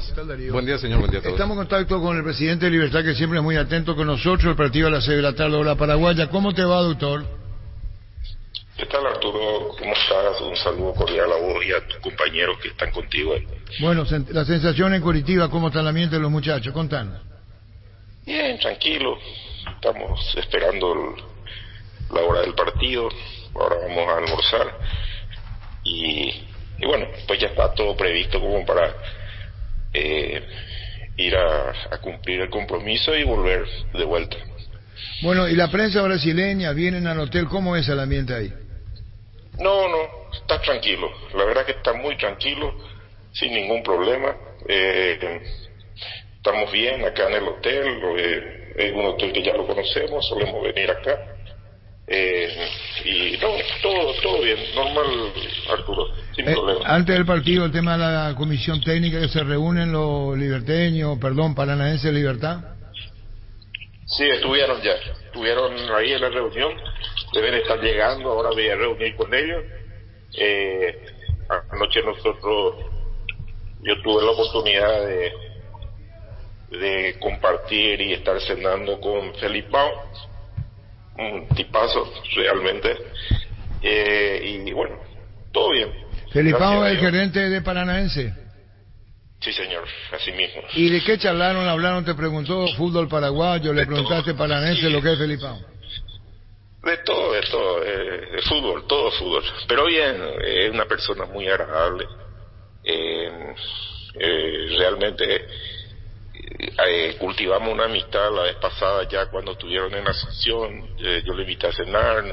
¿Qué tal, Darío? Buen día, señor, buen día a todos. Estamos en contacto con el presidente de Libertad, que siempre es muy atento con nosotros. El partido a las 6 de la tarde, hora paraguaya. ¿Cómo te va, doctor? ¿Qué tal, Arturo? ¿Cómo estás? Un saludo cordial a vos y a tus compañeros que están contigo ahí. Bueno, la sensación en Curitiba, ¿cómo está el ambiente de los muchachos? Contanos. Bien, tranquilo. Estamos esperando la hora del partido. Ahora vamos a almorzar. Y bueno, pues ya está todo previsto como para ir a cumplir el compromiso y volver de vuelta. Bueno, ¿y la prensa brasileña vienen al hotel? ¿Cómo es el ambiente ahí? No, está tranquilo. La verdad que está muy tranquilo, sin ningún problema. Estamos bien acá en el hotel. Es un hotel que ya lo conocemos, solemos venir acá. Y no, todo bien, normal, Arturo, sin problema. Antes del partido, el tema de la comisión técnica, que se reúnen los paranaenses de Libertad. Sí, estuvieron ahí en la reunión, deben estar llegando, ahora voy a reunir con ellos. Anoche yo tuve la oportunidad de compartir y estar cenando con Felipao, un tipazo realmente, y bueno, todo bien. Felipao es el gerente de Paranaense. Sí, señor, así mismo. ¿Y de qué charlaron? ¿Hablaron? ¿Te preguntó fútbol paraguayo? ¿Le preguntaste Paranaense lo que es Felipao? De todo, de fútbol, todo fútbol. Pero bien, es una persona muy agradable. Realmente cultivamos una amistad la vez pasada ya cuando estuvieron en Asunción. Yo le invité a cenar,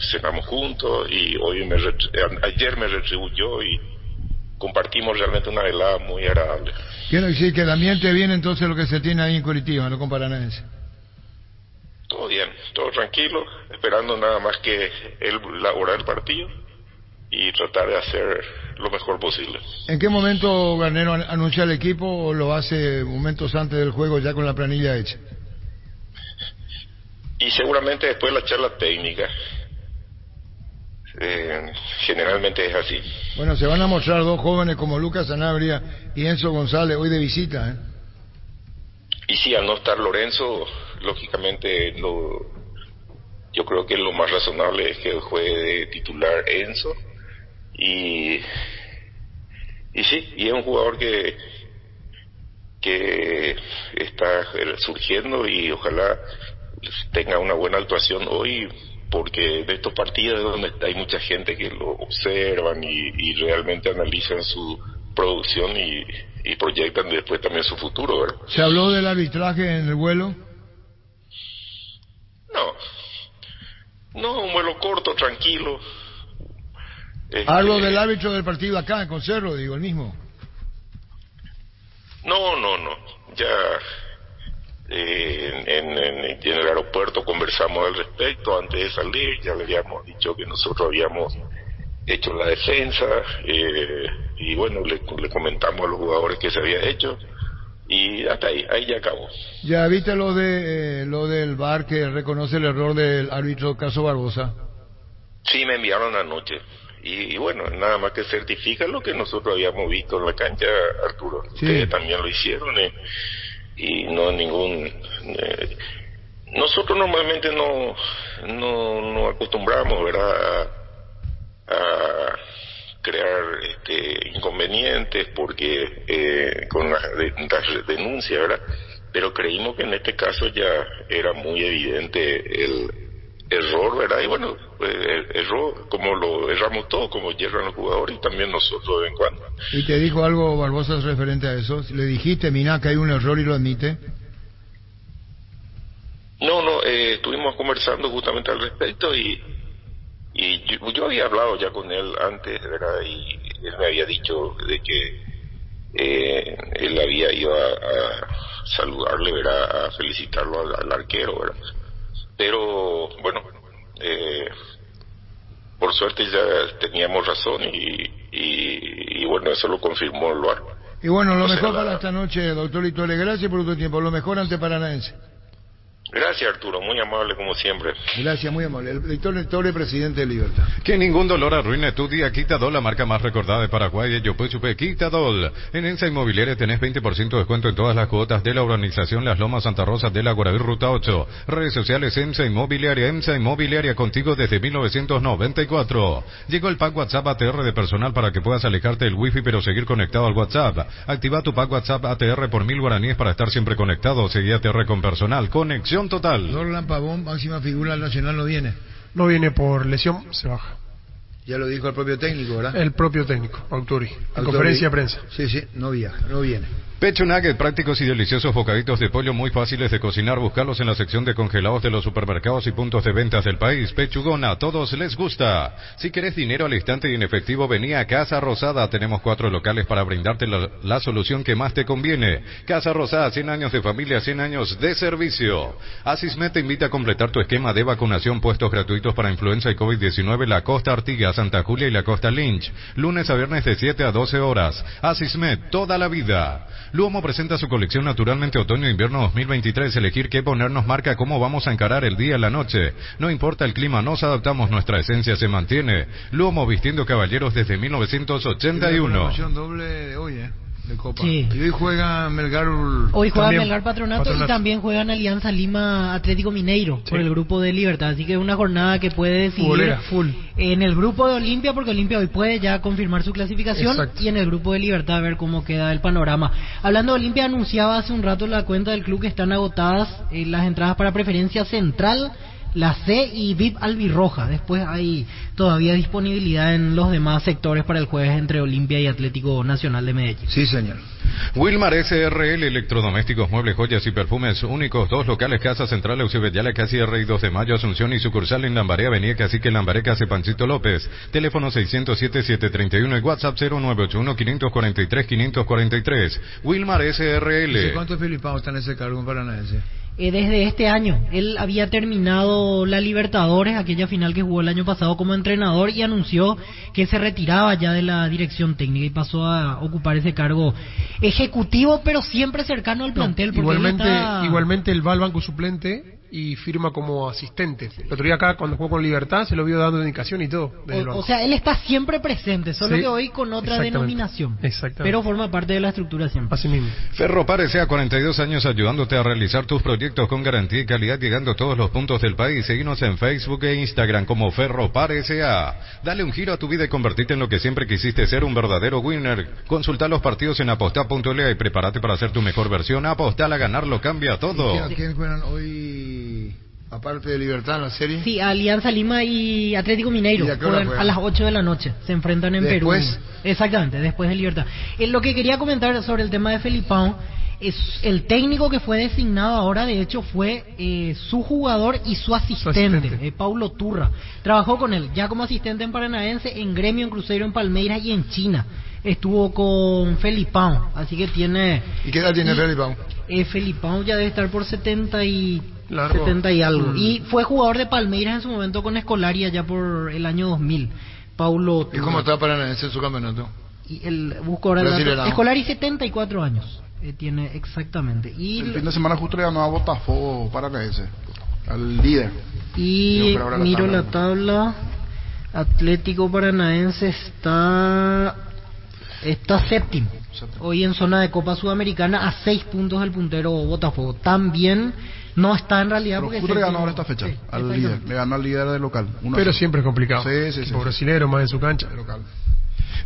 cenamos juntos y ayer me retribuyó y compartimos realmente una velada muy agradable. Quiero decir que el ambiente viene entonces lo que se tiene ahí en Curitiba, no con Paranaense. Todo bien, todo tranquilo, esperando nada más que la hora del partido y tratar de hacer lo mejor posible. ¿En qué momento Garnero anuncia el equipo o lo hace momentos antes del juego ya con la planilla hecha? Y seguramente después de la charla técnica. Generalmente es así. Bueno, se van a mostrar dos jóvenes como Lucas Sanabria y Enzo González hoy de visita, Y sí, al no estar Lorenzo, lógicamente yo creo que lo más razonable es que juegue de titular Enzo y sí, y es un jugador que está surgiendo y ojalá tenga una buena actuación hoy, porque de estos partidos donde hay mucha gente que lo observan y realmente analizan su producción y proyectan después también su futuro, ¿verdad? ¿Se habló del arbitraje en el vuelo? No, un vuelo corto, tranquilo. Hablo del árbitro del partido acá, con Cerro, digo, el mismo. No. Ya en el aeropuerto conversamos al respecto antes de salir. Ya le habíamos dicho que nosotros habíamos hecho la defensa y bueno, le comentamos a los jugadores que se había hecho y hasta ahí ya acabó. ¿Ya viste lo del VAR que reconoce el error del árbitro Caso Barbosa? Sí, me enviaron anoche. Y bueno, nada más que certifica lo que nosotros habíamos visto en la cancha, Arturo. Sí. Ustedes también lo hicieron y no ningún... nosotros normalmente no acostumbramos, ¿verdad?, a crear inconvenientes porque con las denuncias, ¿verdad? Pero creímos que en este caso ya era muy evidente el error, ¿verdad? Y bueno, error como lo erramos todos, como yerran los jugadores y también nosotros de vez en cuando. ¿Y te dijo algo Barbosa referente a eso? ¿Le dijiste, mira, que hay un error y lo admite? No, estuvimos conversando justamente al respecto y yo había hablado ya con él antes, ¿verdad? Y él me había dicho de que él había ido a saludarle, ¿verdad?, a felicitarlo al arquero, ¿verdad? Pero bueno, por suerte ya teníamos razón y bueno, eso lo confirmó el VAR. Y bueno, lo mejor para esta noche, doctor Ituele, gracias por tu tiempo, lo mejor ante Paranaense. Gracias, Arturo, muy amable como siempre. Gracias, muy amable. El doctor presidente de Libertad. Que ningún dolor arruine tu día. Quitadol, la marca más recordada de Paraguay. Yo pues supe Quitadol. En Ensa Inmobiliaria tenés 20% de descuento en todas las cuotas de la urbanización Las Lomas Santa Rosa de la Guaraví Ruta 8. Redes sociales Ensa Inmobiliaria contigo desde 1994. Llegó el pack WhatsApp ATR de personal para que puedas alejarte del wifi pero seguir conectado al WhatsApp. Activa tu pack WhatsApp ATR por 1000 guaraníes para estar siempre conectado. Seguí ATR con personal. Conexión total. Dorlan Pavón, máxima figura del Nacional, no viene. No viene por lesión, se baja. Ya lo dijo el propio técnico, ¿verdad? El propio técnico, Autori. En conferencia de prensa. Sí, no viaja, no viene. Pecho Nugget, prácticos y deliciosos bocaditos de pollo muy fáciles de cocinar. Buscarlos en la sección de congelados de los supermercados y puntos de ventas del país. Pechugona, a todos les gusta. Si querés dinero al instante y en efectivo, vení a Casa Rosada. Tenemos 4 locales para brindarte la solución que más te conviene. Casa Rosada, 100 años de familia, 100 años de servicio. Asismed te invita a completar tu esquema de vacunación. Puestos gratuitos para influenza y COVID-19, la Costa Artigas, Santa Julia y la Costa Lynch. Lunes a viernes de 7 a 12 horas. Asismed, toda la vida. Luomo presenta su colección Naturalmente Otoño-Invierno 2023. Elegir qué ponernos marca cómo vamos a encarar el día y la noche. No importa el clima, nos adaptamos, nuestra esencia se mantiene. Luomo, vistiendo caballeros desde 1981. Doble de hoy, de Copa. Sí. Y hoy juega Melgar. Hoy juega Melgar Patronato y también juegan Alianza Lima Atlético Mineiro por el grupo de Libertad. Así que es una jornada que puede decidir en el grupo de Olimpia, porque Olimpia hoy puede ya confirmar su clasificación. Exacto. Y en el grupo de Libertad a ver cómo queda el panorama. Hablando de Olimpia, anunciaba hace un rato la cuenta del club que están agotadas las entradas para preferencia central, la C y VIP albirroja. Después hay todavía disponibilidad en los demás sectores para el jueves entre Olimpia y Atlético Nacional de Medellín. Sí, señor. Wilmar SRL, electrodomésticos, muebles, joyas y perfumes únicos. 2 locales, Casa Central, Eusebediala, Casi R y 2 de Mayo, Asunción y sucursal en Lambaré, Avenida Cacique Lambaré, Casi Pancito López. Teléfono 607-731 y WhatsApp 0981-543-543. Wilmar SRL. ¿Cuántos filipanos están en ese cargo en Paranaense? Desde este año. Él había terminado la Libertadores, aquella final que jugó el año pasado como entrenador, y anunció que se retiraba ya de la dirección técnica y pasó a ocupar ese cargo ejecutivo, pero siempre cercano al plantel. Porque igualmente él va al banco suplente y firma como asistente. El otro día acá, cuando jugó con Libertad, se lo vio dando indicación y todo. O sea, él está siempre presente, solo que hoy con otra denominación. Exactamente. Pero forma parte de la estructura siempre. Así mismo. Ferropar S.A., 42 años ayudándote a realizar tus proyectos con garantía y calidad, llegando a todos los puntos del país. Seguinos en Facebook e Instagram como Ferropar S.A. Dale un giro a tu vida y convertirte en lo que siempre quisiste ser, un verdadero winner. Consulta los partidos en aposta.la y prepárate para hacer tu mejor versión. Apostar a ganarlo cambia todo. ¿A quién juegan hoy? Aparte de Libertad en la serie. Sí, Alianza Lima y Atlético Mineiro juegan a las 8 de la noche. Se enfrentan en Perú. Exactamente, después de Libertad. Lo que quería comentar sobre el tema de Felipao es el técnico que fue designado ahora, de hecho fue su jugador y su asistente. Paulo Turra. Trabajó con él ya como asistente en Paranaense, en Gremio, en Cruzeiro, en Palmeiras y en China. Estuvo con Felipao, así que tiene... ¿Y qué edad tiene Felipao? Felipao ya debe estar por 70 y algo. Y fue jugador de Palmeiras en su momento con Escolari allá por el año 2000. Paulo Turra. ¿Y cómo está Paranaense en su campeonato? Y el busco ahora Escolari 74 años. Tiene exactamente. Y el fin de semana justo le ganó a Botafogo Paranaense, al líder. Y miro la tabla. Atlético Paranaense está séptimo. Hoy en zona de Copa Sudamericana a 6 puntos del puntero Botafogo. También no está en realidad. Pero justo le ganó ahora esta fecha al líder. Le ganó al líder del local. Pero siempre es complicado. Sí. Brasilero más en su cancha. Local.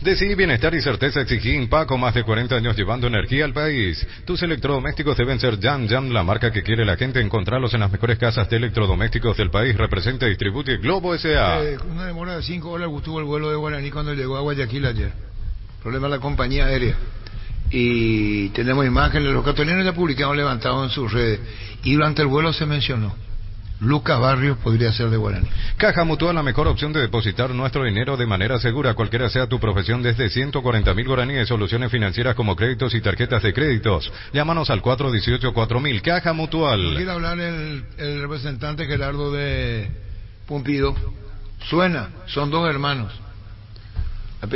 Decidí bienestar y certeza exigí Impaco, más de 40 años llevando energía al país. Tus electrodomésticos deben ser Jam, la marca que quiere la gente. Encontrarlos en las mejores casas de electrodomésticos del país. Representa y distribuye Globo S.A. Una demora de 5 horas tuvo el vuelo de Guaraní cuando llegó a Guayaquil ayer. Problema de la compañía aérea. Y tenemos imágenes, los catalanes ya publicaron levantados en sus redes. Y durante el vuelo se mencionó Lucas Barrios podría ser de Guaraní. Caja Mutual, la mejor opción de depositar nuestro dinero de manera segura, cualquiera sea tu profesión, desde 140.000 guaraníes, soluciones financieras como créditos y tarjetas de créditos. Llámanos al 418-4000. Caja Mutual. Quiere hablar el representante Gerardo de Pumpido. Suena, son 2 hermanos.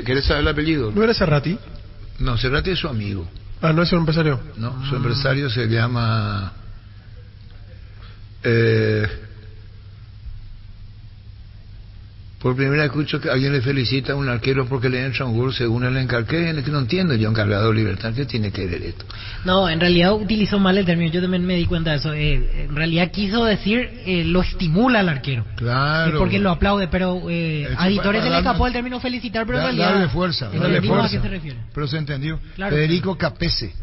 ¿Querés saber el apellido? ¿No era Cerrati? No, Cerrati es su amigo. ¿No es un empresario? No, su empresario se llama... Por primera vez escucho que alguien le felicita a un arquero porque le entra un gol según el encargué, que no entiendo yo, encargado de Libertad, ¿qué tiene que ver esto? No, en realidad utilizó mal el término, yo también me di cuenta de eso. En realidad quiso decir, lo estimula al arquero. Claro. Porque lo aplaude, pero a Editores se le escapó el término felicitar, pero en realidad... Darle fuerza, darle fuerza. ¿A qué se refiere? Pero se entendió. Claro, Federico Capese.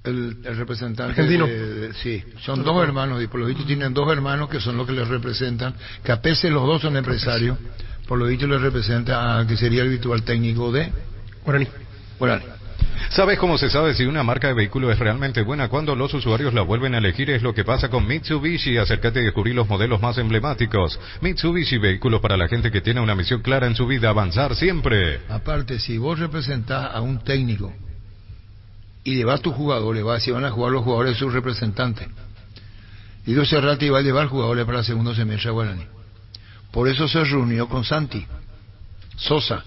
El representante argentino. Sí, son dos hermanos, y por lo visto tienen dos hermanos que son los que les representan. Capese, los dos son empresarios, por lo visto les representa a que sería el virtual técnico de Guaraní. ¿Sabes cómo se sabe si una marca de vehículo es realmente buena? Cuando los usuarios la vuelven a elegir. Es lo que pasa con Mitsubishi. Acércate y descubrí los modelos más emblemáticos. Mitsubishi, vehículos para la gente que tiene una misión clara en su vida: avanzar siempre. Aparte, si vos representás a un técnico y llevas tus jugadores, si van a jugar los jugadores de sus representantes, Diego Cerrati va a llevar jugadores para el segundo semestre a Guaraní. Por eso se reunió con Santi Sosa.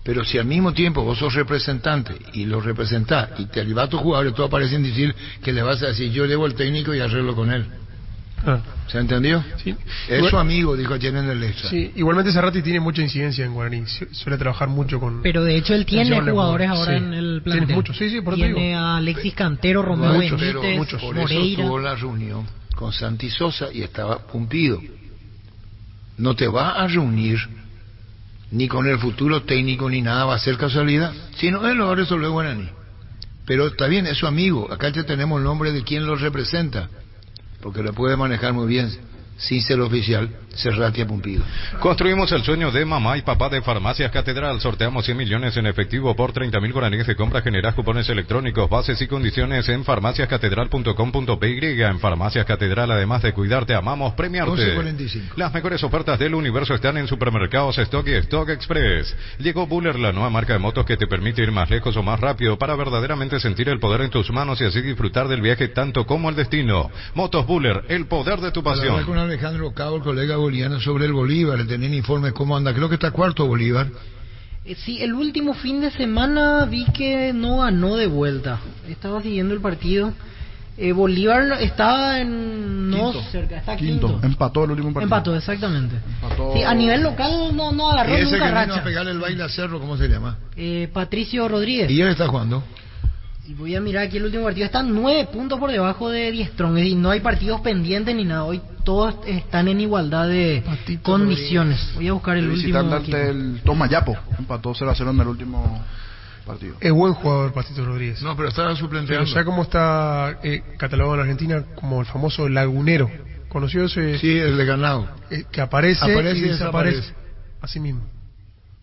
Pero si al mismo tiempo vos sos representante y los representás y te llevas tus jugadores, todos parecen decir que le vas a decir: yo llevo el técnico y arreglo con él. ¿Se entendió? Sí. Es su amigo, dijo ayer en el extra. Sí, igualmente Cerrati tiene mucha incidencia en Guaraní, suele trabajar mucho con... Pero de hecho él tiene jugadores ahora en el plantel. Tiene muchos, sí, por tiene a Alexis Cantero, Romeo Benítez, muchos. Por Moreira. eso tuvo la reunión con Santi Sosa y estaba Pumpido. No te va a reunir ni con el futuro técnico ni nada, va a ser casualidad, sino él lo va a resolver Guaraní. Pero está bien, es su amigo. Acá ya tenemos el nombre de quien lo representa, porque lo puede manejar muy bien sin ser oficial. Cerrati Pumpido. Construimos el sueño de mamá y papá de Farmacias Catedral. Sorteamos 100 millones en efectivo por 30.000 guaraníes de compra. Generás cupones electrónicos. Bases y condiciones en farmaciascatedral.com.py. En Farmacias Catedral, además de cuidarte, amamos premiarte. 11:45. Las mejores ofertas del universo están en Supermercados Stock y Stock Express. Llegó Buller, la nueva marca de motos que te permite ir más lejos o más rápido para verdaderamente sentir el poder en tus manos y así disfrutar del viaje tanto como el destino. Motos Buller, el poder de tu pasión. Hablar con Alejandro Cabo, el colega boliviano, sobre el Bolívar. Le tenían informes cómo anda. Creo que está cuarto Bolívar. Sí, el último fin de semana vi que no ganó de vuelta. Estaba siguiendo el partido. Bolívar está en... no cerca, está quinto. Empató el último partido. Empató, exactamente. Sí, a nivel local no agarró ¿Y ese nunca que racha. vino a pegarle el baile a Cerro, cómo se llama? Patricio Rodríguez. ¿Y él está jugando? Y voy a mirar aquí el último partido. Están 9 puntos por debajo de Die Strong. Es decir, no hay partidos pendientes ni nada. Hoy todos están en igualdad de condiciones. Voy a buscar el último. Ante el Tomayapo. Empató 0-0 en el último partido. Es buen jugador Patito Rodríguez. No, pero estaba suplenteando. Pero ya como está catalogado en Argentina como el famoso lagunero. ¿Conoció ese? Sí, el de Ganado. Que aparece y desaparece. desaparece. Así mismo.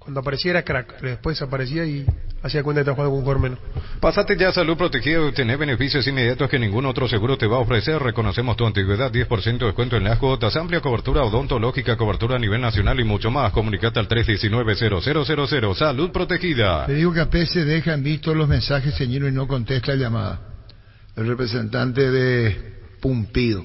Cuando aparecía era crack, pero después desaparecía y hacía cuenta que estaba jugando con un jugador menos. Pásate ya a Salud Protegida y obtener beneficios inmediatos que ningún otro seguro te va a ofrecer. Reconocemos tu antigüedad, 10% de descuento en las cuotas, amplia cobertura odontológica, cobertura a nivel nacional y mucho más. Comunicate al 319-0000. Salud Protegida. Te digo que a se deja en visto los mensajes, señor, y no contesta la llamada. El representante de Pumpido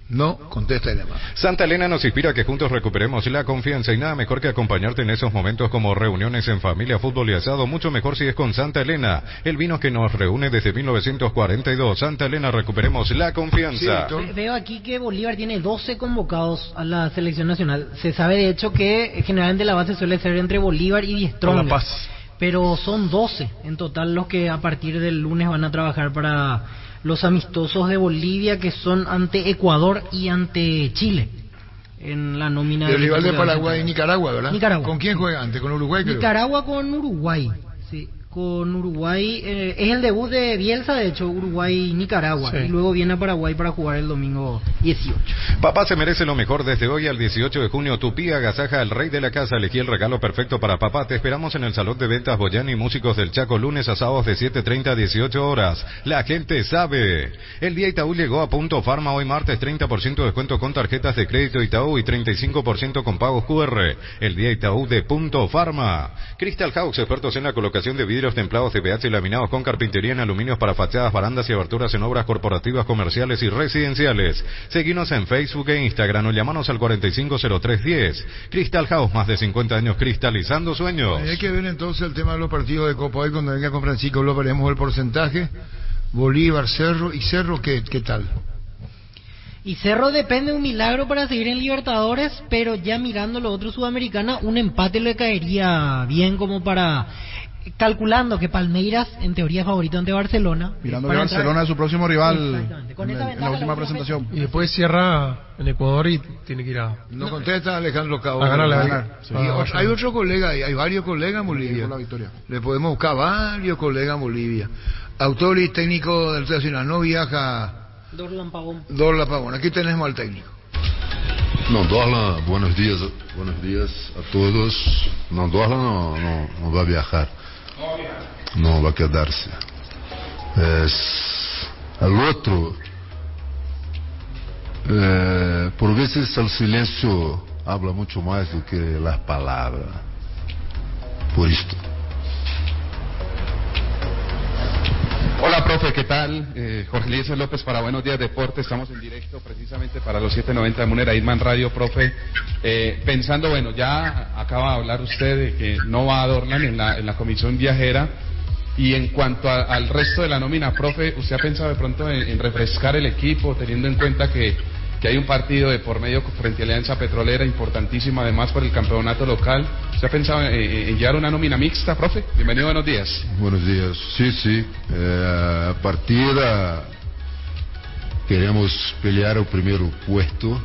no contesta la llamada. Santa Elena nos inspira a que juntos recuperemos la confianza y nada mejor que acompañarte en esos momentos como reuniones en familia, fútbol y asado. Mucho mejor si es con Santa Elena, el vino que nos reúne desde 1942. Santa Elena, recuperemos la confianza. Sí, veo aquí que Bolívar tiene 12 convocados a la selección nacional. Se sabe de hecho que generalmente la base suele ser entre Bolívar y Die Strong. La Paz. Pero son 12 en total los que a partir del lunes van a trabajar para los amistosos de Bolivia, que son ante Ecuador y ante Chile en la nómina. El rival de Paraguay y Nicaragua, ¿verdad? Nicaragua. ¿Con quién juega antes? ¿Con Uruguay, creo? Nicaragua con Uruguay, sí. Con Uruguay, es el debut de Bielsa, de hecho, Uruguay-Nicaragua. Sí. Y luego viene a Paraguay para jugar el domingo 18. Papá se merece lo mejor. Desde hoy al 18 de junio, Tupí agasaja al rey de la casa. Elegí el regalo perfecto para papá. Te esperamos en el Salón de Ventas Boyani Músicos del Chaco, lunes a sábados de 7:30 a 18 horas. La gente sabe. El día Itaú llegó a Punto Farma hoy martes, 30% de descuento con tarjetas de crédito Itaú y 35% con pagos QR. El día Itaú de Punto Farma. Crystal House, expertos en la colocación de vidrios templados de PH y laminados con carpintería en aluminios para fachadas, barandas y aberturas en obras corporativas, comerciales y residenciales. Seguinos en Facebook e Instagram o llamanos al 450310. Crystal House, más de 50 años cristalizando sueños. Hay que ver entonces el tema de los partidos de Copa hoy. Cuando venga con Francisco lo veremos el porcentaje. Bolívar, Cerro. ¿Y Cerro qué tal? Y Cerro depende de un milagro para seguir en Libertadores, pero ya mirando los otros sudamericanos, un empate le caería bien como para... Calculando que Palmeiras, en teoría, es favorito ante Barcelona. Mirando que Barcelona es su próximo rival en la última presentación. Y después cierra en Ecuador y tiene que ir a... No contesta Alejandro Cabo. A ganar. Sí. Hay otro colega, hay varios colegas en Bolivia. Le podemos buscar varios colegas en Bolivia. Autor y técnico del Nacional, no viaja... Dorlan Pavón. Aquí tenemos al técnico. No, Dorlan, buenos días a todos. No, Dorlan no va a viajar. No va a quedarse. El otro, por veces el silencio habla mucho más do que las palabras. Por esto. Hola, profe, ¿qué tal? Jorge Eliezer López para Buenos Días Deportes. Estamos en directo precisamente para los 790 de Munera Irman Radio, profe. Pensando, bueno, ya acaba de hablar usted de que no va a Dorlan en la comisión viajera. Y en cuanto al resto de la nómina, profe, ¿usted ha pensado de pronto en refrescar el equipo, teniendo en cuenta que hay un partido de por medio frente a Alianza Petrolera importantísimo, además por el campeonato local? ¿Usted ha pensado en llevar una nómina mixta, profe? Bienvenido, buenos días. Buenos días. Sí. A partida queremos pelear el primer puesto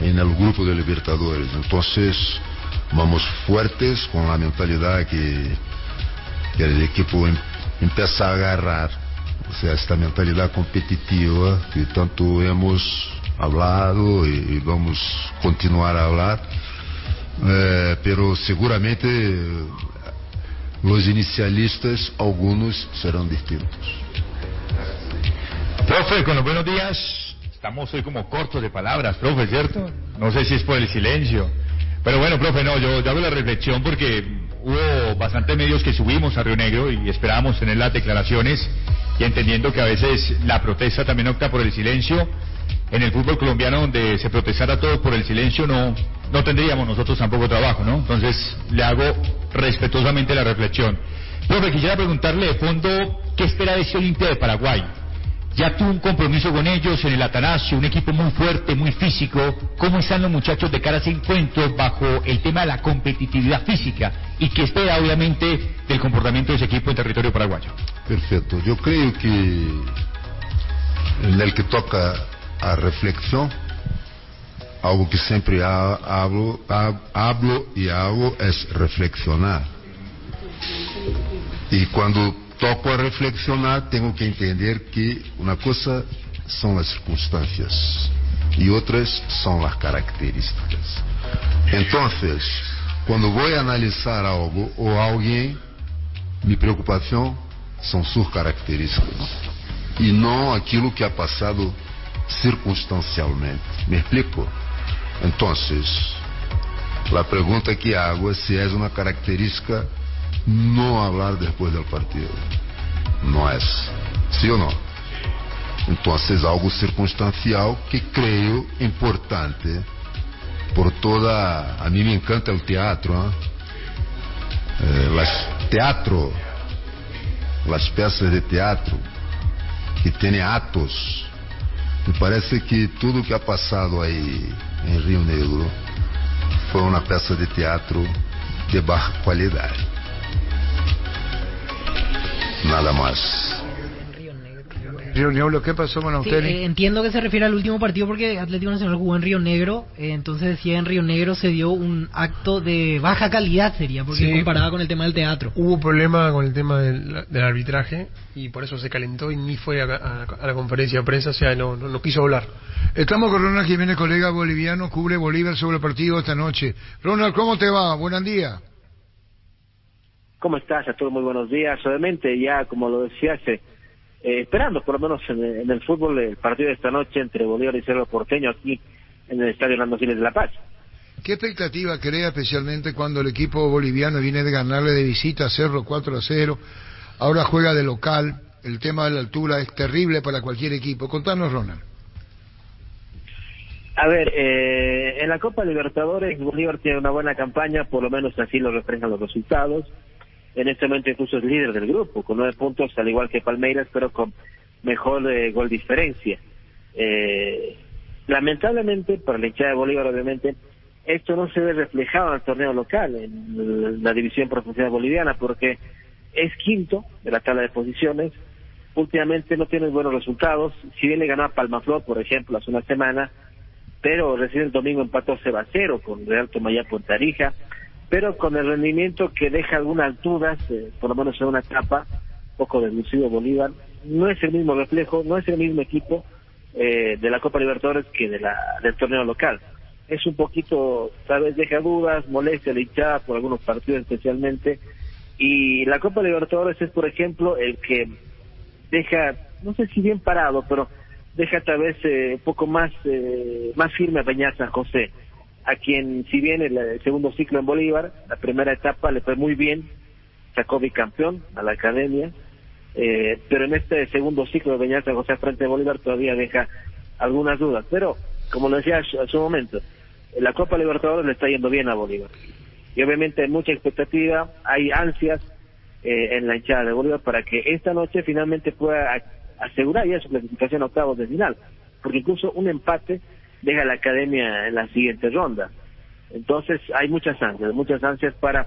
en el grupo de Libertadores. Entonces vamos fuertes con la mentalidad que el equipo empieza a agarrar. O sea, esta mentalidad competitiva que tanto hemos hablado y vamos a continuar a hablar, pero seguramente los inicialistas, algunos serán distintos. Profe, con los buenos días, estamos hoy como cortos de palabras, profe, ¿cierto? No sé si es por el silencio, pero bueno, profe, no, yo hago la reflexión porque hubo bastantes medios que subimos a Río Negro y esperábamos tener las declaraciones, y entendiendo que a veces la protesta también opta por el silencio. En el fútbol colombiano, donde se protestara todo por el silencio, no tendríamos nosotros tampoco trabajo, ¿no? Entonces, le hago respetuosamente la reflexión. Profe, quisiera preguntarle de fondo, ¿qué espera de ese Olimpia de Paraguay? Ya tuvo un compromiso con ellos en el Atanasio, un equipo muy fuerte, muy físico. ¿Cómo están los muchachos de cara a ese encuentro bajo el tema de la competitividad física? ¿Y qué espera, obviamente, del comportamiento de ese equipo en territorio paraguayo? Perfecto. Yo creo que en el que toca a reflexión, algo que siempre hablo y hago es reflexionar. Y cuando toco a reflexionar, tengo que entender que una cosa son las circunstancias y otras son las características. Entonces, cuando voy a analizar algo o alguien, mi preocupación son sus características y no aquilo que ha pasado circunstancialmente. ¿Me explico? Entonces, la pregunta que hago es si es una característica no hablar después del partido. No es. ¿Sí o no? Entonces, algo circunstancial que creo importante por toda... A mí me encanta el teatro, las piezas de teatro que tienen actos. Me parece que tudo que ha pasado aí em Rio Negro foi uma peça de teatro de baja qualidade. Nada más. Río Negro, ¿qué pasó con usted? Sí, entiendo que se refiere al último partido porque Atlético Nacional jugó en Río Negro, entonces decía en Río Negro se dio un acto de baja calidad, sería, porque sí, comparaba con el tema del teatro. Hubo problema con el tema del arbitraje y por eso se calentó y ni fue a la conferencia de prensa, o sea, no quiso hablar. Estamos con Ronald Jiménez, colega boliviano, cubre Bolívar sobre el partido esta noche. Ronald, ¿cómo te va? Buen día. ¿Cómo estás? A todos muy buenos días. Obviamente ya, como lo decía, esperando por lo menos en el fútbol el partido de esta noche entre Bolívar y Cerro Porteño aquí en el Estadio Hernando Siles de La Paz. ¿Qué expectativa crea especialmente cuando el equipo boliviano viene de ganarle de visita a Cerro 4-0, ahora juega de local, el tema de la altura es terrible para cualquier equipo? Contanos, Ronald. A ver, en la Copa Libertadores Bolívar tiene una buena campaña, por lo menos así lo reflejan los resultados. En este momento incluso es líder del grupo, con 9 puntos, al igual que Palmeiras, pero con mejor gol diferencia. lamentablemente, para la hinchada de Bolívar, obviamente, esto no se ve reflejado en el torneo local, en la división profesional boliviana, porque es quinto de la tabla de posiciones, últimamente no tiene buenos resultados, si bien le ganó a Palmaflor, por ejemplo, hace una semana, pero recién el domingo empató 0-0 con Real Tomayapo en Tarija, pero con el rendimiento que deja algunas dudas, por lo menos en una etapa, poco deducido Bolívar, no es el mismo reflejo, no es el mismo equipo de la Copa Libertadores que del torneo local. Es un poquito, tal vez deja dudas, molestia la hinchada por algunos partidos especialmente, y la Copa Libertadores es, por ejemplo, el que deja, no sé si bien parado, pero deja tal vez un poco más firme a Peñarol San José, a quien, si bien el segundo ciclo en Bolívar, la primera etapa le fue muy bien, sacó bicampeón a la academia, pero en este segundo ciclo de Peñarol San José frente a Bolívar todavía deja algunas dudas, pero como lo decía hace un momento, la Copa Libertadores le está yendo bien a Bolívar, y obviamente hay mucha expectativa, hay ansias en la hinchada de Bolívar para que esta noche finalmente pueda asegurar ya su clasificación a octavos de final, porque incluso un empate deja a la academia en la siguiente ronda. Entonces hay muchas ansias para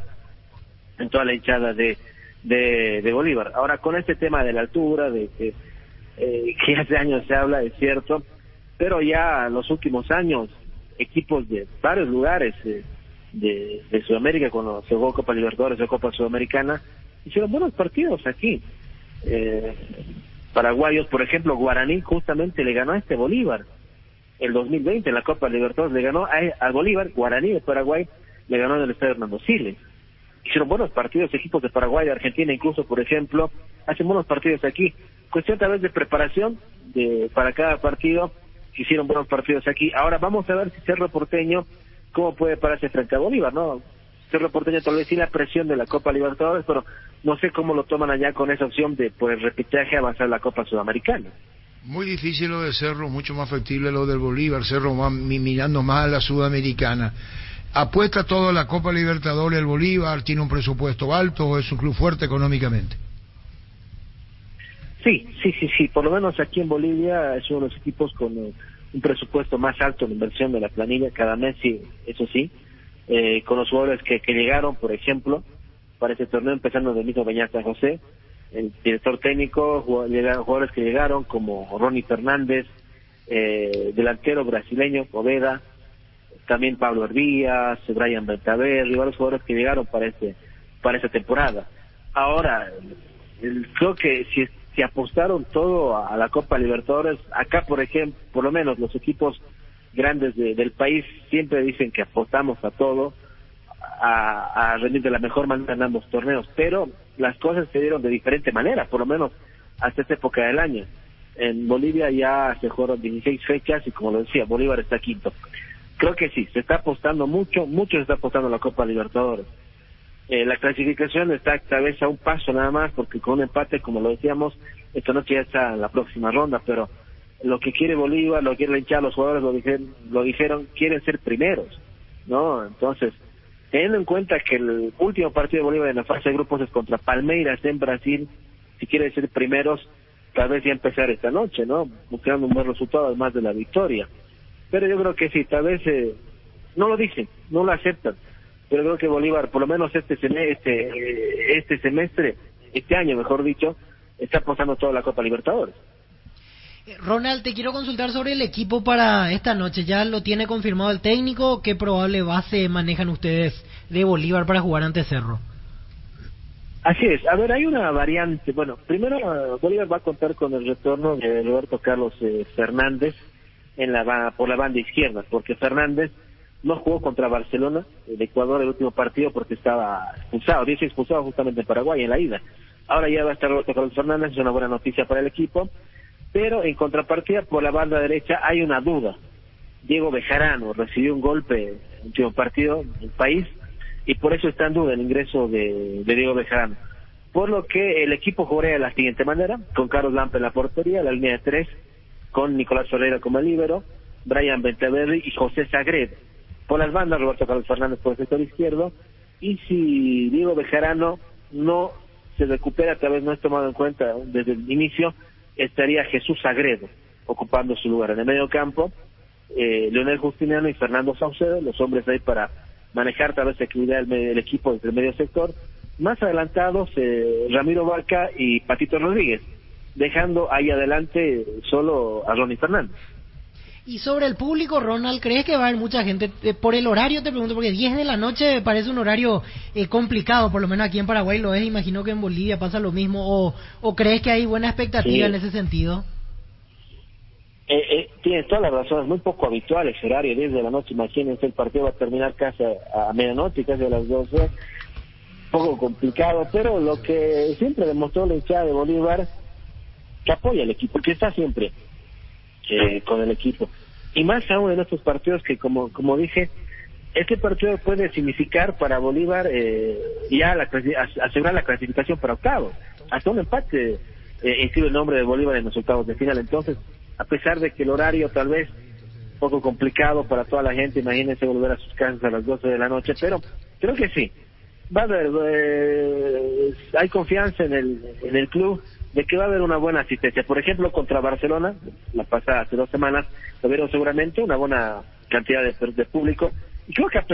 en toda la hinchada de Bolívar. Ahora, con este tema de la altura, de que hace años se habla, es cierto, pero ya en los últimos años equipos de varios lugares de Sudamérica, cuando se jugó Copa Libertadores o Copa Sudamericana, hicieron buenos partidos aquí. Paraguayos, por ejemplo, Guaraní justamente le ganó a Bolívar el 2020 en la Copa Libertadores, le ganó a Bolívar. Guaraní de Paraguay le ganó en el Estadio Hernando Siles. Hicieron buenos partidos equipos de Paraguay, de Argentina incluso, por ejemplo, hacen buenos partidos aquí. Cuestión tal vez de preparación para cada partido, hicieron buenos partidos aquí. Ahora vamos a ver si Cerro Porteño cómo puede pararse frente a Bolívar, ¿no? Cerro Porteño tal vez sí la presión de la Copa Libertadores, pero no sé cómo lo toman allá con esa opción de por el repechaje avanzar la Copa Sudamericana. Muy difícil lo de Cerro, mucho más factible lo del Bolívar. Cerro va mirando más a la Sudamericana. ¿Apuesta todo a la Copa Libertadores el Bolívar? ¿Tiene un presupuesto alto o es un club fuerte económicamente? Sí, por lo menos aquí en Bolivia es uno de los equipos con un presupuesto más alto de inversión de la planilla cada mes, sí, eso sí. Con los jugadores que llegaron, por ejemplo, para este torneo, empezando del mismo Peñarol San José, el director técnico, jugadores que llegaron como Ronnie Fernández, delantero brasileño, Poveda, también Pablo Hervías, Brian Bentaver, y varios jugadores que llegaron para esta temporada. Ahora, creo que si apostaron todo a la Copa Libertadores, acá por ejemplo, por lo menos los equipos grandes del país siempre dicen que apostamos a todo, a rendir de la mejor manera en ambos torneos, pero las cosas se dieron de diferente manera, por lo menos hasta esta época del año. En Bolivia ya se jugaron 16 fechas y, como lo decía, Bolívar está quinto. Creo que sí, se está apostando mucho se está apostando a la Copa Libertadores. La clasificación está tal vez a un paso nada más, porque con un empate, como lo decíamos, esta noche ya está en la próxima ronda, pero lo que quiere Bolívar, lo que quiere la hinchada, los jugadores lo dijeron, quieren ser primeros, ¿no? Entonces, teniendo en cuenta que el último partido de Bolívar en la fase de grupos es contra Palmeiras en Brasil, si quiere ser primeros, tal vez ya empezar esta noche, ¿no? Buscando un buen resultado además de la victoria. Pero yo creo que sí, tal vez no lo dicen, no lo aceptan, pero creo que Bolívar, por lo menos este año, mejor dicho, está apostando toda la Copa Libertadores. Ronald, te quiero consultar sobre el equipo para esta noche. ¿Ya lo tiene confirmado el técnico? ¿Qué probable base manejan ustedes de Bolívar para jugar ante Cerro? Así es. A ver, hay una variante. Bueno, primero Bolívar va a contar con el retorno de Roberto Carlos Fernández por la banda izquierda, porque Fernández no jugó contra Barcelona, el Ecuador, el último partido, porque estaba expulsado. Dice expulsado justamente en Paraguay en la ida. Ahora ya va a estar Roberto Carlos Fernández, es una buena noticia para el equipo. Pero en contrapartida, por la banda derecha hay una duda. Diego Bejarano recibió un golpe en el último partido en el país y por eso está en duda el ingreso de Diego Bejarano. Por lo que el equipo jugaría de la siguiente manera: con Carlos Lampe en la portería, la línea de 3, con Nicolás Ferreira como líbero, Brian Benteverri y José Sagredo. Por las bandas, Roberto Carlos Fernández por el sector izquierdo, y si Diego Bejarano no se recupera, tal vez no es tomado en cuenta desde el inicio, estaría Jesús Sagredo ocupando su lugar en el medio campo, Leonel Justiniano y Fernando Saucedo, los hombres ahí para manejar tal vez equilibrar el equipo desde el medio sector. Más adelantados, Ramiro Vaca y Patito Rodríguez, dejando ahí adelante solo a Ronnie Fernández. Y sobre el público, Ronald, ¿crees que va a haber mucha gente? Por el horario te pregunto, porque 10 de la noche parece un horario complicado, por lo menos aquí en Paraguay lo es, imagino que en Bolivia pasa lo mismo, o ¿crees que hay buena expectativa en ese sentido? Tienes toda la razón, es muy poco habitual ese horario, 10 de la noche, imagínense, el partido va a terminar casi a medianoche, casi a las 12, poco complicado, pero lo que siempre demostró la hinchada de Bolívar, que apoya al equipo, que está siempre con el equipo, y más aún en estos partidos que como dije, este partido puede significar para Bolívar ya asegurar la clasificación para octavos, hasta un empate inscribe el nombre de Bolívar en los octavos de final. Entonces, a pesar de que el horario tal vez un poco complicado para toda la gente, imagínense volver a sus casas a las 12 de la noche, pero creo que sí, va a haber, hay confianza en el club de que va a haber una buena asistencia. Por ejemplo, contra Barcelona, la pasada hace 2 semanas, tuvieron seguramente una buena cantidad de público, y creo que a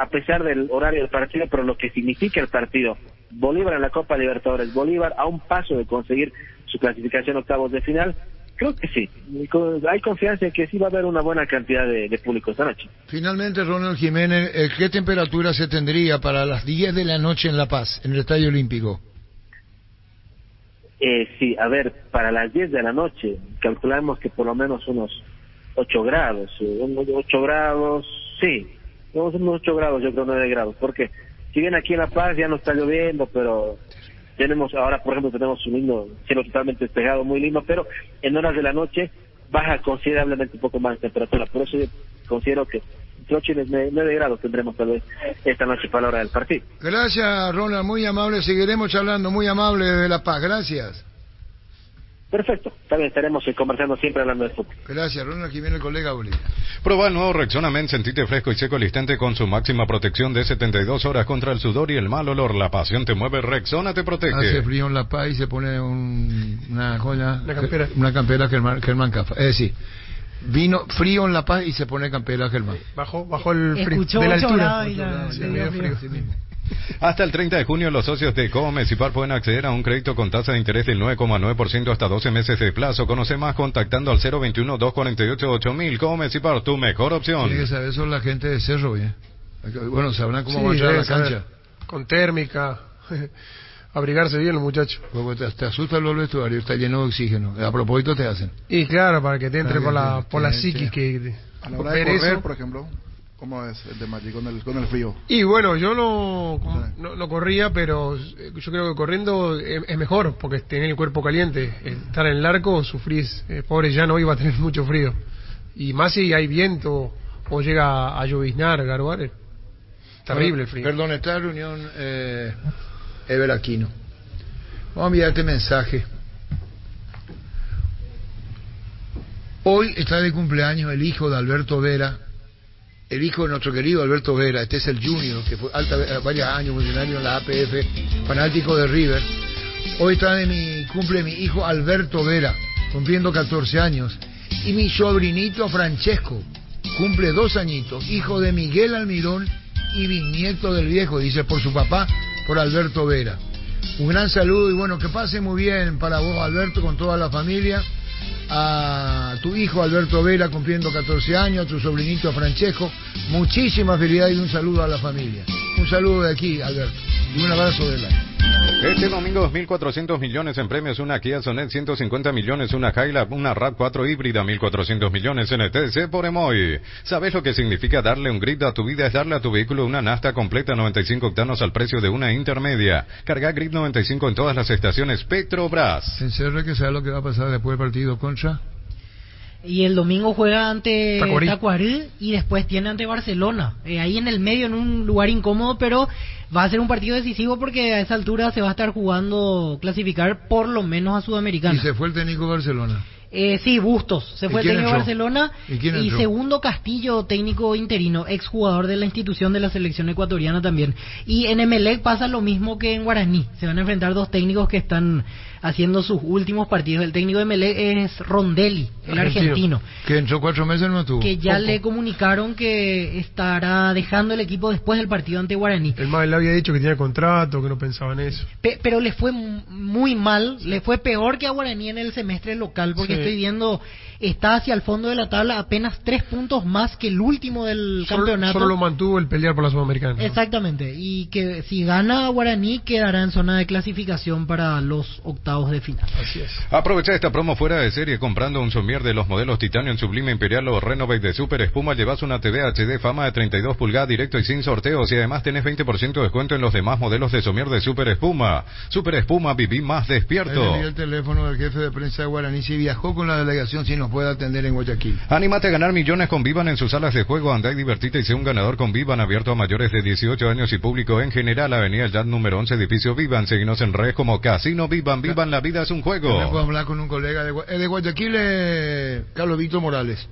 pesar del horario del partido, pero lo que significa el partido, Bolívar en la Copa Libertadores, Bolívar a un paso de conseguir su clasificación a octavos de final, creo que sí, hay confianza en que sí va a haber una buena cantidad de público esta noche. Finalmente, Ronald Jiménez, ¿qué temperatura se tendría para las 10 de la noche en La Paz, en el Estadio Olímpico? Sí, a ver, para las 10 de la noche calculamos que por lo menos unos 8 grados, unos 8 grados, sí, unos 8 grados, yo creo 9 grados, porque si bien aquí en La Paz ya no está lloviendo, pero ahora por ejemplo tenemos un lindo cielo totalmente despejado, muy lindo, pero en horas de la noche baja considerablemente un poco más de temperatura, por eso yo considero que entre 8 y 9 grados tendremos tal vez esta noche para la hora del partido. Gracias, Ronald, muy amable, seguiremos charlando, muy amable desde La Paz, gracias. Perfecto, también estaremos conversando siempre hablando de fútbol. Gracias, Ronald Jiménez, colega Bolivia. Proba el nuevo Rexona Men, sentite fresco y seco al instante con su máxima protección de 72 horas contra el sudor y el mal olor. La pasión te mueve, Rexona te protege. Hace frío en La Paz y se pone una campera Germán Cafa. Es decir, vino frío en La Paz y se pone campera Germán. Bajo el frío de la altura. Hasta el 30 de junio los socios de Comecipar pueden acceder a un crédito con tasa de interés del 9,9% hasta 12 meses de plazo. Conoce más contactando al 021-248-8000. Comecipar, tu mejor opción. Tiene que saber eso la gente de Cerro, bien. Bueno, sabrán cómo va a entrar a la cancha. Con térmica, abrigarse bien los muchachos. Porque te asusta el vestuario, está lleno de oxígeno. A propósito te hacen. Y claro, para que te entre por la psiquis que... A la hora de correr, por ejemplo... ¿Cómo es el de Maggi con el frío? Y bueno, yo no corría, pero yo creo que corriendo es mejor, porque tener el cuerpo caliente. Estar en el arco, sufrís. Pobre ya no iba a tener mucho frío. Y más si hay viento o llega a lloviznar, garoar. Terrible el frío. Perdón, esta reunión, Ever Aquino. Vamos a enviar este mensaje. Hoy está de cumpleaños el hijo de Alberto Vera, el hijo de nuestro querido Alberto Vera. Este es el Junior, que fue varios años funcionario en la APF, fanático de River. Hoy está cumple mi hijo Alberto Vera, cumpliendo 14 años. Y mi sobrinito Francesco, cumple 2 añitos, hijo de Miguel Almirón y bisnieto del viejo, dice por su papá, por Alberto Vera. Un gran saludo y bueno, que pase muy bien para vos, Alberto, con toda la familia. A tu hijo Alberto Vera cumpliendo 14 años, a tu sobrinito Francesco, muchísimas felicidades y un saludo a la familia. Un saludo de aquí, Alberto, y un abrazo de la. Este domingo 2.400 millones en premios, una Kia Sonet 150 millones, una Hilux, una RAV4 híbrida, 1.400 millones en ETC por Emoy. ¿Sabes lo que significa darle un grip a tu vida? Es darle a tu vehículo una nafta completa 95 octanos al precio de una intermedia. Carga Grip 95 en todas las estaciones Petrobras. ¿En que sabe lo que va a pasar después del partido contra? Y el domingo juega ante Tacuarí y después tiene ante Barcelona. Ahí en el medio, en un lugar incómodo, pero va a ser un partido decisivo porque a esa altura se va a estar jugando clasificar por lo menos a Sudamericana. ¿Y se fue el técnico de Barcelona? Sí, Bustos, se fue el técnico de Barcelona. ¿Y segundo Castillo, técnico interino, exjugador de la institución de la selección ecuatoriana también. Y en Emelec pasa lo mismo que en Guaraní, se van a enfrentar dos técnicos que están haciendo sus últimos partidos. El técnico de Emelec es Rondelli, el argentino. Que entró 4 meses no tuvo. Que ya le comunicaron que estará dejando el equipo después del partido ante Guaraní. El MAE le había dicho que tenía contrato, que no pensaba en eso. Pero le fue muy mal, le fue peor que a Guaraní en el semestre local, porque estoy viendo, está hacia el fondo de la tabla, apenas 3 puntos más que el último del campeonato. Solo lo mantuvo el pelear por la Sudamericana. Exactamente, y que si gana Guaraní quedará en zona de clasificación para los octavos de final. Así es. Aprovecha esta promo fuera de serie comprando un somier de los modelos Titanio en Sublime Imperial o Renovate de Super Espuma. Llevas una TV HD Fama de 32 pulgadas directo y sin sorteos, y además tenés 20% de descuento en los demás modelos de somier de Super Espuma. Super Espuma, viví más despierto. Ahí le di el teléfono del jefe de prensa de Guaraní, si viajó con la delegación, si nos puede atender en Guayaquil. Anímate a ganar millones con Vivan en sus salas de juego. Andá y divertite y sé un ganador con Vivan, abierto a mayores de 18 años y público en general. Avenida El Yad número 11, edificio Vivan. Seguinos en redes como Casino Vivan. Vivan, la vida es un juego. También puedo hablar con un colega de Guayaquil, Carlos Víctor Morales.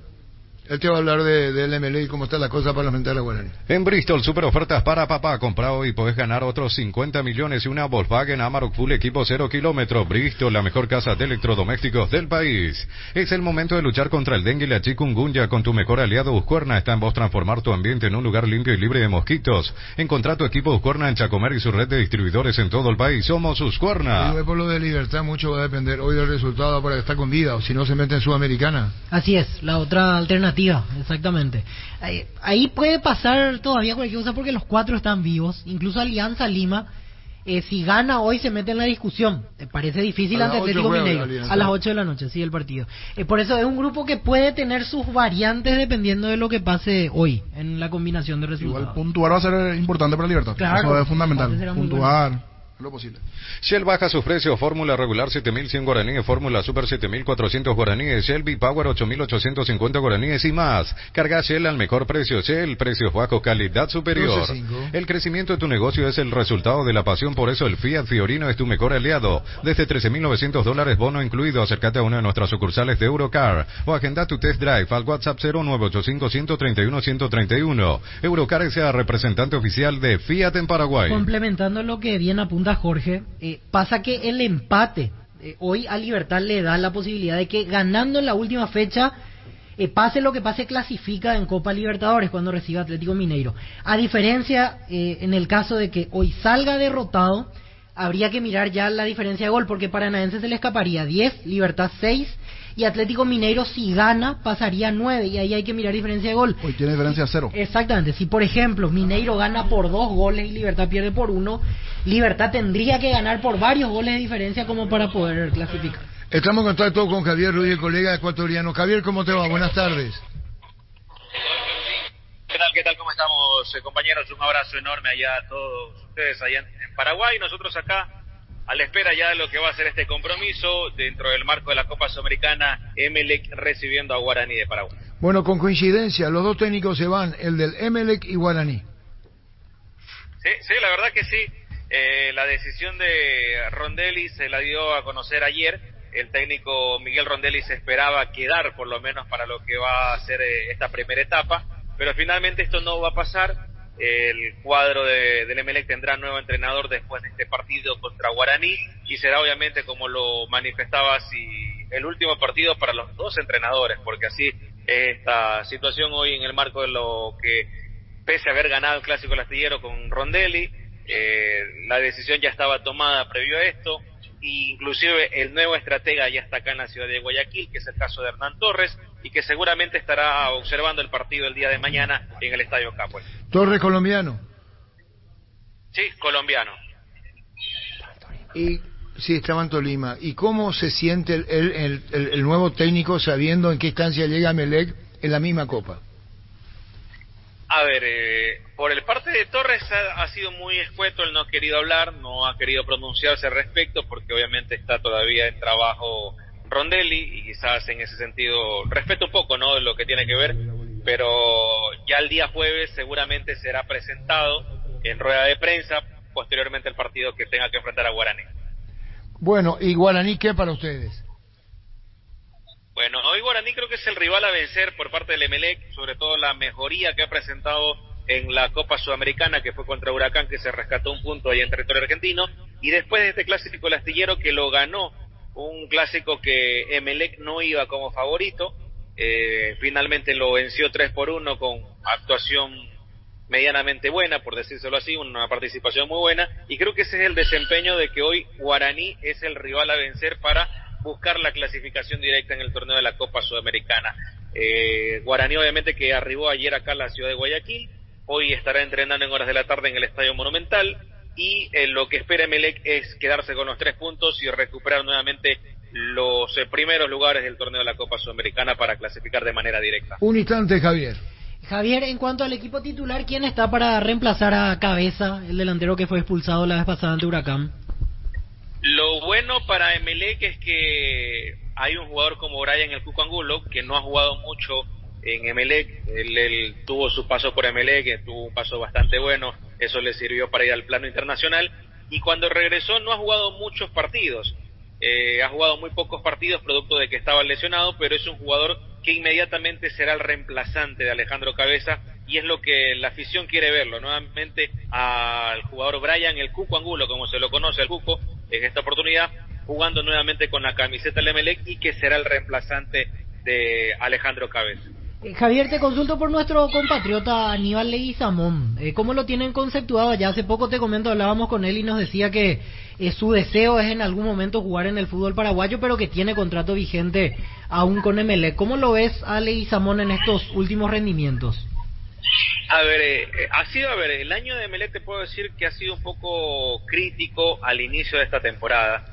Él te va a hablar del MLE y cómo está la cosa para enfrentar a Guaraní. En Bristol, super ofertas para papá. Compra hoy y podés ganar otros 50 millones y una Volkswagen Amarok Full equipo 0 kilómetros. Bristol, la mejor casa de electrodomésticos del país. Es el momento de luchar contra el dengue y la chikungunya con tu mejor aliado Uscuerna. Está en vos transformar tu ambiente en un lugar limpio y libre de mosquitos. Encontrá tu equipo Uscuerna en Chacomer y su red de distribuidores en todo el país. Somos Uscuerna. Y por lo de Libertad, mucho va a depender hoy del resultado para que está con vida, o si no se mete en Sudamericana. Así es, la otra alternativa. Exactamente. Ahí puede pasar todavía cualquier cosa porque los 4 están vivos. Incluso Alianza Lima, si gana hoy se mete en la discusión. ¿Te parece difícil ante Atlético Mineiro? A las 8 de la noche, sí, el partido. Por eso es un grupo que puede tener sus variantes dependiendo de lo que pase hoy en la combinación de resultados. Igual puntuar va a ser importante para Libertad. Claro, eso es fundamental. Puntuar. Lo posible. Shell baja sus precios, fórmula regular 7.100 guaraníes, fórmula super 7.400 guaraníes, Shell V-Power 8.850 guaraníes y más. Carga Shell al mejor precio. Shell, precios bajos, calidad superior. El crecimiento de tu negocio es el resultado de la pasión, por eso el Fiat Fiorino es tu mejor aliado. Desde $13.900 bono incluido. Acércate a una de nuestras sucursales de Eurocar o agenda tu test drive al WhatsApp 0985-131-131. Eurocar es el representante oficial de Fiat en Paraguay. Complementando lo que bien apunta Jorge, pasa que el empate hoy a Libertad le da la posibilidad de que ganando en la última fecha, pase lo que pase, clasifica en Copa Libertadores cuando reciba Atlético Mineiro. A diferencia, en el caso de que hoy salga derrotado, habría que mirar ya la diferencia de gol, porque Paranaense se le escaparía 10, Libertad 6, y Atlético Mineiro si gana pasaría 9, y ahí hay que mirar diferencia de gol. Hoy tiene diferencia 0. Exactamente, si por ejemplo Mineiro gana por 2 goles y Libertad pierde por 1, Libertad tendría que ganar por varios goles de diferencia como para poder clasificar. Estamos en contacto con Javier Ruiz, el colega ecuatoriano. Javier, ¿cómo te va? Buenas tardes. ¿Qué tal? ¿Cómo estamos, compañeros? Un abrazo enorme allá a todos ustedes allá en Paraguay. Nosotros acá a la espera ya de lo que va a ser este compromiso dentro del marco de la Copa Sudamericana, Emelec recibiendo a Guaraní de Paraguay. Bueno, con coincidencia, los dos técnicos se van, el del Emelec y Guaraní. Sí, la verdad que sí. La decisión de Rondelli se la dio a conocer ayer. El técnico Miguel Rondelli se esperaba quedar por lo menos para lo que va a ser esta primera etapa, pero finalmente esto no va a pasar. El cuadro del Emelec tendrá nuevo entrenador después de este partido contra Guaraní y será obviamente, como lo manifestaba, el último partido para los dos entrenadores, porque así esta situación hoy en el marco de lo que, pese a haber ganado el Clásico del Astillero con Rondelli, la decisión ya estaba tomada previo a esto, e inclusive el nuevo estratega ya está acá en la ciudad de Guayaquil, que es el caso de Hernán Torres, y que seguramente estará observando el partido el día de mañana en el Estadio Capuel. Torres colombiano. Sí, colombiano. Y sí, estaba en Tolima. ¿Y cómo se siente el nuevo técnico sabiendo en qué instancia llega Emelec en la misma Copa? A ver, por el parte de Torres ha sido muy escueto, él no ha querido hablar, no ha querido pronunciarse al respecto, porque obviamente está todavía en trabajo Rondelli, y quizás en ese sentido respeto un poco, ¿no?, de lo que tiene que ver, pero ya el día jueves seguramente será presentado en rueda de prensa, posteriormente al partido que tenga que enfrentar a Guaraní. Bueno, ¿y Guaraní qué para ustedes? hoy Guaraní creo que es el rival a vencer por parte del Emelec, sobre todo la mejoría que ha presentado en la Copa Sudamericana, que fue contra Huracán, que se rescató un punto ahí en territorio argentino, y después de este clásico el astillero que lo ganó, un clásico que Emelec no iba como favorito, finalmente lo venció 3-1 con actuación medianamente buena, por decírselo así, una participación muy buena, y creo que ese es el desempeño de que hoy Guaraní es el rival a vencer para buscar la clasificación directa en el torneo de la Copa Sudamericana. Guaraní obviamente que arribó ayer acá a la ciudad de Guayaquil, hoy estará entrenando en horas de la tarde en el Estadio Monumental, y lo que espera Emelec es quedarse con los 3 puntos y recuperar nuevamente los primeros lugares del torneo de la Copa Sudamericana para clasificar de manera directa. Un instante, Javier. Javier, en cuanto al equipo titular, ¿quién está para reemplazar a Cabeza, el delantero que fue expulsado la vez pasada ante Huracán? Lo bueno para Emelec es que hay un jugador como Brian el Cuco Angulo, que no ha jugado mucho en Emelec. Él tuvo su paso por Emelec, tuvo un paso bastante bueno, eso le sirvió para ir al plano internacional, y cuando regresó no ha jugado muchos partidos, ha jugado muy pocos partidos producto de que estaba lesionado, pero es un jugador que inmediatamente será el reemplazante de Alejandro Cabeza, y es lo que la afición quiere verlo, nuevamente al jugador Brian el Cuco Angulo, como se lo conoce al Cuco, en esta oportunidad, jugando nuevamente con la camiseta del Emelec, y que será el reemplazante de Alejandro Cabeza. Javier, te consulto por nuestro compatriota Aníbal Leguizamón. ¿Cómo lo tienen conceptuado allá? Hace poco te comento, hablábamos con él y nos decía que su deseo es en algún momento jugar en el fútbol paraguayo, pero que tiene contrato vigente aún con Emelec. ¿Cómo lo ves a Leguizamón en estos últimos rendimientos? A ver, el año de Emelec te puedo decir que ha sido un poco crítico al inicio de esta temporada.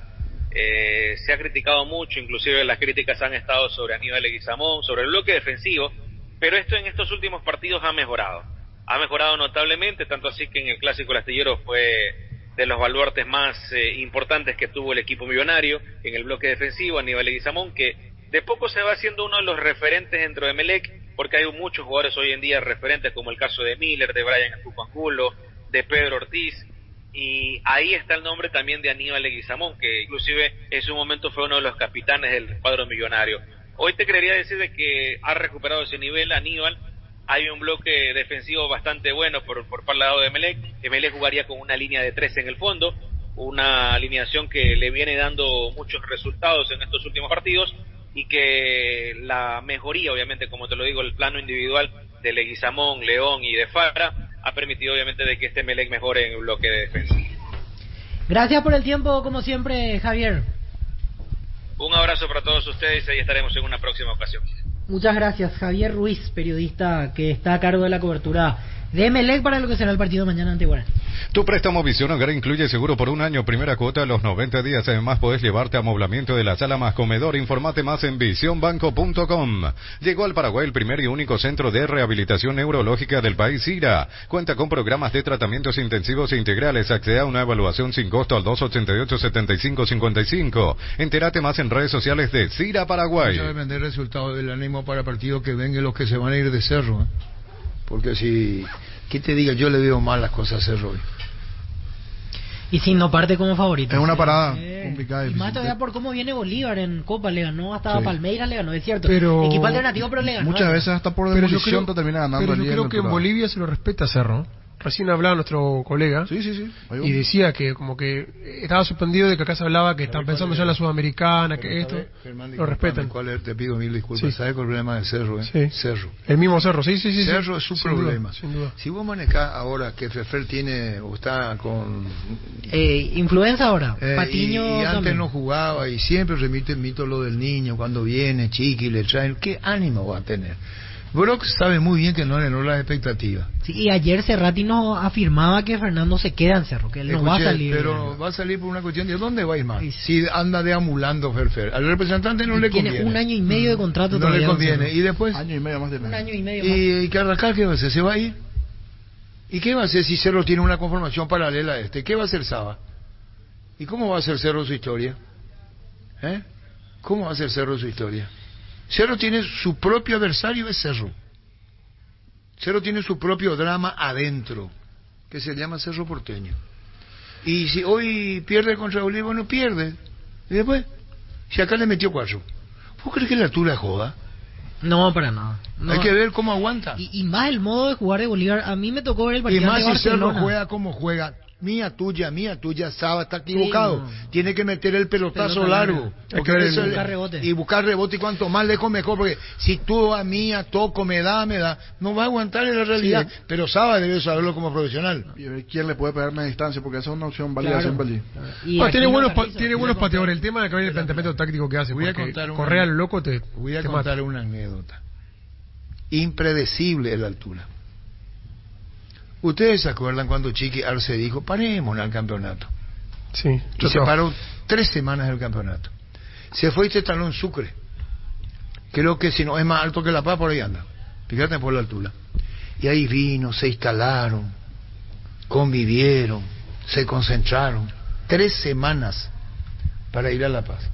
Se ha criticado mucho, inclusive las críticas han estado sobre Aníbal Leguizamón, sobre el bloque defensivo, pero esto en estos últimos partidos ha mejorado notablemente, tanto así que en el Clásico del Astillero fue de los baluartes más importantes que tuvo el equipo millonario en el bloque defensivo, Aníbal Leguizamón, que de poco se va haciendo uno de los referentes dentro de Emelec, porque hay muchos jugadores hoy en día referentes, como el caso de Miller, de Brian el Cuco Angulo, de Pedro Ortiz, y ahí está el nombre también de Aníbal Leguizamón, que inclusive en su momento fue uno de los capitanes del cuadro millonario. Hoy te quería decir de que ha recuperado ese nivel Aníbal. Hay un bloque defensivo bastante bueno por parte del lado de Emelec. Emelec jugaría con una línea de 3 en el fondo, una alineación que le viene dando muchos resultados en estos últimos partidos, y que la mejoría, obviamente, como te lo digo, el plano individual de Leguizamón, León y de Fara ha permitido obviamente de que este Emelec mejore en el bloque de defensa. Gracias por el tiempo, como siempre, Javier. Un abrazo para todos ustedes y estaremos en una próxima ocasión. Muchas gracias, Javier Ruiz, periodista que está a cargo de la cobertura de Emelec para lo que será el partido mañana ante Guaraní. Tu préstamo Visión Hogar incluye seguro por un año, primera cuota a los 90 días. Además, podés llevarte amoblamiento de la sala más comedor. Informate más en visionbanco.com. Llegó al Paraguay el primer y único centro de rehabilitación neurológica del país, CIRA. Cuenta con programas de tratamientos intensivos e integrales. Accede a una evaluación sin costo al 288-7555. Entérate más en redes sociales de CIRA Paraguay. Vamos a vender resultados del ánimo para partidos que vengan los que se van a ir de Cerro, ¿eh? Porque si, ¿qué te diga? Yo le veo mal las cosas a Cerro hoy. Y si no parte como favorito. Es una parada complicada. Y más todavía por cómo viene Bolívar en Copa, le ganó hasta Palmeiras, le ganó, es cierto. Pero equipo alternativo, pero le ganó. Muchas veces hasta por demolición te termina ganando. Pero yo creo que en Bolivia se lo respeta a Cerro. Recién hablaba nuestro colega y decía que como que estaba sorprendido de que acá se hablaba que están pensando ya en la Sudamericana, que esto lo respetan. Te pido mil disculpas. ¿Sabes cuál es el problema de Cerro? Cerro. El mismo Cerro, sí. Cerro es su problema. Sin duda. Si vos manejás ahora que Fefer tiene o está con influenza ahora, Patiño y antes también. no jugaba y siempre remite el mito lo del niño cuando viene Chiqui le traen, ¿qué ánimo va a tener? Brock sabe muy bien que no llenó las expectativas. Sí, y ayer Cerrati nos afirmaba que Fernando se queda en Cerro, que él no va a salir. Pero va a salir por una cuestión de ¿dónde va a ir más? Si anda deambulando Ferfer. Al representante no le conviene. Tiene un año y medio de contrato todavía. No le conviene. Y después... Año y medio más de un año y medio más. ¿Y Carrascal qué va a hacer? ¿Se va a ir? ¿Y qué va a hacer si Cerro tiene una conformación paralela a este? ¿Qué va a hacer Saba? ¿Y cómo va a hacer Cerro su historia? ¿Cómo va a hacer Cerro su historia? Cerro tiene su propio adversario, es Cerro. Cerro tiene su propio drama adentro, que se llama Cerro Porteño. Y si hoy pierde contra Bolívar, no pierde. Y después, si acá le metió 4. ¿Vos crees que la altura es joda? No, para nada. No. Hay que ver cómo aguanta. Y más el modo de jugar de Bolívar. A mí me tocó ver el Y partido más de si Barcelona. Cerro juega como juega. Mía tuya, Saba está equivocado. Sí, no. Tiene que meter el pelotazo Pelota largo. larga. Porque Hay que eso buscar rebote. Y buscar rebote, y cuanto más lejos mejor. Porque si tú a mía toco, me da, no va a aguantar en la realidad. Sí. Pero Saba debe saberlo como profesional. Y ver quién le puede pegar más distancia, porque esa es una opción válida siempre allí. Tiene buenos pateadores. El tema de cambiar el planteamiento táctico que hace. Voy a porque contar una- correr al loco Voy a te contar mata. una anécdota. Impredecible la altura. ¿Ustedes se acuerdan cuando Chiqui Arce dijo, paremos al campeonato? Sí. Y se paró 3 semanas del campeonato. Se fue y se instaló en Sucre. Creo que si no es más alto que La Paz, por ahí anda. Fíjate por la altura. Y ahí vino, se instalaron, convivieron, se concentraron. 3 semanas para ir a La Paz.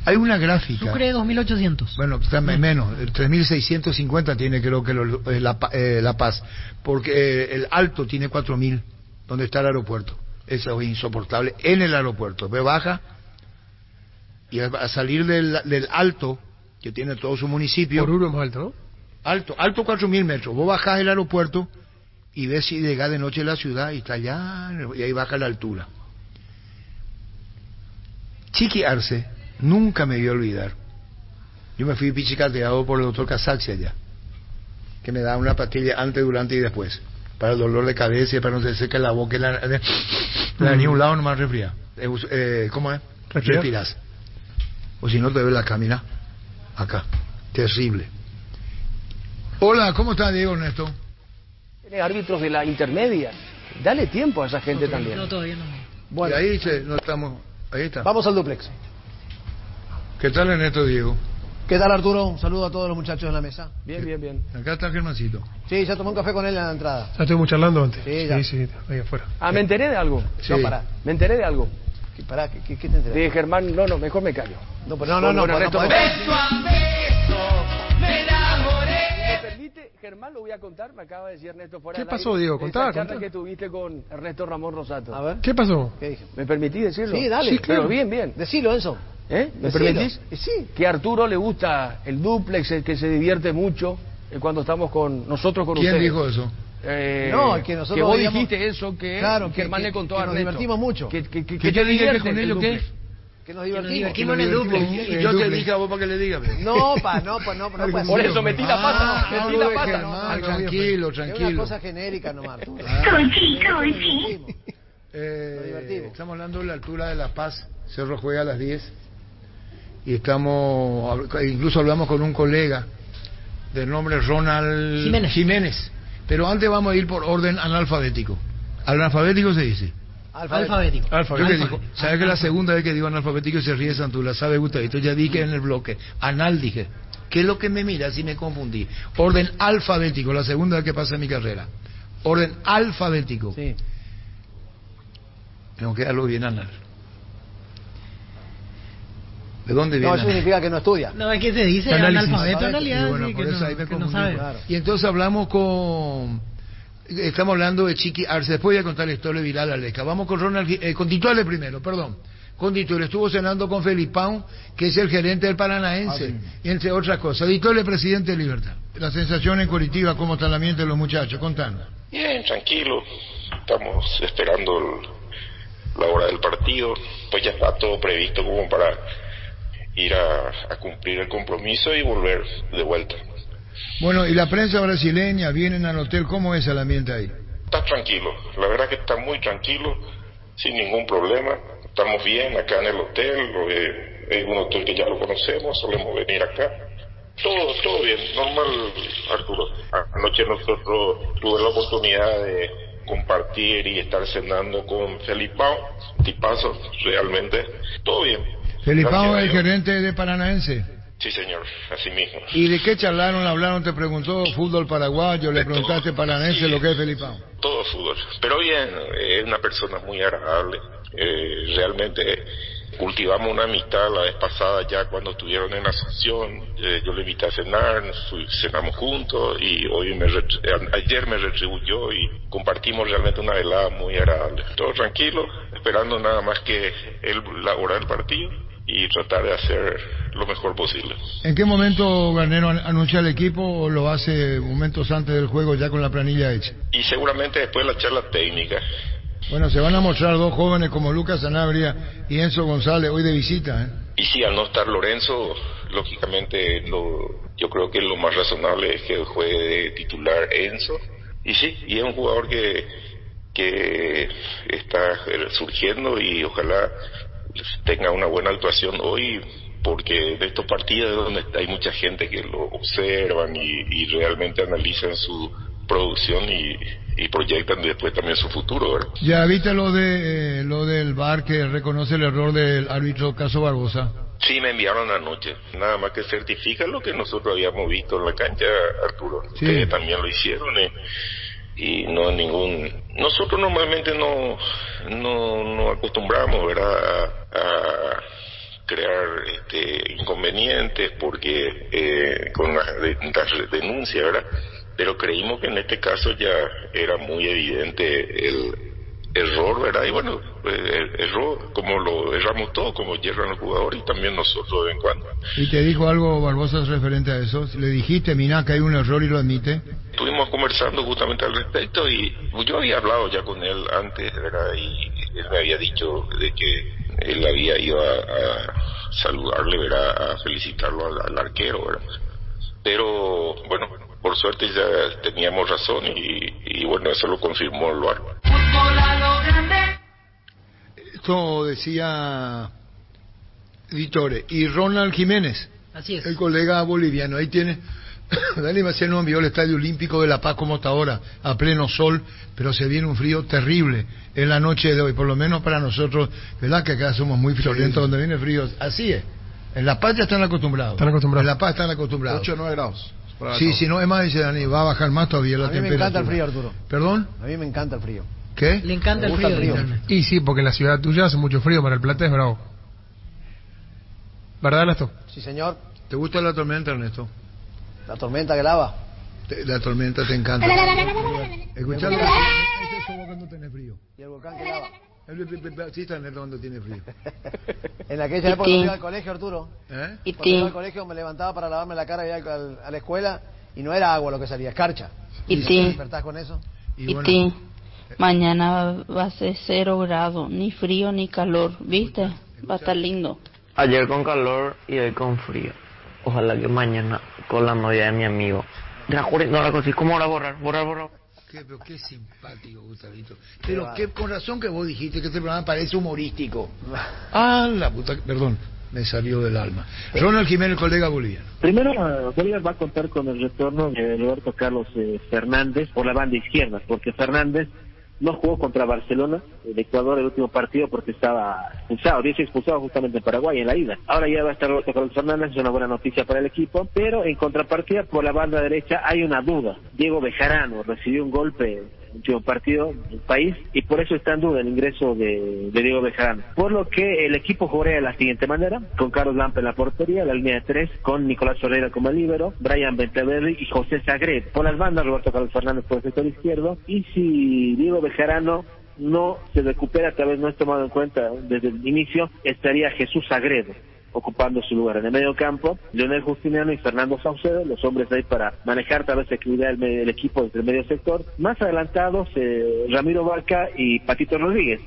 Hay una gráfica. Sucre 2.800. Bueno, menos, el 3.650 tiene creo que La Paz, porque el Alto tiene 4.000, donde está el aeropuerto. Eso es insoportable en el aeropuerto. Ve, baja, y a salir del Alto, que tiene todo su municipio. Oruro es más alto, ¿no? Alto 4.000 metros. Vos bajás el aeropuerto y ves si llega de noche a la ciudad y está allá, y ahí baja la altura. Chiqui Arce nunca me voy a olvidar. Yo me fui pichicateado por el doctor Casaxi allá, que me daba una pastilla antes, durante y después, para el dolor de cabeza y para no se seque la boca y ni un lado nomás resfría. ¿Cómo es? Respirás. O si no te ves la camina acá. Terrible. Hola, ¿cómo está Diego Ernesto? Tiene árbitros de la intermedia. Dale tiempo a esa gente también. No, todavía no. Bueno, Y ahí no estamos. Ahí está. vamos al duplex. ¿Qué tal Ernesto, Diego? ¿Qué tal, Arturo? Un saludo a todos los muchachos en la mesa. Bien, bien, bien. Acá está Germancito. Sí, ya tomé un café con él en la entrada. Ya estuvimos charlando antes. Sí, ya. Sí, ahí afuera. Ah, me enteré de algo. Sí. No, pará. Me enteré de algo. Pará, ¿qué te enteras? De Germán, no, mejor me callo. No, pues no, Ernesto, podés- ¿me permite? Germán, lo voy a contar. Me acaba de decir Ernesto fuera ¿Qué del pasó, aire, Diego? de esa Contá, charla contá. que tuviste con Ernesto Ramón Rosato. A ver. ¿Qué pasó? ¿Qué dije? ¿Me permitís decirlo? Sí, dale. Sí, claro. Pero bien, bien. Decilo, Enzo. ¿Me Decilo. permitís? Sí. Que a Arturo le gusta el duplex, que se divierte mucho cuando estamos con nosotros con ¿Quién ustedes. dijo eso? No, que nosotros vos digamos- dijiste eso, que Claro, Germán que- le contó que a nos Ernesto. divertimos mucho. Que ¿Qué te yo dije divierte con el ello qué? duplex. Que nos divertimos. en el duplex. Y yo te dije a vos para que le digas. No, no puede Por ser. eso metí la pata, metí la pata. Germán, tranquilo, Es una tranquilo. cosa genérica nomás, Arturo. divertimos. Estamos hablando de la altura de La Paz. Cerro juega a las 10. Y incluso hablamos con un colega del nombre Ronald Jiménez. Pero antes vamos a ir por orden analfabético. ¿Analfabético se dice? Alfabético. Yo que digo, ¿sabes que la segunda vez que digo analfabético se ríe Santula? ¿Sabe Gustavito? Ya dije en el bloque. Anal dije. ¿Qué es lo que me mira si me confundí? Orden alfabético, la segunda vez que pasa en mi carrera. Orden alfabético. Sí. Tengo que darlo bien anal. ¿De dónde viene? No, eso anal? significa que no estudia. No, es que se dice Análisis. analfabeto en realidad, Y bueno, sí, por que eso no, ahí me que no confundí. sabe. Claro. Y entonces hablamos estamos hablando de Chiqui Arce. Después voy a contar la historia viral a Lesca. Vamos con con Tituale primero, perdón. Con Tituale estuvo cenando con Felipão, que es el gerente del Paranaense, y entre otras cosas. Tituale, presidente de Libertad. La sensación en Curitiba, ¿cómo está el ambiente de los muchachos? Contanos. Bien, tranquilo. Estamos esperando la hora del partido. Pues ya está todo previsto como para ir a cumplir el compromiso y volver de vuelta. Bueno, y la prensa brasileña, vienen al hotel, ¿cómo es el ambiente ahí? Está tranquilo, la verdad que está muy tranquilo, sin ningún problema. Estamos bien acá en el hotel, es un hotel que ya lo conocemos, solemos venir acá. Todo bien, normal, Arturo. Anoche nosotros tuve la oportunidad de compartir y estar cenando con Felipão, tipazo, realmente. Todo bien. Felipão Gracias a es el Dios. gerente de Paranaense. Sí, señor, así mismo. ¿Y de qué charlaron? ¿Hablaron? ¿Te preguntó fútbol paraguayo? ¿Le preguntaste Paranaense lo que es Felipão? Todo fútbol, pero bien, es una persona muy agradable. Realmente cultivamos una amistad la vez pasada ya cuando estuvieron en Asunción. Yo le invité a cenar, cenamos juntos y ayer me retribuyó y compartimos realmente una velada muy agradable. Todo tranquilo, esperando nada más que la hora del partido y tratar de hacer lo mejor posible. ¿En qué momento Garnero anuncia el equipo o lo hace momentos antes del juego ya con la planilla hecha? Y seguramente después de la charla técnica. Bueno, se van a mostrar dos jóvenes como Lucas Sanabria y Enzo González hoy de visita, ¿eh? Y sí, al no estar Lorenzo, lógicamente yo creo que lo más razonable es que juegue de titular Enzo. Y sí, y es un jugador que está surgiendo y ojalá tenga una buena actuación hoy, porque de estos partidos donde hay mucha gente que lo observan y realmente analizan su producción y proyectan después también su futuro, ¿verdad? ¿Ya viste lo del VAR que reconoce el error del árbitro Caso Barbosa? Sí, me enviaron anoche, nada más que certifica lo que nosotros habíamos visto en la cancha, Arturo, sí. Que también lo hicieron y no ningún... Nosotros normalmente no acostumbramos, ¿verdad?, a crear inconvenientes porque con las denuncias, ¿verdad?, pero creímos que en este caso ya era muy evidente el error, ¿verdad? Y bueno, error como lo erramos todos, como yerran los jugadores y también nosotros de vez en cuando. ¿Y te dijo algo Barbosa referente a eso? ¿Le dijiste, mirá, que hay un error y lo admite? Estuvimos conversando justamente al respecto y yo había hablado ya con él antes, ¿verdad? Y él me había dicho de que él había ido a saludarle, ¿verdad?, a felicitarlo al arquero, ¿verdad? Pero bueno, por suerte ya teníamos razón y bueno, eso lo confirmó el VAR. Esto decía Vitore. Y Ronald Jiménez, así es, el colega boliviano, ahí tiene. Dani Maciel nos envió el Estadio Olímpico de La Paz como está ahora, a pleno sol, pero se viene un frío terrible en la noche de hoy, por lo menos para nosotros, ¿verdad?, que acá somos muy friolentos, donde viene frío, así es. En La Paz ya están acostumbrados. En La Paz están acostumbrados. 8 o 9 grados. Sí, no, es más, dice Dani, va a bajar más todavía la temperatura. A mí me encanta el frío, Arturo. ¿Perdón? A mí me encanta el frío. ¿Qué? Le encanta el frío. Y sí, porque en la ciudad tuya hace mucho frío, Mar del Plata es bravo. ¿Verdad, Ernesto? Sí, señor. ¿Te gusta la tormenta, Ernesto? La tormenta que lava. La tormenta te encanta. Escuchalo. Ese es como cuando tenés frío. Y el volcán que lava. Sí, está en el cuando tiene frío. En aquella época cuando iba al colegio, Arturo. ¿Eh? Cuando iba al colegio me levantaba para lavarme la cara y ir a la escuela y no era agua lo que salía, escarcha. ¿Y te despertás con eso? Y bueno, mañana va a ser 0 grados, ni frío ni calor, ¿viste? Va a estar lindo. Ayer con calor y hoy con frío. Ojalá que mañana con la novia de mi amigo. No la consigo. ¿Cómo ahora borrar? Pero qué simpático, Gustavito. Pero con razón que vos dijiste que este programa parece humorístico. Ah, la puta... Perdón, me salió del alma. Ronald Jiménez, colega boliviano. Primero, Bolívar va a contar con el retorno de Roberto Carlos Fernández por la banda izquierda, porque Fernández no jugó contra Barcelona, el Ecuador, el último partido porque estaba expulsado, había sido expulsado justamente en Paraguay en la ida. Ahora ya va a estar Roberto Carlos Fernández, es una buena noticia para el equipo, pero en contrapartida por la banda derecha hay una duda. Diego Bejarano recibió un golpe en el último partido del país y por eso está en duda el ingreso de Diego Bejarano. Por lo que el equipo jugaría de la siguiente manera, con Carlos Lampe en la portería, la línea de 3, con Nicolás Ferreira como líbero, Brian Benteverri y José Sagret. Por las bandas, Roberto Carlos Fernández por el sector izquierdo, y si Diego Bejarano no se recupera, tal vez no es tomado en cuenta desde el inicio, estaría Jesús Sagredo ocupando su lugar en el medio campo, Leonel Justiniano y Fernando Saucedo, los hombres ahí para manejar tal vez la equilibrar el equipo desde el medio sector. Más adelantados, Ramiro Vaca y Patito Rodríguez,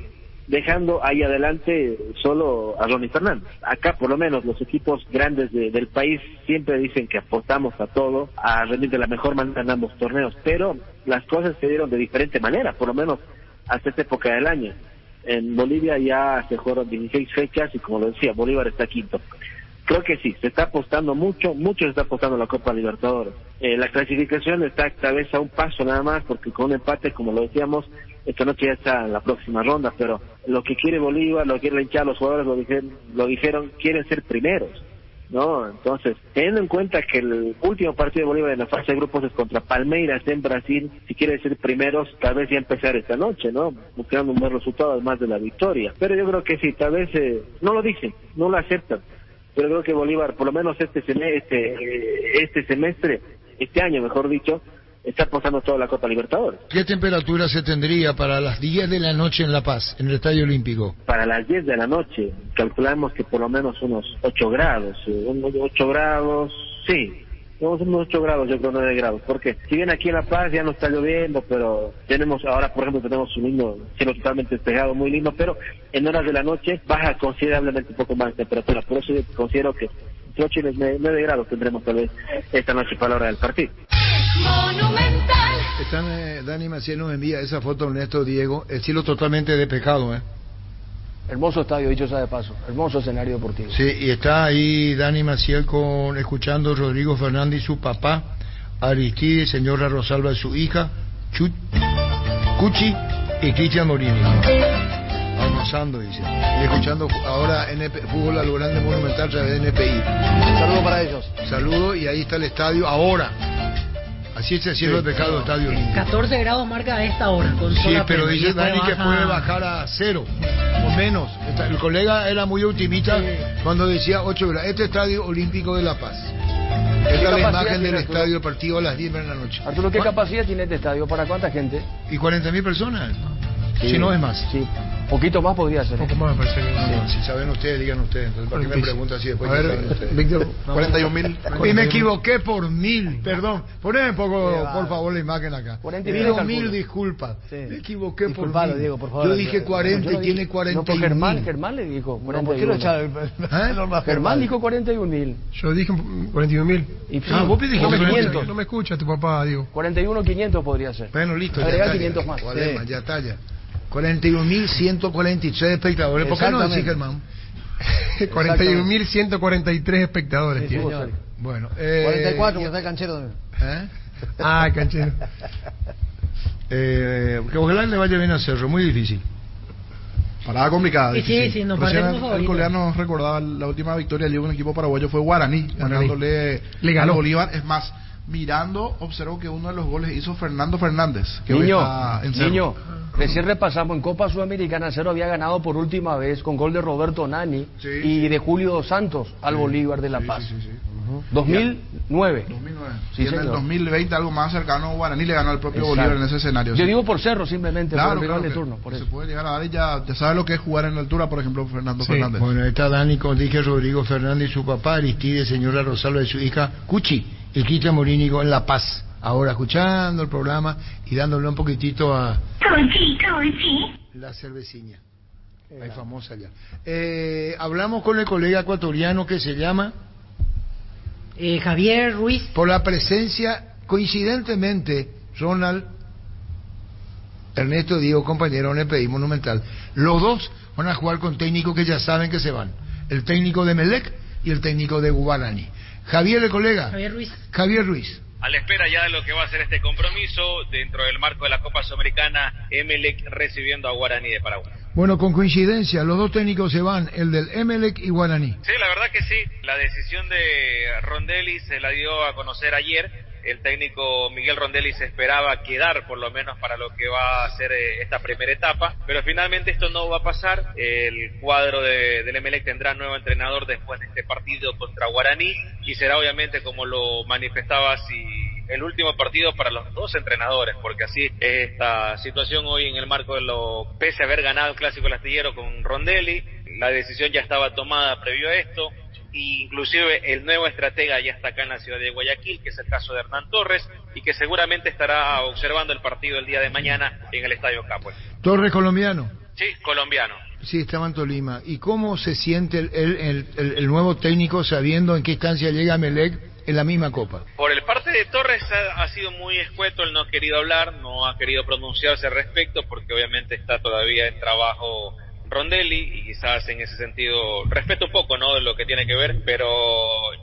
dejando ahí adelante solo a Ronnie Fernández. Acá por lo menos los equipos grandes del país siempre dicen que apostamos a todo, a rendir de la mejor manera en ambos torneos, pero las cosas se dieron de diferente manera, por lo menos hasta esta época del año. En Bolivia ya se jugaron 16 fechas y como lo decía, Bolívar está quinto. Creo que sí, se está apostando mucho se está apostando a la Copa Libertadores. La clasificación está tal vez a un paso nada más, porque con un empate, como lo decíamos, esta noche ya está en la próxima ronda, pero lo que quiere Bolívar, lo que quiere la hinchada, los jugadores lo dijeron, quieren ser primeros, ¿no? Entonces, teniendo en cuenta que el último partido de Bolívar en la fase de grupos es contra Palmeiras en Brasil, si quiere ser primeros, tal vez ya empezar esta noche, ¿no? Buscando un buen resultado además de la victoria. Pero yo creo que sí, tal vez no lo dicen, no lo aceptan, pero creo que Bolívar, por lo menos este semestre, este año mejor dicho, está apostando toda la Copa Libertadores. ¿Qué temperatura se tendría para las 10 de la noche en La Paz, en el Estadio Olímpico? Para las 10 de la noche calculamos que por lo menos unos 8 grados, unos 8 grados, sí. Unos 8 grados, yo creo 9 grados, porque si bien aquí en La Paz ya no está lloviendo, pero tenemos ahora, por ejemplo, tenemos un lindo cielo totalmente despejado, muy lindo, pero en horas de la noche baja considerablemente un poco más de temperatura, por eso yo considero que entre 8 y 9 grados tendremos tal vez esta noche para la hora del partido. Monumental. Dani Maciel nos envía esa foto, Ernesto, Diego, el cielo totalmente despejado, Hermoso estadio, dicho sea de paso. Hermoso escenario deportivo. Sí, y está ahí Dani Maciel escuchando a Rodrigo Fernández, su papá, Aristide, señora Rosalba, su hija, Cuchi y Cristian Morini. Almorzando, dice. Y escuchando ahora fútbol a lo grande monumental a través de NPI. Saludo para ellos. Saludo, y ahí está el estadio ahora. Así es el cielo despejado, estadio Olímpico. 14 grados marca a esta hora. Sí, pero dice Dani que puede bajar a 0 o menos. El colega era muy optimista cuando decía 8 grados. Este estadio Olímpico de La Paz. Esta es la imagen del estadio, el partido a las 10 de la noche. Arturo, ¿qué capacidad tiene este estadio? ¿Para cuánta gente? Y 40.000 personas. Sí, si no es más. Sí. Poquito más podría ser. Poco más me parece que Si saben ustedes, digan ustedes. Entonces, ¿para qué me preguntan si después a ver, saben ustedes? Víctor, 41.000. Y me equivoqué por 1.000, perdón. Poneme un poco, por favor, la imagen acá. 1.000 disculpas. Sí. Me equivoqué por 1.000. Diego, por favor. Yo dije 40 y tiene 41.000. No, Germán le dijo 41. ¿Por qué lo echaron? Germán dijo 41.000. Yo dije 41.000. Vos dijiste 500. No me escucha tu papá, digo. 41.500 podría ser. Bueno, listo. Agregar 500 más. Ya está ya. 41.143 espectadores. ¿Por qué no decís, Germán? 41.143 espectadores tiene. Bueno, 44, porque está el canchero. El canchero. Que ojalá le vaya bien a Cerro, muy difícil. Parada complicada. Sí, no el coleano nos recordaba la última victoria de un equipo paraguayo fue Guaraní, ganándole al Bolívar. Es más, mirando, observo que uno de los goles hizo Fernando Fernández. Que Niño, recién repasamos en Copa Sudamericana, Cerro había ganado por última vez con gol de Roberto Nani y de Julio Dos Santos al Bolívar de La Paz. 2009. Sí, y en el 2020 algo más cercano, Guaraní le ganó al propio Bolívar en ese escenario. Yo digo por Cerro simplemente, claro, por el rival de turno. Por se eso. puede llegar a dar y ya sabe lo que es jugar en la altura, por ejemplo, Fernando Fernández. Bueno, está Dani, como dije, Rodrigo Fernández, su papá, Aristide, señora Rosalba y su hija, Cuchi, y Cristian Morínigo en La Paz. Ahora escuchando el programa y dándole un poquitito a la cervecina. Hay famosa ya. Hablamos con el colega ecuatoriano que se llama Javier Ruiz. Por la presencia, coincidentemente, Ronald, Ernesto, Diego, compañero en el NPI Monumental, los dos van a jugar con técnicos que ya saben que se van. El técnico de Emelec y el técnico de Guaraní. Javier, el colega. Javier Ruiz. A la espera ya de lo que va a ser este compromiso dentro del marco de la Copa Sudamericana, Emelec recibiendo a Guaraní de Paraguay. Bueno, con coincidencia, los dos técnicos se van, el del Emelec y Guaraní. Sí, la verdad que sí. La decisión de Rondelli se la dio a conocer ayer. El técnico Miguel Rondelli se esperaba quedar por lo menos para lo que va a ser esta primera etapa, pero finalmente esto no va a pasar. El cuadro del Emelec tendrá nuevo entrenador después de este partido contra Guaraní y será obviamente, como lo manifestaba, el último partido para los dos entrenadores, porque así esta situación hoy en el marco de pese a haber ganado el Clásico del Astillero con Rondelli, la decisión ya estaba tomada previo a esto. Inclusive el nuevo estratega ya está acá en la ciudad de Guayaquil, que es el caso de Hernán Torres, y que seguramente estará observando el partido el día de mañana en el Estadio Capue. Torres colombiano. Sí, colombiano. Sí, estaba en Tolima. ¿Y cómo se siente el nuevo técnico sabiendo en qué instancia llega Emelec en la misma Copa? Por el parte de Torres ha sido muy escueto, él no ha querido hablar, no ha querido pronunciarse al respecto, porque obviamente está todavía en trabajo Rondelli y quizás en ese sentido respeto un poco, ¿no?, de lo que tiene que ver, pero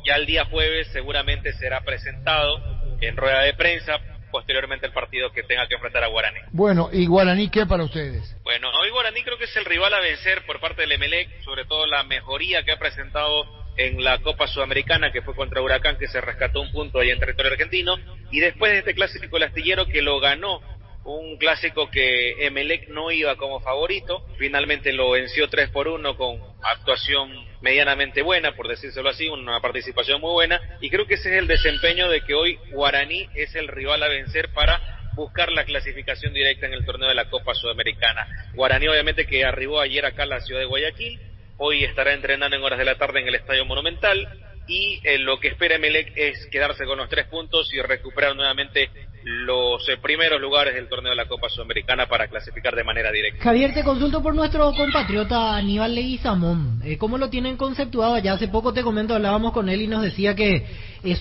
ya el día jueves seguramente será presentado en rueda de prensa posteriormente al partido que tenga que enfrentar a Guaraní. Bueno, ¿y Guaraní qué para ustedes? Bueno, hoy Guaraní creo que es el rival a vencer por parte del Emelec, sobre todo la mejoría que ha presentado en la Copa Sudamericana, que fue contra Huracán, que se rescató un punto ahí en territorio argentino, y después de este Clásico del Astillero que lo ganó, un clásico que Emelec no iba como favorito, finalmente lo venció 3-1 con actuación medianamente buena, por decírselo así, una participación muy buena, y creo que ese es el desempeño de que hoy Guaraní es el rival a vencer para buscar la clasificación directa en el torneo de la Copa Sudamericana. Guaraní obviamente que arribó ayer acá a la ciudad de Guayaquil, hoy estará entrenando en horas de la tarde en el Estadio Monumental, y lo que espera Emelec es quedarse con los 3 puntos y recuperar nuevamente los primeros lugares del torneo de la Copa Sudamericana para clasificar de manera directa. Javier, te consulto por nuestro compatriota Aníbal Leguizamón. ¿Cómo lo tienen conceptuado? Ya hace poco te comento, hablábamos con él y nos decía que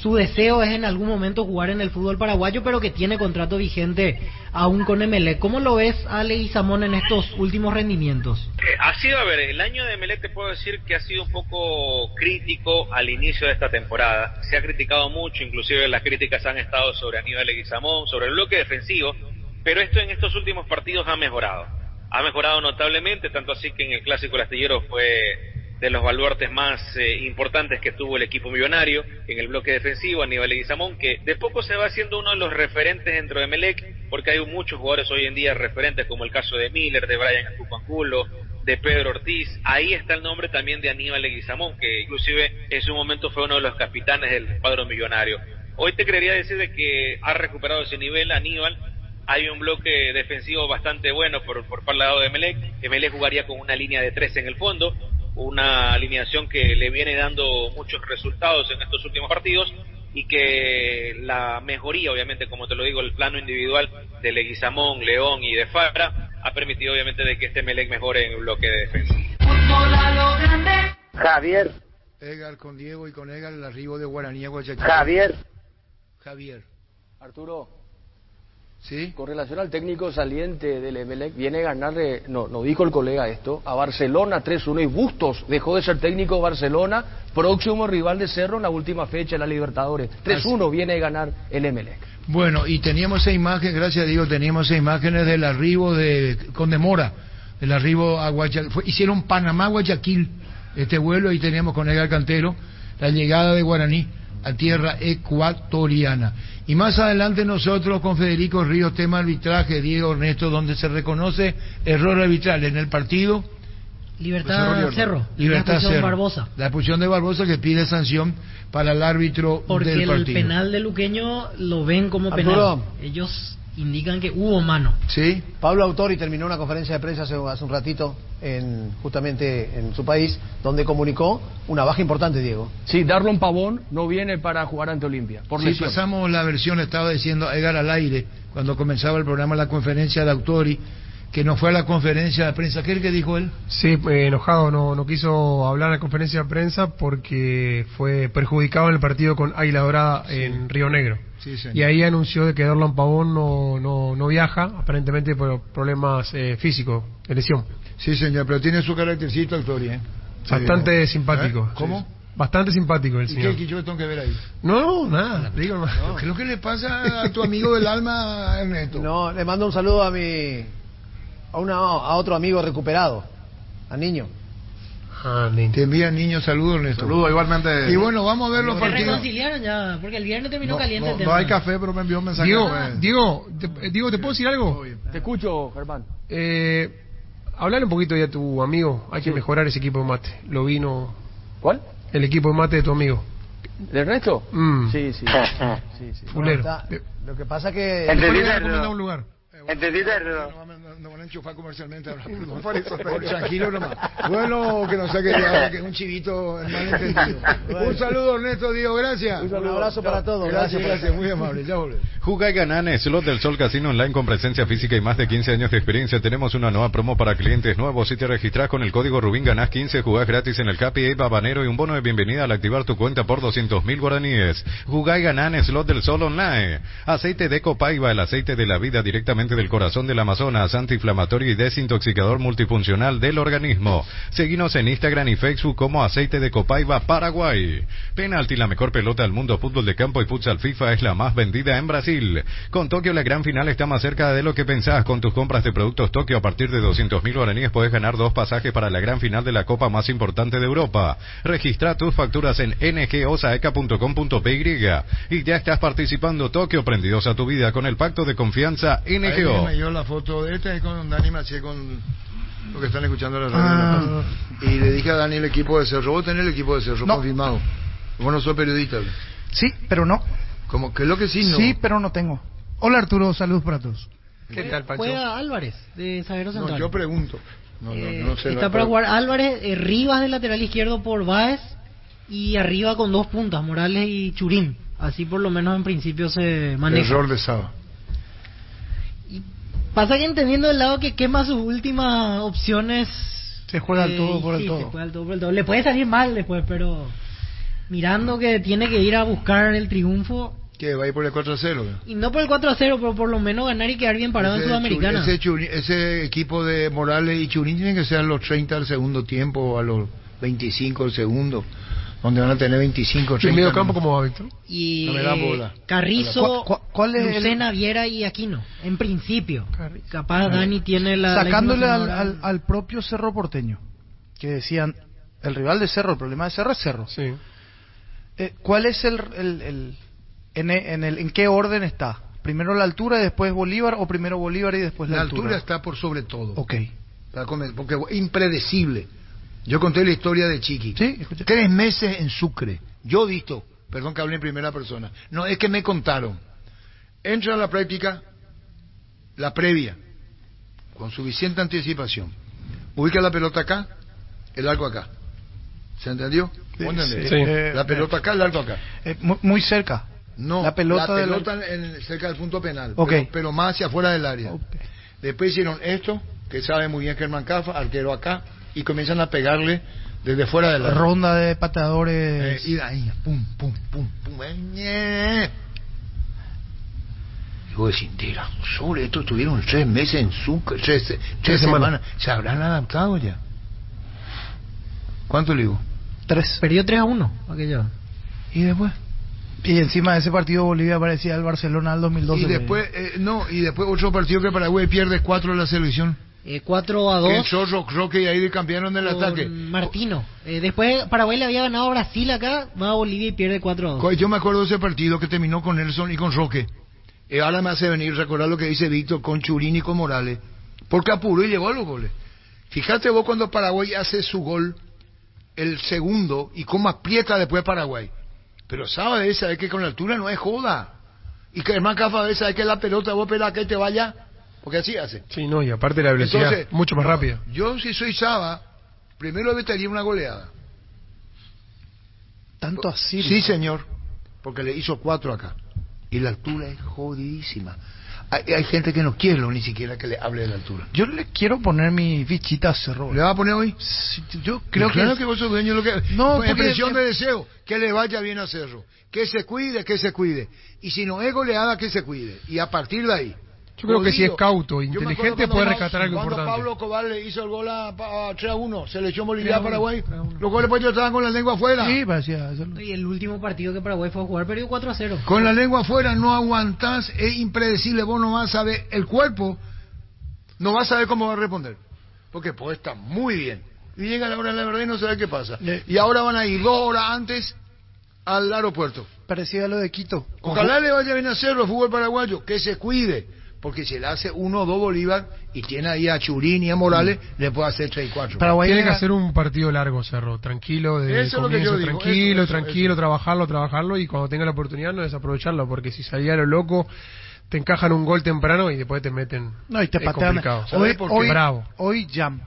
su deseo es en algún momento jugar en el fútbol paraguayo, pero que tiene contrato vigente aún con Emelec. ¿Cómo lo ves a Leguizamón en estos últimos rendimientos? Ha sido, a ver, el año de Emelec te puedo decir que ha sido un poco crítico al inicio de esta temporada. Se ha criticado mucho, inclusive las críticas han estado sobre Aníbal Leguizamón, sobre el bloque defensivo, pero esto en estos últimos partidos ha mejorado notablemente, tanto así que en el Clásico El Astillero fue de los baluartes más importantes que tuvo el equipo millonario en el bloque defensivo. Aníbal Leguizamón, que de poco se va haciendo uno de los referentes dentro de Emelec, porque hay muchos jugadores hoy en día referentes, como el caso de Miller, de Brian Acupanculo, de Pedro Ortiz. Ahí está el nombre también de Aníbal Leguizamón, que inclusive en su momento fue uno de los capitanes del cuadro millonario. Hoy te creería decir de que ha recuperado ese nivel Aníbal. Hay un bloque defensivo bastante bueno por parte del lado de Emelec. Emelec jugaría con una línea de 3 en el fondo, una alineación que le viene dando muchos resultados en estos últimos partidos, y que la mejoría, obviamente, como te lo digo, el plano individual de Leguizamón, León y de Fabra ha permitido obviamente de que este Emelec mejore en el bloque de defensa. Javier. Edgar con Diego y con Edgar el arribo de Guaraní a Guayaquil. Javier. Arturo. ¿Sí? Con relación al técnico saliente del Emelec, viene a ganar, no dijo el colega esto, a Barcelona 3-1, y Bustos dejó de ser técnico de Barcelona, próximo rival de Cerro en la última fecha de la Libertadores. 3-1 viene a ganar el Emelec. Bueno, y teníamos esa imagen, gracias a Dios, teníamos esas imágenes del arribo de Condemora, del arribo a Guayaquil. Hicieron Panamá-Guayaquil este vuelo, y teníamos con Edgar Cantero la llegada de Guaraní a tierra ecuatoriana. Y más adelante nosotros con Federico Ríos, tema arbitraje, Diego Ernesto, donde se reconoce error arbitral en el partido Libertad Cerro, Libertad la expulsión Cerro. Barbosa. La expulsión de Barbosa, que pide sanción para el árbitro porque del partido. Porque el penal de Luqueño lo ven como Arturo. penal. Ellos indican que hubo mano. Sí. Pablo Autori terminó una conferencia de prensa hace un ratito justamente en su país, donde comunicó una baja importante, Diego. Sí, Darlon Pavón no viene para jugar ante Olimpia, por lesión. Pasamos la versión, estaba diciendo Edgar al aire, cuando comenzaba el programa, la conferencia de Autori, que no fue a la conferencia de prensa. ¿Qué es el que dijo él? Sí, enojado, no quiso hablar en la conferencia de prensa porque fue perjudicado en el partido con Águila Dorada en Río Negro. Sí, y ahí anunció de que Darlon Pavón no viaja, aparentemente por problemas físicos, de lesión. Sí, señor, pero tiene su caractercito, Autori, Bastante simpático. ¿Cómo? Sí. Bastante simpático el señor. ¿Y qué yo tengo que ver ahí? No, nada. Digo, no. ¿Qué es lo que le pasa a tu amigo del alma, Ernesto? No, le mando un saludo a otro amigo recuperado, a Niño. Te envía Niño, saludos, Ernesto. Saludos, igualmente. Y bueno, vamos a ver los partidos. Se reconciliaron ya, porque el viernes terminó caliente el tema. No hay café, pero me envió un mensaje. Diego, ¿te puedo decir algo? Te escucho, Germán. Hablale un poquito ya a tu amigo. Hay que mejorar ese equipo de mate. Lo vino. ¿Cuál? El equipo de mate de tu amigo. ¿De Ernesto? Sí. Fulero. Lo que pasa que... recomendar un lugar. No van a enchufar comercialmente ahora. Tranquilo nomás. Bueno, que nos saque de que es un chivito malentendido. Un saludo, Ernesto, Diego, gracias. Un abrazo para todos. Gracias, muy amable. Ya volvemos. Juga y ganá en Slot del Sol Casino Online con presencia física y más de 15 años de experiencia. Tenemos una nueva promo para clientes nuevos. Si te registras con el código Rubín, ganás 15, jugás gratis en el Capi Ape Habanero y un bono de bienvenida al activar tu cuenta por 200.000 guaraníes. Juga y ganá en Slot del Sol Online. Aceite de Copaiba, el aceite de la vida directamente del corazón del Amazonas, antiinflamatorio y desintoxicador multifuncional del organismo. Seguinos en Instagram y Facebook como Aceite de Copaiba Paraguay. Penalti, la mejor pelota del mundo, fútbol de campo y futsal FIFA es la más vendida en Brasil. Con Tokio la gran final está más cerca de lo que pensás. Con tus compras de productos Tokio a partir de 200.000 guaraníes puedes ganar 2 pasajes para la gran final de la Copa más importante de Europa. Registra tus facturas en ngosaeca.com.py y ya estás participando. Tokio, prendidos a tu vida con el pacto de confianza NGO. Me dio la foto de con Dani Maché Los que están escuchando la radio. Y le dije a Dani el equipo de Cerro. Vos tenés el equipo de Cerro confirmado. Vos no sos periodista. Sí, pero no. ¿Cómo? ¿Qué es lo que sí no? Sí, pero no tengo. Hola Arturo, saludos para todos. ¿Qué tal, Pancho? Juega Álvarez de Zaguero Central. No, yo pregunto. No sé. Está para jugar Álvarez, Rivas de lateral izquierdo por Báez y arriba con dos puntas, Morales y Churín. Así por lo menos en principio se maneja. Error de Saba. Pasa que entendiendo el lado que quema sus últimas opciones. Se juega al todo por el todo. Se juega al todo por el todo. Le puede salir mal después, pero mirando que tiene que ir a buscar el triunfo. ¿Qué? ¿Va a ir por el 4-0? Y no por el 4-0, pero por lo menos ganar y quedar bien parado en Sudamericana. Ese equipo de Morales y Churín tienen que ser a los 30 del segundo tiempo o a los 25 del segundo, donde van a tener 25, 30. ¿En medio campo cómo va, Víctor? Y no me da bola. Carrizo, ¿Cuál es Lucena, Viera y Aquino, en principio. Capaz Dani tiene sacándole al propio Cerro Porteño, que decían, el rival de Cerro, el problema de Cerro es Cerro. Sí. ¿Cuál es en qué orden está? ¿Primero la altura y después Bolívar o primero Bolívar y después la altura? La altura está por sobre todo. Ok. Porque es impredecible. Yo conté la historia de Chiqui. Sí, escuché. 3 meses en Sucre. Yo visto, perdón que hablé en primera persona. No, es que me contaron. Entra a la práctica, la previa, con suficiente anticipación. Ubica la pelota acá, el arco acá. ¿Se entendió? Sí. La pelota acá, el arco acá. Muy cerca. No, la pelota cerca del punto penal, okay. pero más hacia afuera del área. Okay. Después hicieron esto, que sabe muy bien Germán Cafa, arquero acá, y comienzan a pegarle desde fuera del área. Ronda de pateadores. Y de ahí, pum, pum, pum, pum. Y vos decís, sobre esto estuvieron 3 meses en Sucre, 3 semanas. ¿Se habrán adaptado ya? ¿Cuánto le digo? 3. Perdió 3-1 aquello. ¿Y después? Y encima de ese partido Bolivia parecía el Barcelona del 2012. Y después, y después otro partido que Paraguay pierde 4 en la selección. 4-2. Que el Zorro, Roque y ahí cambiaron del ataque. Martino. Después Paraguay le había ganado a Brasil acá, va a Bolivia y pierde 4-2. Yo me acuerdo de ese partido que terminó con Nelson y con Roque. Ahora me hace venir recordar lo que dice Víctor con Churín y con Morales. Porque apuró y llegó a los goles. Fíjate vos cuando Paraguay hace su gol, el segundo, y cómo aprieta después Paraguay. Pero sabe que con la altura no es joda. Y que Germán Cafa sabe que la pelota vos esperás que te vaya, porque así hace. Sí, no, y aparte la velocidad. Entonces, mucho más rápida. Yo si soy Saba, primero evitaría una goleada. ¿Tanto así? Sí, señor, porque le hizo 4 acá. Y la altura es jodidísima. Hay gente que no quiere ni siquiera que le hable de la altura. Yo le quiero poner mi fichita a Cerro. ¿Le va a poner hoy? Sí, yo creo que vos sos dueño de lo que... No, expresión de deseo, que le vaya bien a Cerro. Que se cuide. Y si no es goleada, que se cuide. Y a partir de ahí... Yo creo que si es cauto, inteligente, puede rescatar algo importante. Cuando Pablo Cobal le hizo el gol a 3-1, selección Bolivia a Paraguay, los goles pues estaban con la lengua afuera. Sí, parecía. Y el último partido que Paraguay fue a jugar perdió 4-0. Con la lengua afuera no aguantás, es impredecible, vos no vas a saber, el cuerpo no va a saber cómo va a responder, porque pues está muy bien. Y llega la hora de la verdad y no sabe qué pasa. Y ahora van a ir 2 horas antes al aeropuerto. Parecía lo de Quito. Ojalá le vaya bien a hacerlo el fútbol paraguayo, que se cuide. Porque si le hace 1 o 2 Bolívar y tiene ahí a Churín y a Morales, le puede hacer 3 y 4. Tiene que hacer un partido largo, Cerro, tranquilo, tranquilo, trabajarlo y cuando tenga la oportunidad no desaprovecharlo, porque si salía a lo loco, te encajan un gol temprano y después te meten. No, y te patean. Hoy Jam.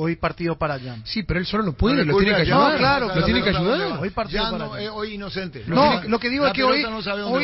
Hoy partido para Jam. Sí, pero él solo no puede, lo tiene que ayudar. No, claro, lo tiene que ayudar. Hoy partido ya para no, hoy inocente. No, lo que digo es que hoy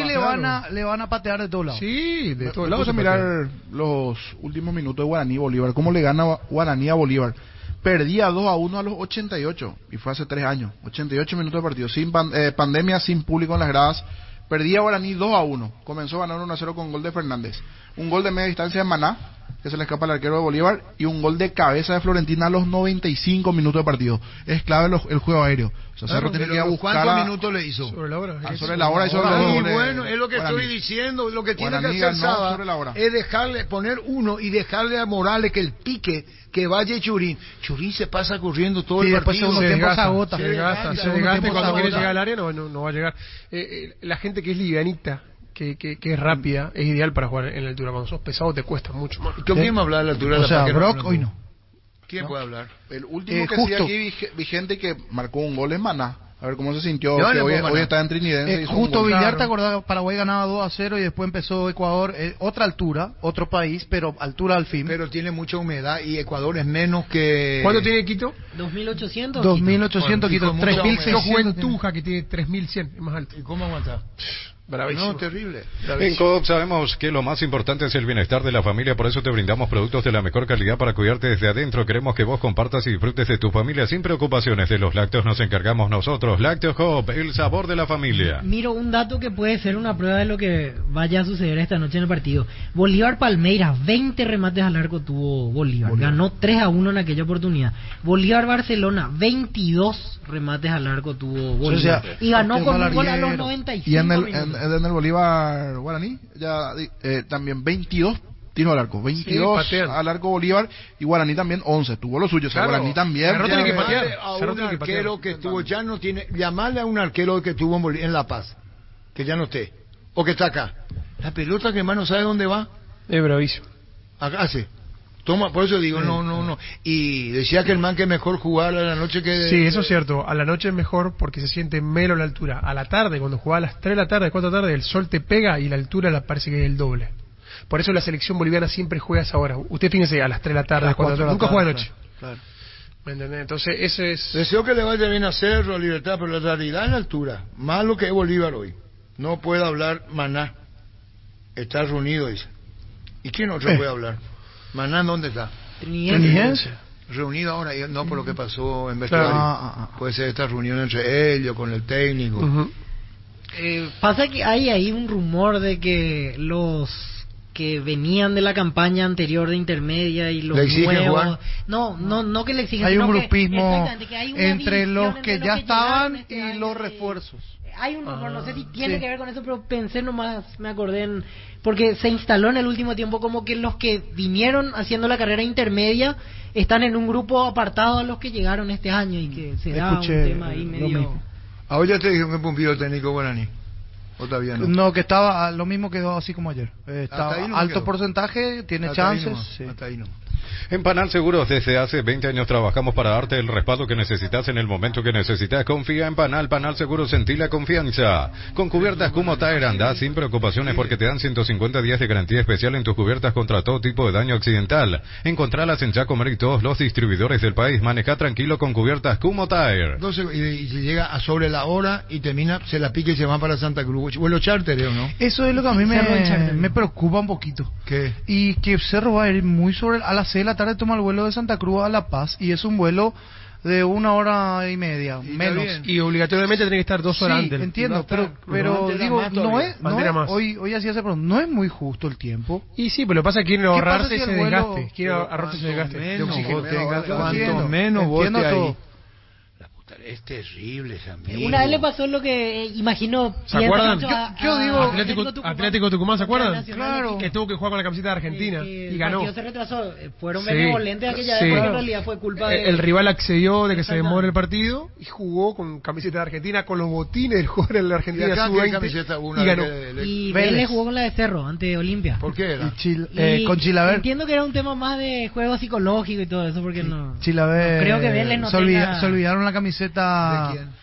le van a patear de todos lados. Sí, de todos Vamos lados. a mirar los últimos minutos de Guaraní Bolívar. ¿Cómo le gana Guaraní a Bolívar? Perdía 2-1 a los 88 y fue hace 3 años. 88 minutos de partido, sin pandemia, sin público en las gradas. Perdía Guaraní 2-1. Comenzó a ganar 1-0 con gol de Fernández. Un gol de media distancia de Maná, que se le escapa al arquero de Bolívar, y un gol de cabeza de Florentina a los 95 minutos de partido. Es clave el juego aéreo. O sea, Cerro tiene que ir a buscar. ¿Cuántos minutos le hizo? Sobre la hora. Sobre la hora hizo los goles. Bueno, es lo que estoy diciendo. Lo que tiene que hacer Saba es dejarle poner uno y dejarle a Morales que el pique, que vaya Churín. Churín se pasa corriendo todo el partido. Se desgasta y cuando quiere llegar al área no va a llegar. La gente que es livianita, que es rápida, es ideal para jugar en la altura. Cuando sos pesado te cuesta mucho más. ¿Con quién me habla de la altura? O sea, Brock hoy no. ¿Quién puede hablar? El último que sigue aquí vigente que marcó un gol es Maná. A ver cómo se sintió, que hoy está en Trinidad. Justo Villar, ¿te acordás? Paraguay ganaba 2-0 y después empezó Ecuador, otra altura, otro país, pero altura al fin. Pero tiene mucha humedad y Ecuador es menos que... ¿Cuánto tiene Quito? 2.800. 2.800 Quito, 3.600. Yo jugué en Tunja, que tiene 3.100, es más alto. ¿Y cómo aguanta? Bravísimo. No, terrible. En Coop sabemos que lo más importante es el bienestar de la familia, por eso te brindamos productos de la mejor calidad para cuidarte desde adentro. Queremos que vos compartas y disfrutes de tu familia sin preocupaciones. De los lácteos nos encargamos nosotros. Lácteos Coop, el sabor de la familia. Miro un dato que puede ser una prueba de lo que vaya a suceder esta noche en el partido. Bolívar Palmeiras, 20 remates al arco tuvo Bolívar. Ganó 3-1 en aquella oportunidad. Bolívar Barcelona, 22 remates al arco tuvo Bolívar. O sea, y ganó con un gol a los 95 y en el minutos. Guaraní, ya también 22 tiros al arco, 22 al arco Bolívar, y Guaraní también 11, tuvo lo suyo, o sea, Guaraní también. Cerro tiene que patear. A un arquero que estuvo, ya no tiene, llamarle a un arquero que estuvo en La Paz, que ya no esté, o que está acá. La pelota que más no sabe dónde va. Es bravísimo. Acá sí. Toma, por eso digo, no. Y decía que el man que es mejor jugar a la noche que... Sí, eso es cierto. A la noche es mejor porque se siente menos la altura. A la tarde, cuando jugaba a las 3 de la tarde, 4 de la tarde, el sol te pega y la altura la parece que es el doble. Por eso la selección boliviana siempre juega a esa hora. Usted fíjense, a las 3 de la tarde, 4 de la tarde. Nunca juega de noche. Claro. ¿Me entendés? Entonces, eso es... Deseo que le vaya bien a Cerro, Libertad, pero la realidad es la altura. Más lo que es Bolívar hoy. No puede hablar Maná. Está reunido, dice. ¿Y quién otro puede hablar? Maná, ¿dónde está? Trinidad. Reunido ahora, no por lo que pasó en vestuario. Puede ser esta reunión entre ellos, con el técnico. Pasa que hay ahí un rumor de que los que venían de la campaña anterior de intermedia y los nuevos... No que le exigen. Hay un grupismo que hay entre los que ya estaban y los refuerzos. Hay un rumor, no sé si tiene que ver con eso, pero pensé nomás, me acordé porque se instaló en el último tiempo como que los que vinieron haciendo la carrera intermedia están en un grupo apartado a los que llegaron este año y que se da un tema ahí medio... ¿Ahora ya te dijeron que cumplió el técnico Guaraní? ¿O todavía no? No, que estaba, lo mismo quedó así como ayer. Estaba alto quedó. Porcentaje, tiene Hasta chances. Hasta ahí no. En Panal Seguros desde hace 20 años trabajamos para darte el respaldo que necesitas en el momento que necesitas. Confía en Panal Seguros, sentí la confianza. Con cubiertas como Taer, andá sin preocupaciones porque te dan 150 días de garantía especial en tus cubiertas contra todo tipo de daño accidental. Encontralas en Jacomer y todos los distribuidores del país. Maneja tranquilo con cubiertas como Taer. Entonces, y se llega a sobre la hora y termina, se la pica y se va para Santa Cruz. Vuelo charter, ¿no? Eso es lo que a mí me preocupa un poquito. ¿Qué? Y que Cerro va a ir muy sobre... A las 6 de la tarde toma el vuelo de Santa Cruz a La Paz y es un vuelo de 1 hora y media, menos. Y obligatoriamente tiene que estar 2 horas antes. Entiendo, pero digo, no es hoy así hace, pero no es muy justo el tiempo. Y sí, pero lo que pasa es que quieren ahorrarse ese desgaste. Quieren ahorrarse ese desgaste. Cuanto menos vos te ahí. Es terrible también. Una vez le pasó lo que imagino. ¿Se acuerdan? Yo digo Atlético Tucumán, ¿se acuerdan? Claro. Que tuvo que jugar con la camiseta de Argentina y ganó. El partido se retrasó. Fueron benevolentes aquella vez porque en realidad fue culpa de... El rival accedió de que se demore el partido y jugó con camiseta de Argentina, con los botines del jugador de la Argentina. ¿Y acá qué camiseta una y ganó? Y Vélez jugó con la de Cerro ante Olimpia. ¿Por qué era? Con Chilaver. Entiendo que era un tema más de juego psicológico y todo eso porque no... Chilaver. Creo que Vélez no se olvidaron la camiseta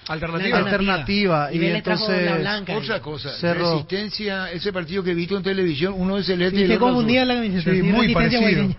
alternativa y entonces la blanca, otra cosa, Resistencia, ese partido que he visto en televisión, uno de celeste y el se otro confundía la camiseta, muy parecido.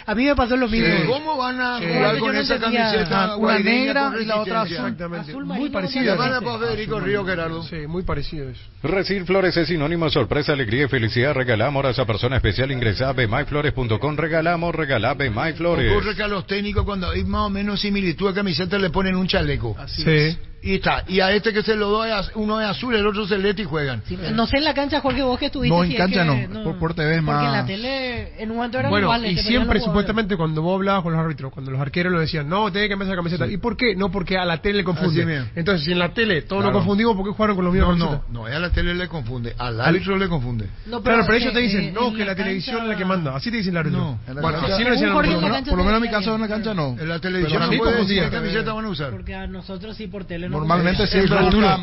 A mí me pasó lo mismo. ¿Cómo van a jugar con esa camiseta? Una negra y la otra azul. Exactamente. Muy parecido. Van a Federico Río Gerardo. Sí, muy parecido eso. Recibir flores es sinónimo de sorpresa, alegría y felicidad. Regalamos a esa persona especial. Ingresa a bmyflores.com. Regalamos BMyFlores. Ocurre que a los técnicos cuando hay más o menos similitud a camiseta le ponen un chaleco. Sí. Y está. Y a este que se lo doy, uno es azul, el otro celeste y juegan. Sí, no sé en la cancha, Jorge, vos que estuviste. No, en cancha no. Por TV es más. Porque en la tele en un momento eran bueno, iguales. Y siempre, supuestamente, cuando vos hablabas con los árbitros, cuando los arqueros lo decían, no, tenés que cambiar esa camiseta. ¿Y por qué? No, porque a la tele le confunde. Entonces, si en la tele todos nos confundimos, ¿por qué jugaron con los mismos camisetas? No, a la tele le confunde. Al árbitro le confunde. No, pero ellos te dicen, no, que la televisión es la que manda. Así te dicen el árbitro. Bueno, así no decían por lo menos en mi caso en la cancha no. En la televisión no puede decir qué camiseta van a usar. Porque a nosotros sí por tele no. Normalmente siempre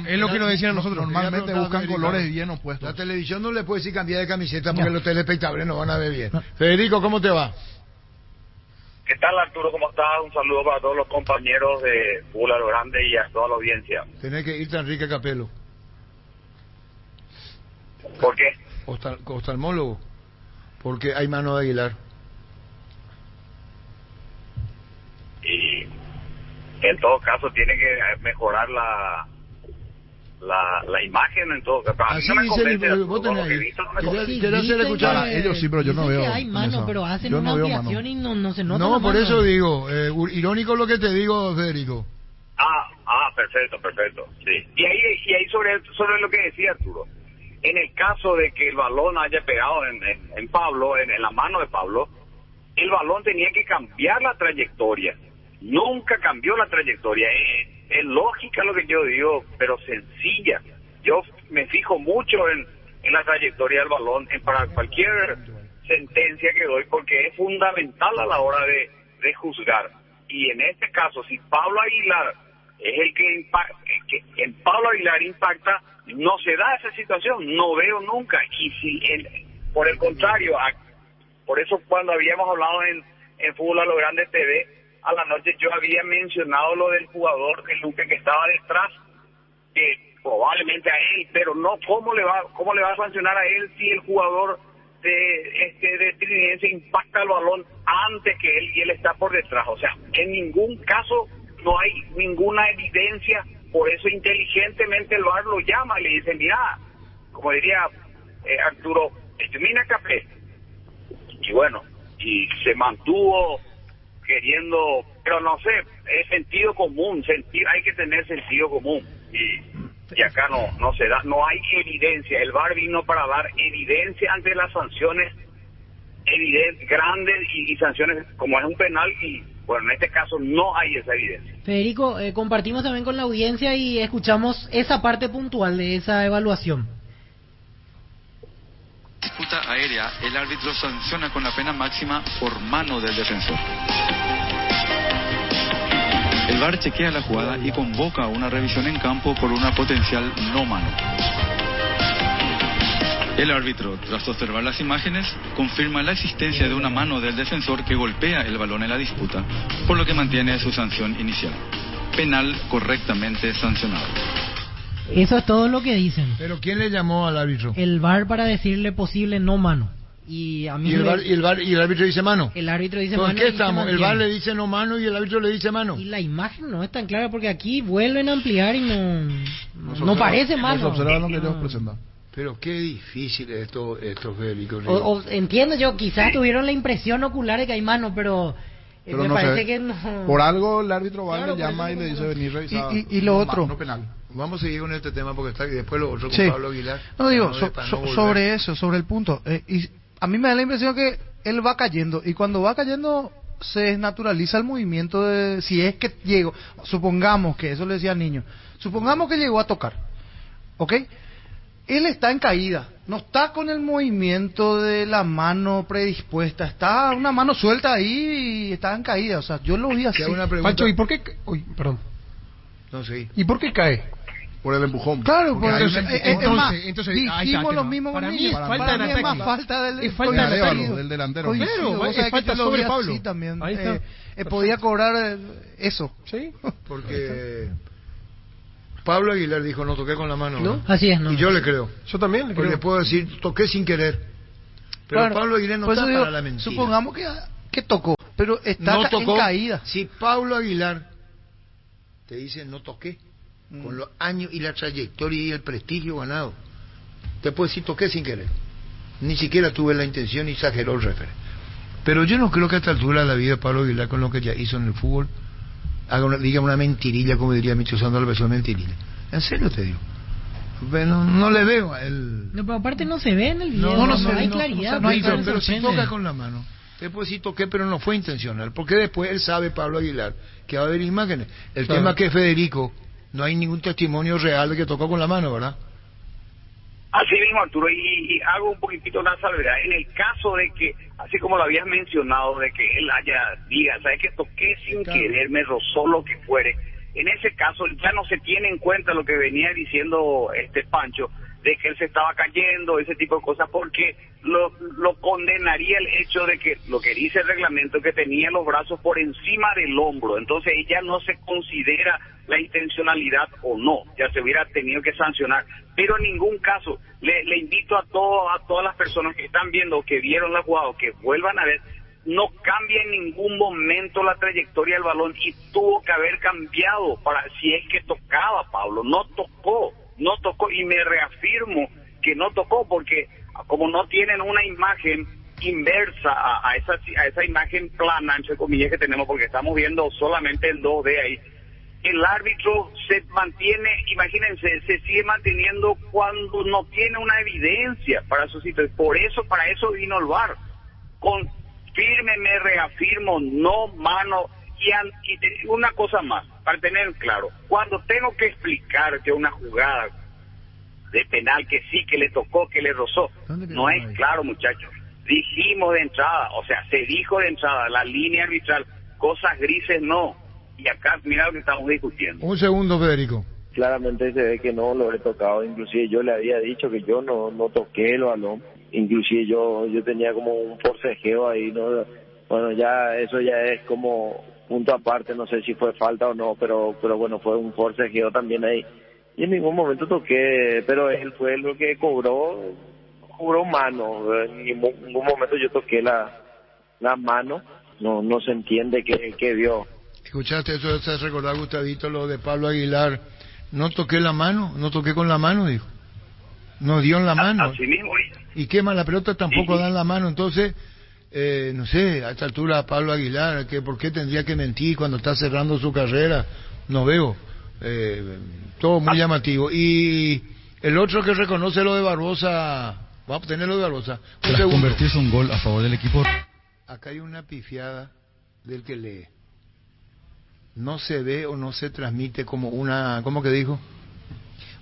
es lo que nos decían a nosotros. Normalmente buscan colores bien opuestos. La televisión no le puede decir cambiar de camiseta porque los telespectadores no van a ver bien. Federico, ¿cómo te va? ¿Qué tal, Arturo? ¿Cómo estás? Un saludo para todos los compañeros de Fútbol a lo Grande y a toda la audiencia. Tenés que irte a Enrique Capello. ¿Por qué? Oftalmólogo. Porque hay mano de Aguilar. Y en todo caso tiene que mejorar la imagen en todo caso. Así dice vos tenés. ¿Querés hacer escuchar? Ellos sí, pero yo no veo. Que hay mano, pero hacen una ampliación y no se nota. No, por eso digo, irónico lo que te digo, Federico. Perfecto, sí. Y ahí sobre lo que decía Arturo, en el caso de que el balón haya pegado en Pablo, en la mano de Pablo, el balón tenía que cambiar la trayectoria. Nunca cambió la trayectoria. Es lógica lo que yo digo, pero sencilla. Yo me fijo mucho en la trayectoria del balón para cualquier sentencia que doy, porque es fundamental a la hora de juzgar. Y en este caso, si Pablo Aguilar es el que en Pablo Aguilar impacta, no se da esa situación, no veo nunca. Y si por el contrario, por eso cuando habíamos hablado en Fútbol a lo Grande TV a la noche, yo había mencionado lo del jugador de Luque que estaba detrás, que probablemente a él, pero no cómo le va a sancionar a él si el jugador de Trinidad impacta el balón antes que él y él está por detrás. O sea, en ningún caso no hay ninguna evidencia. Por eso inteligentemente el VAR lo llama y le dice, mira, como diría Arturo, termina café. Y bueno, y se mantuvo queriendo, pero no sé, es sentido común, hay que tener sentido común. Y acá no se da, no hay evidencia. El VAR vino para dar evidencia ante las sanciones evidentes, grandes y sanciones como es un penal, y bueno, en este caso no hay esa evidencia. Federico, compartimos también con la audiencia y escuchamos esa parte puntual de esa evaluación. Disputa aérea, el árbitro sanciona con la pena máxima por mano del defensor. El VAR chequea la jugada y convoca una revisión en campo por una potencial no mano. El árbitro, tras observar las imágenes, confirma la existencia de una mano del defensor que golpea el balón en la disputa, por lo que mantiene su sanción inicial. Penal correctamente sancionado. Eso es todo lo que dicen. ¿Pero quién le llamó al árbitro? El VAR para decirle posible no mano. Y a mí el árbitro dice mano. El árbitro dice mano. ¿Por qué estamos? El VAR le dice no mano y el árbitro le dice mano. Y la imagen no es tan clara porque aquí vuelven a ampliar y no parece mano. Nos observan lo que ellos presentan. Pero qué difícil es esto Federico. Entiendo yo, quizás tuvieron la impresión ocular de que hay mano, pero me parece que no. Por algo el árbitro VAR le llama y le dice venir revisado. Y lo otro. No penal. Vamos a seguir con este tema porque está y después lo otro con sí. Pablo Aguilar. No digo, sobre eso, sobre el punto. Y a mí me da la impresión que él va cayendo y cuando va cayendo se desnaturaliza el movimiento de si es que llegó. Supongamos que, eso le decía al niño, supongamos que llegó a tocar, ¿ok? Él está en caída, no está con el movimiento de la mano predispuesta, está una mano suelta ahí y está en caída, o sea, yo lo vi así. Pancho, ¿y por qué? Uy, perdón. No sé. ¿Y por qué cae? Por el empujón. Claro, entonces dijimos lo mismo para con mí. Para mí es más falta del delantero. Claro, es falta sobre Pablo. Sí, también. Podía cobrar eso. Sí. Porque Pablo Aguilar dijo, no toqué con la mano. ¿No? Así es, ¿no? Y yo le creo. Yo también le creo. Porque le puedo decir, toqué sin querer. Pero claro, Pablo Aguilar no está para la mentira. Supongamos que tocó, pero está en caída. Si Pablo Aguilar te dice, no toqué, con los años y la trayectoria y el prestigio ganado, te puedo decir, toqué sin querer. Ni siquiera tuve la intención y exageró el referee. Pero yo no creo que a esta altura de la vida Pablo Aguilar, con lo que ya hizo en el fútbol, diga una mentirilla, como diría Micho Sando, la versión mentirilla. En serio te digo. Pero no le veo a él. No, pero aparte no se ve en el video, no hay claridad. Pero si toca con la mano, te puedo decir toqué, pero no fue intencional. Porque después él sabe, Pablo Aguilar, que va a haber imágenes. El tema que Federico, no hay ningún testimonio real de que tocó con la mano, ¿verdad? Así mismo, Arturo, y hago un poquitito una salvedad. En el caso de que, así como lo habías mencionado, de que él diga, ¿sabes que toqué sin querer, me rozó lo que fuere? en ese caso ya no se tiene en cuenta lo que venía diciendo Pancho, de que él se estaba cayendo, ese tipo de cosas, porque lo condenaría el hecho de que, lo que dice el reglamento, que tenía los brazos por encima del hombro, entonces ya no se considera la intencionalidad o no, ya se hubiera tenido que sancionar, pero en ningún caso, le invito a todas las personas que están viendo, que vieron la jugada, que vuelvan a ver, no cambia en ningún momento la trayectoria del balón, y tuvo que haber cambiado para si es que tocaba, Pablo, no tocó, y me reafirmo que no tocó, porque como no tienen una imagen inversa a esa imagen plana, entre comillas, que tenemos, porque estamos viendo solamente el 2D ahí, el árbitro se mantiene, imagínense, se sigue manteniendo cuando no tiene una evidencia para su situación. Para eso vino el VAR. Firme, me reafirmo, no mano. Y una cosa más, para tener claro, cuando tengo que explicar que una jugada de penal que sí, que le tocó, que le rozó, no es claro, muchachos. Dijimos de entrada, o sea, se dijo de entrada, la línea arbitral, cosas grises no. Y acá, mira lo que estamos discutiendo. Un segundo, Federico. Claramente se ve que no lo he tocado, inclusive yo le había dicho que yo no toqué el balón, inclusive yo tenía como un forcejeo ahí, ¿no? Bueno, ya eso ya es como punto aparte, no sé si fue falta o no, pero bueno, fue un forcejeo también ahí. Y en ningún momento toqué, pero él fue lo que cobró mano, en ningún momento yo toqué la mano, no se entiende qué vio. ¿Escuchaste eso? ¿Se recordar, Gustavito, lo de Pablo Aguilar? No toqué la mano, no toqué con la mano, dijo. No dio en la mano. Así mismo. Y quema la pelota, tampoco dan la mano. Entonces, no sé, a esta altura Pablo Aguilar, ¿por qué tendría que mentir cuando está cerrando su carrera? No veo. Todo muy llamativo. Y el otro que reconoce lo de Barbosa, va a obtener lo de Barbosa. Tras convertirse un gol a favor del equipo. Acá hay una pifiada del que lee. No se ve o no se transmite como una, ¿cómo que dijo?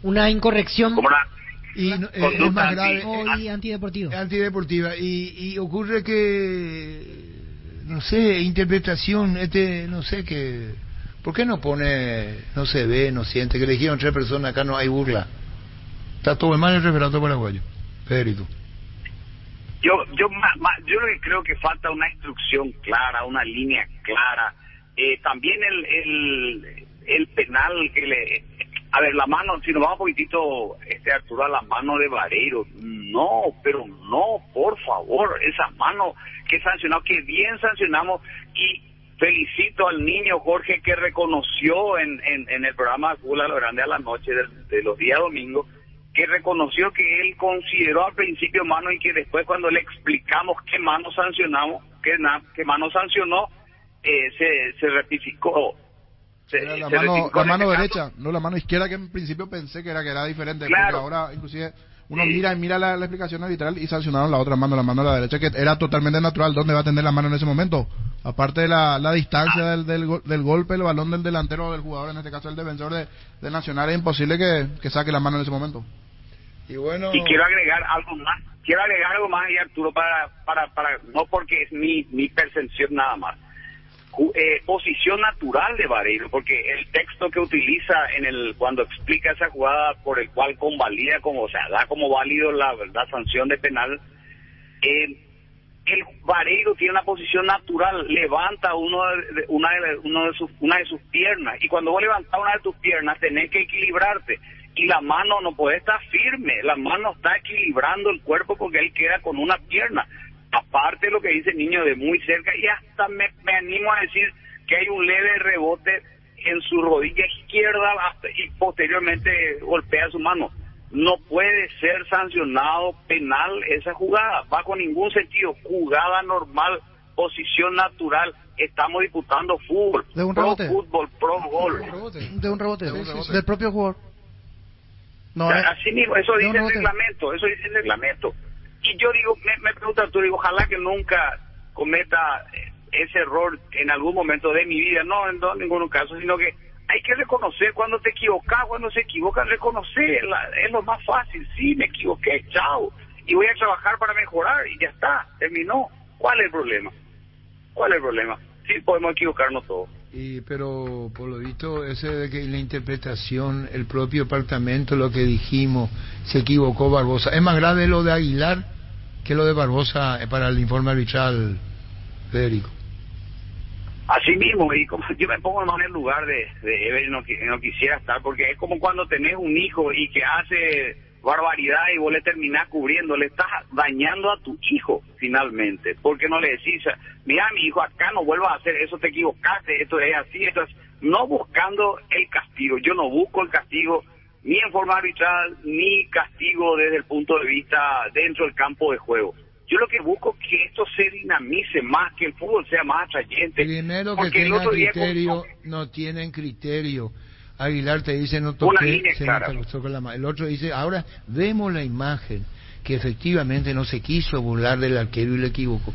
Una incorrección. Como una y es más grave, antideportiva. Y ocurre que, no sé, interpretación, no sé qué. ¿Por qué no pone, no se ve, no siente? Que le dijeron 3 personas, acá no hay burla. Está todo mal el referato paraguayo. Pedrito. Yo lo que creo que falta una instrucción clara, una línea clara. También el penal que le... A ver, la mano, si nos vamos un poquitito, Arturo, a la mano de Vareiro, no, por favor, esa mano que sancionado, que bien sancionamos, y felicito al niño Jorge que reconoció en el programa de Fútbol a lo Grande a la noche de los días domingos, que reconoció que él consideró al principio mano y que después cuando le explicamos qué mano sancionamos, qué mano sancionó, se rectificó. La mano derecha, no la mano izquierda, que en principio pensé que era diferente, claro. Porque ahora inclusive uno mira la explicación arbitral y sancionaron la otra mano, la mano a la derecha, que era totalmente natural. ¿Dónde va a tener la mano en ese momento? Aparte de la distancia del golpe, el balón del delantero o del jugador, en este caso el defensor de Nacional, es imposible que saque la mano en ese momento. Y bueno, y quiero agregar algo más y Arturo, para no porque es mi percepción nada más. Posición natural de Vareiro, porque el texto que utiliza cuando explica esa jugada por el cual convalida, da como válido la sanción de penal, el Vareiro tiene una posición natural, levanta una de sus piernas, y cuando vos levantás una de tus piernas tenés que equilibrarte, y la mano no puede estar firme, la mano está equilibrando el cuerpo porque él queda con una pierna. Aparte de lo que dice el niño de muy cerca, y hasta me animo a decir que hay un leve rebote en su rodilla izquierda y posteriormente golpea su mano. No puede ser sancionado penal esa jugada, bajo ningún sentido. Jugada normal, posición natural. Estamos disputando fútbol, de un rebote, fútbol, pro gol. De un rebote, del propio jugador. No, así mismo, eso dice el reglamento. Y yo digo, me pregunta tú, digo, ojalá que nunca cometa ese error en algún momento de mi vida, no en ningún caso, sino que hay que reconocer cuando te equivocas, cuando se equivocan, reconocer, es lo más fácil. Sí, me equivoqué, chao, y voy a trabajar para mejorar, y ya está, terminó. ¿Cuál es el problema? Sí, podemos equivocarnos todos. Pero por lo visto, ese de que la interpretación, el propio departamento, lo que dijimos, se equivocó Barbosa. Es más grave lo de Aguilar que lo de Barbosa para el informe arbitral, Federico. Así mismo, y como yo me pongo en el lugar de Ever, no quisiera estar, porque es como cuando tenés un hijo y que hace barbaridad y vos le terminás cubriendo, le estás dañando a tu hijo finalmente, porque no le decís, mira mi hijo, acá no vuelvas a hacer eso, te equivocaste, esto es así, esto es, no buscando el castigo. Yo no busco el castigo ni en forma arbitral, ni castigo desde el punto de vista dentro del campo de juego. Yo lo que busco es que esto se dinamice más, que el fútbol sea más atrayente. Primero que tenga criterio, no tienen criterio. Aguilar te dice no toqué, el otro dice, ahora vemos la imagen, que efectivamente no se quiso burlar del arquero y le equivocó.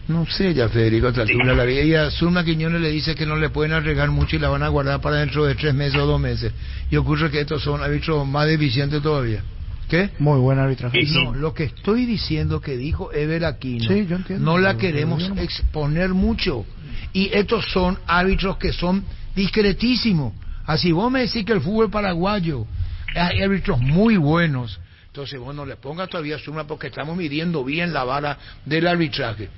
No sé ya, Federico, la vida. Y a Zulma Quiñones le dice que no le pueden arreglar mucho y la van a guardar para dentro de 3 meses o 2 meses. Y ocurre que estos son árbitros más deficientes todavía. ¿Qué? Muy buen arbitraje. No, lo que estoy diciendo que dijo Ever Aquino, sí, yo entiendo, no la queremos exponer mucho. Y estos son árbitros que son discretísimos. Así vos me decís que el fútbol paraguayo hay árbitros muy buenos, entonces vos no le pongas todavía suma porque estamos midiendo bien la vara del arbitraje.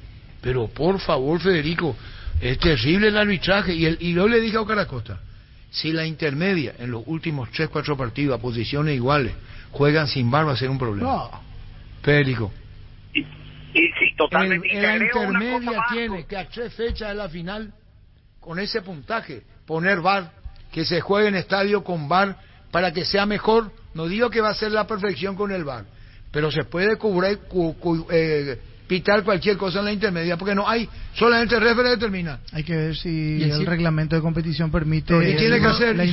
Pero por favor, Federico, es terrible el arbitraje. Y yo le dije a Oscar Acosta, si la intermedia en los últimos 3-4 partidos a posiciones iguales juegan sin VAR, va a ser un problema. No. Federico. Y sí, totalmente. En la intermedia tiene que a 3 fechas de la final, con ese puntaje, poner VAR, que se juegue en estadio con VAR para que sea mejor. No digo que va a ser la perfección con el VAR, pero se puede pitar cualquier cosa en la intermedia, porque no hay, solamente el referee determina. Hay que ver si el reglamento de competición permite. Y tiene que hacer, y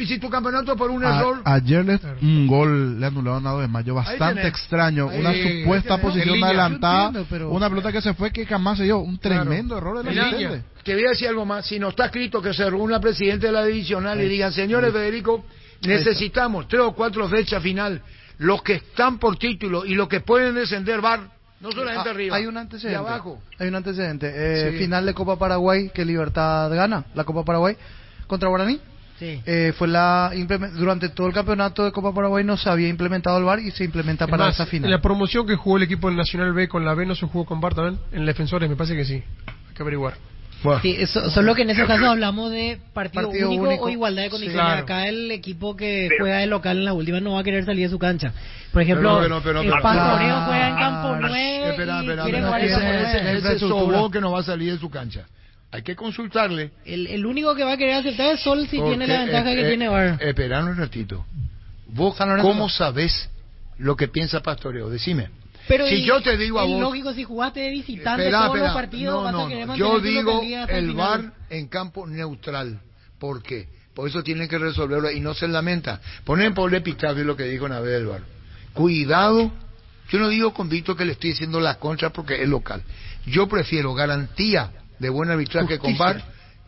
si tu campeonato por un error. Ayer un gol le anularon a 2 de mayo, bastante extraño, una supuesta posición adelantada, una pelota que se fue que jamás se dio, un tremendo error de la asistente. Te voy a decir algo más, si no está escrito que se reúna el presidente de la divisional y digan, señores Federico, necesitamos 3 o 4 fechas final, los que están por título y los que pueden descender VAR, no solamente arriba, hay un antecedente, abajo. Hay un antecedente, sí. Final de Copa Paraguay que Libertad gana, la Copa Paraguay contra Guaraní. Sí. Fue durante todo el campeonato de Copa Paraguay no se había implementado el VAR y se implementa para esa final. En la promoción que jugó el equipo del Nacional B con la B no se jugó con VAR también, en Defensores me parece que sí, hay que averiguar. Sí, solo que en ese caso hablamos de partido único o igualdad de condiciones. Sí, claro. Acá el equipo que juega de local en la última no va a querer salir de su cancha. Por ejemplo, el Pastoreo juega en Campo 9 y quiere jugar ese Sobó que no va a salir de su cancha. Hay que consultarle. El único que va a querer aceptar es Sol si tiene la ventaja que tiene VAR. Esperá un ratito. ¿Vos cómo sabés lo que piensa Pastoreo? Decime. Pero si yo te digo a vos, lógico, si jugaste de visitante todos los partidos, vas a querer mantener yo digo el VAR en campo neutral. ¿Por qué? Por eso tienen que resolverlo y no se lamenta. Ponen por el epitafio lo que dijo una vez el VAR. Cuidado, yo no digo con Víctor que le estoy diciendo la contra porque es local. Yo prefiero garantía de buen arbitraje con VAR,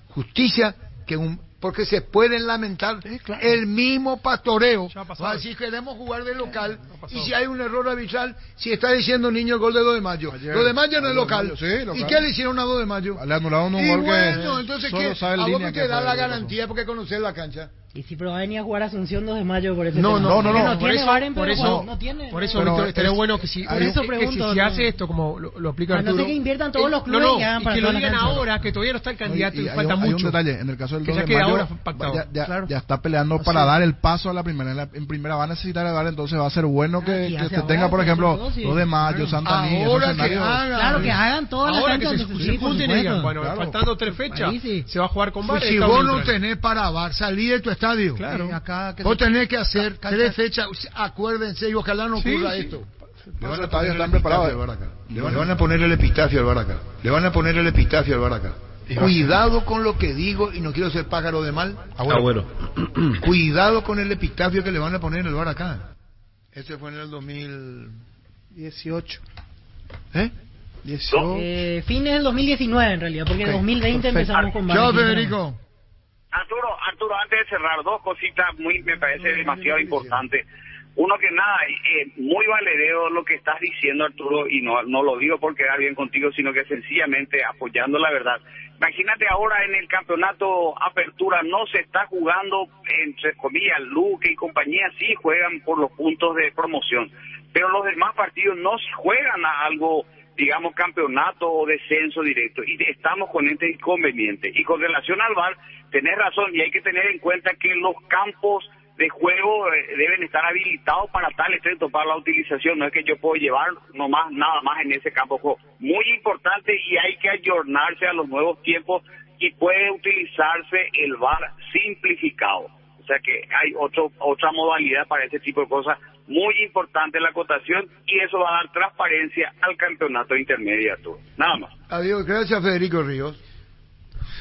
justicia, que porque se pueden lamentar. Sí, claro. El mismo Pastoreo va a decir queremos jugar de local y si hay un error arbitral, si está diciendo niño el gol de 2 de mayo, 2 de mayo no es local. ¿Y qué le hicieron a 2 de mayo? Le anularon un gol bueno, entonces ¿qué? ¿A vos no te da la garantía porque conoces la cancha? Y si pero va a venir a jugar Asunción 2 de mayo por ese no tiene VAR en Perú, no tiene. Por eso, Víctor, estaría bueno que si se hace esto como lo aplica Arturo. No sé que inviertan todos los clubes y que lo digan ahora, que todavía no está el candidato y falta mucho. Hay un detalle, en el caso del 2 de mayo ya está peleando para dar el paso a la primera. En primera va a necesitar el VAR, entonces va a ser bueno que se tenga, por ejemplo, 2 de mayo, Santa Niña. Claro, que hagan todas las canchas donde se junten y digan, bueno, faltando 3 fechas, se va a jugar con VAR. Si vos no tenés para VAR, salí de tu estadio. Claro. Vos tenés que hacer 3 fechas, acuérdense, y ojalá no ocurra esto. Le van a están preparados. Le van a poner el epitafio al VAR acá. Le van a poner el epitafio al VAR acá. Cuidado con lo que digo y no quiero ser pájaro de mal. Bueno. Cuidado con el epitafio que le van a poner en el VAR acá. Este fue en el 2018. ¿Eh? 18. Fines del 2019 en realidad, porque en 2020 empezamos con VAR. Chao, Federico. Arturo, antes de cerrar, 2 cositas me parece demasiado importante. Uno que nada, muy valedero lo que estás diciendo, Arturo, y no lo digo por quedar bien contigo, sino que sencillamente apoyando la verdad. Imagínate ahora en el campeonato Apertura no se está jugando, entre comillas, Luque y compañía sí juegan por los puntos de promoción, pero los demás partidos no se juegan a algo, digamos, campeonato o descenso directo, y estamos con este inconveniente. Y con relación al VAR, tenés razón, y hay que tener en cuenta que los campos de juego deben estar habilitados para tal efecto, para la utilización. No es que yo puedo llevar nomás nada más en ese campo de juego. Muy importante, y hay que ayornarse a los nuevos tiempos, y puede utilizarse el VAR simplificado. O sea que hay otra modalidad para ese tipo de cosas. Muy importante la acotación, y eso va a dar transparencia al campeonato intermedio. Nada más. Adiós, gracias Federico Ríos.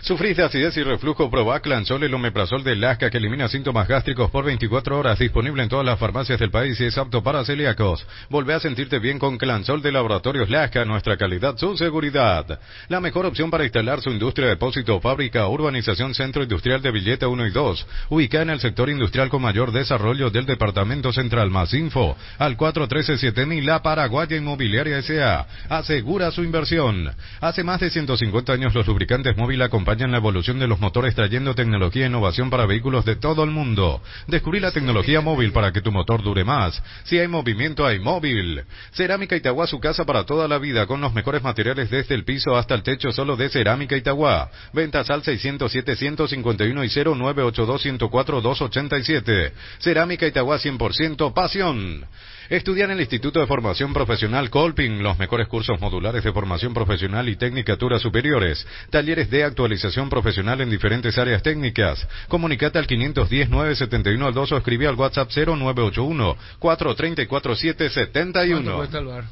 ¿Sufrís de acidez y reflujo? Probá Clansol, el omeprazol de Lasca que elimina síntomas gástricos por 24 horas, disponible en todas las farmacias del país y es apto para celíacos. Volvé a sentirte bien con Clansol de Laboratorios Lasca, nuestra calidad, su seguridad. La mejor opción para instalar su industria, depósito, fábrica, urbanización, centro industrial de Villeta 1 y 2, ubicada en el sector industrial con mayor desarrollo del departamento central. Más info al 413-7000. La Paraguaya Inmobiliaria S.A. asegura su inversión. Hace más de 150 años los lubricantes móvil acompañan la evolución de los motores, trayendo tecnología e innovación para vehículos de todo el mundo. Descubrí la tecnología móvil para que tu motor dure más. Si hay movimiento, hay móvil. Cerámica Itagua, su casa para toda la vida, con los mejores materiales desde el piso hasta el techo, solo de Cerámica Itagua. Ventas al 607-151 y 0982-104-287. Cerámica Itagua, 100% pasión. Estudiar en el Instituto de Formación Profesional Colping, los mejores cursos modulares de formación profesional y tecnicaturas superiores, talleres de actualización profesional en diferentes áreas técnicas. Comunicate al 510-971-2 o escribe al WhatsApp 0981-434-771. ¿Cuánto cuesta el bar?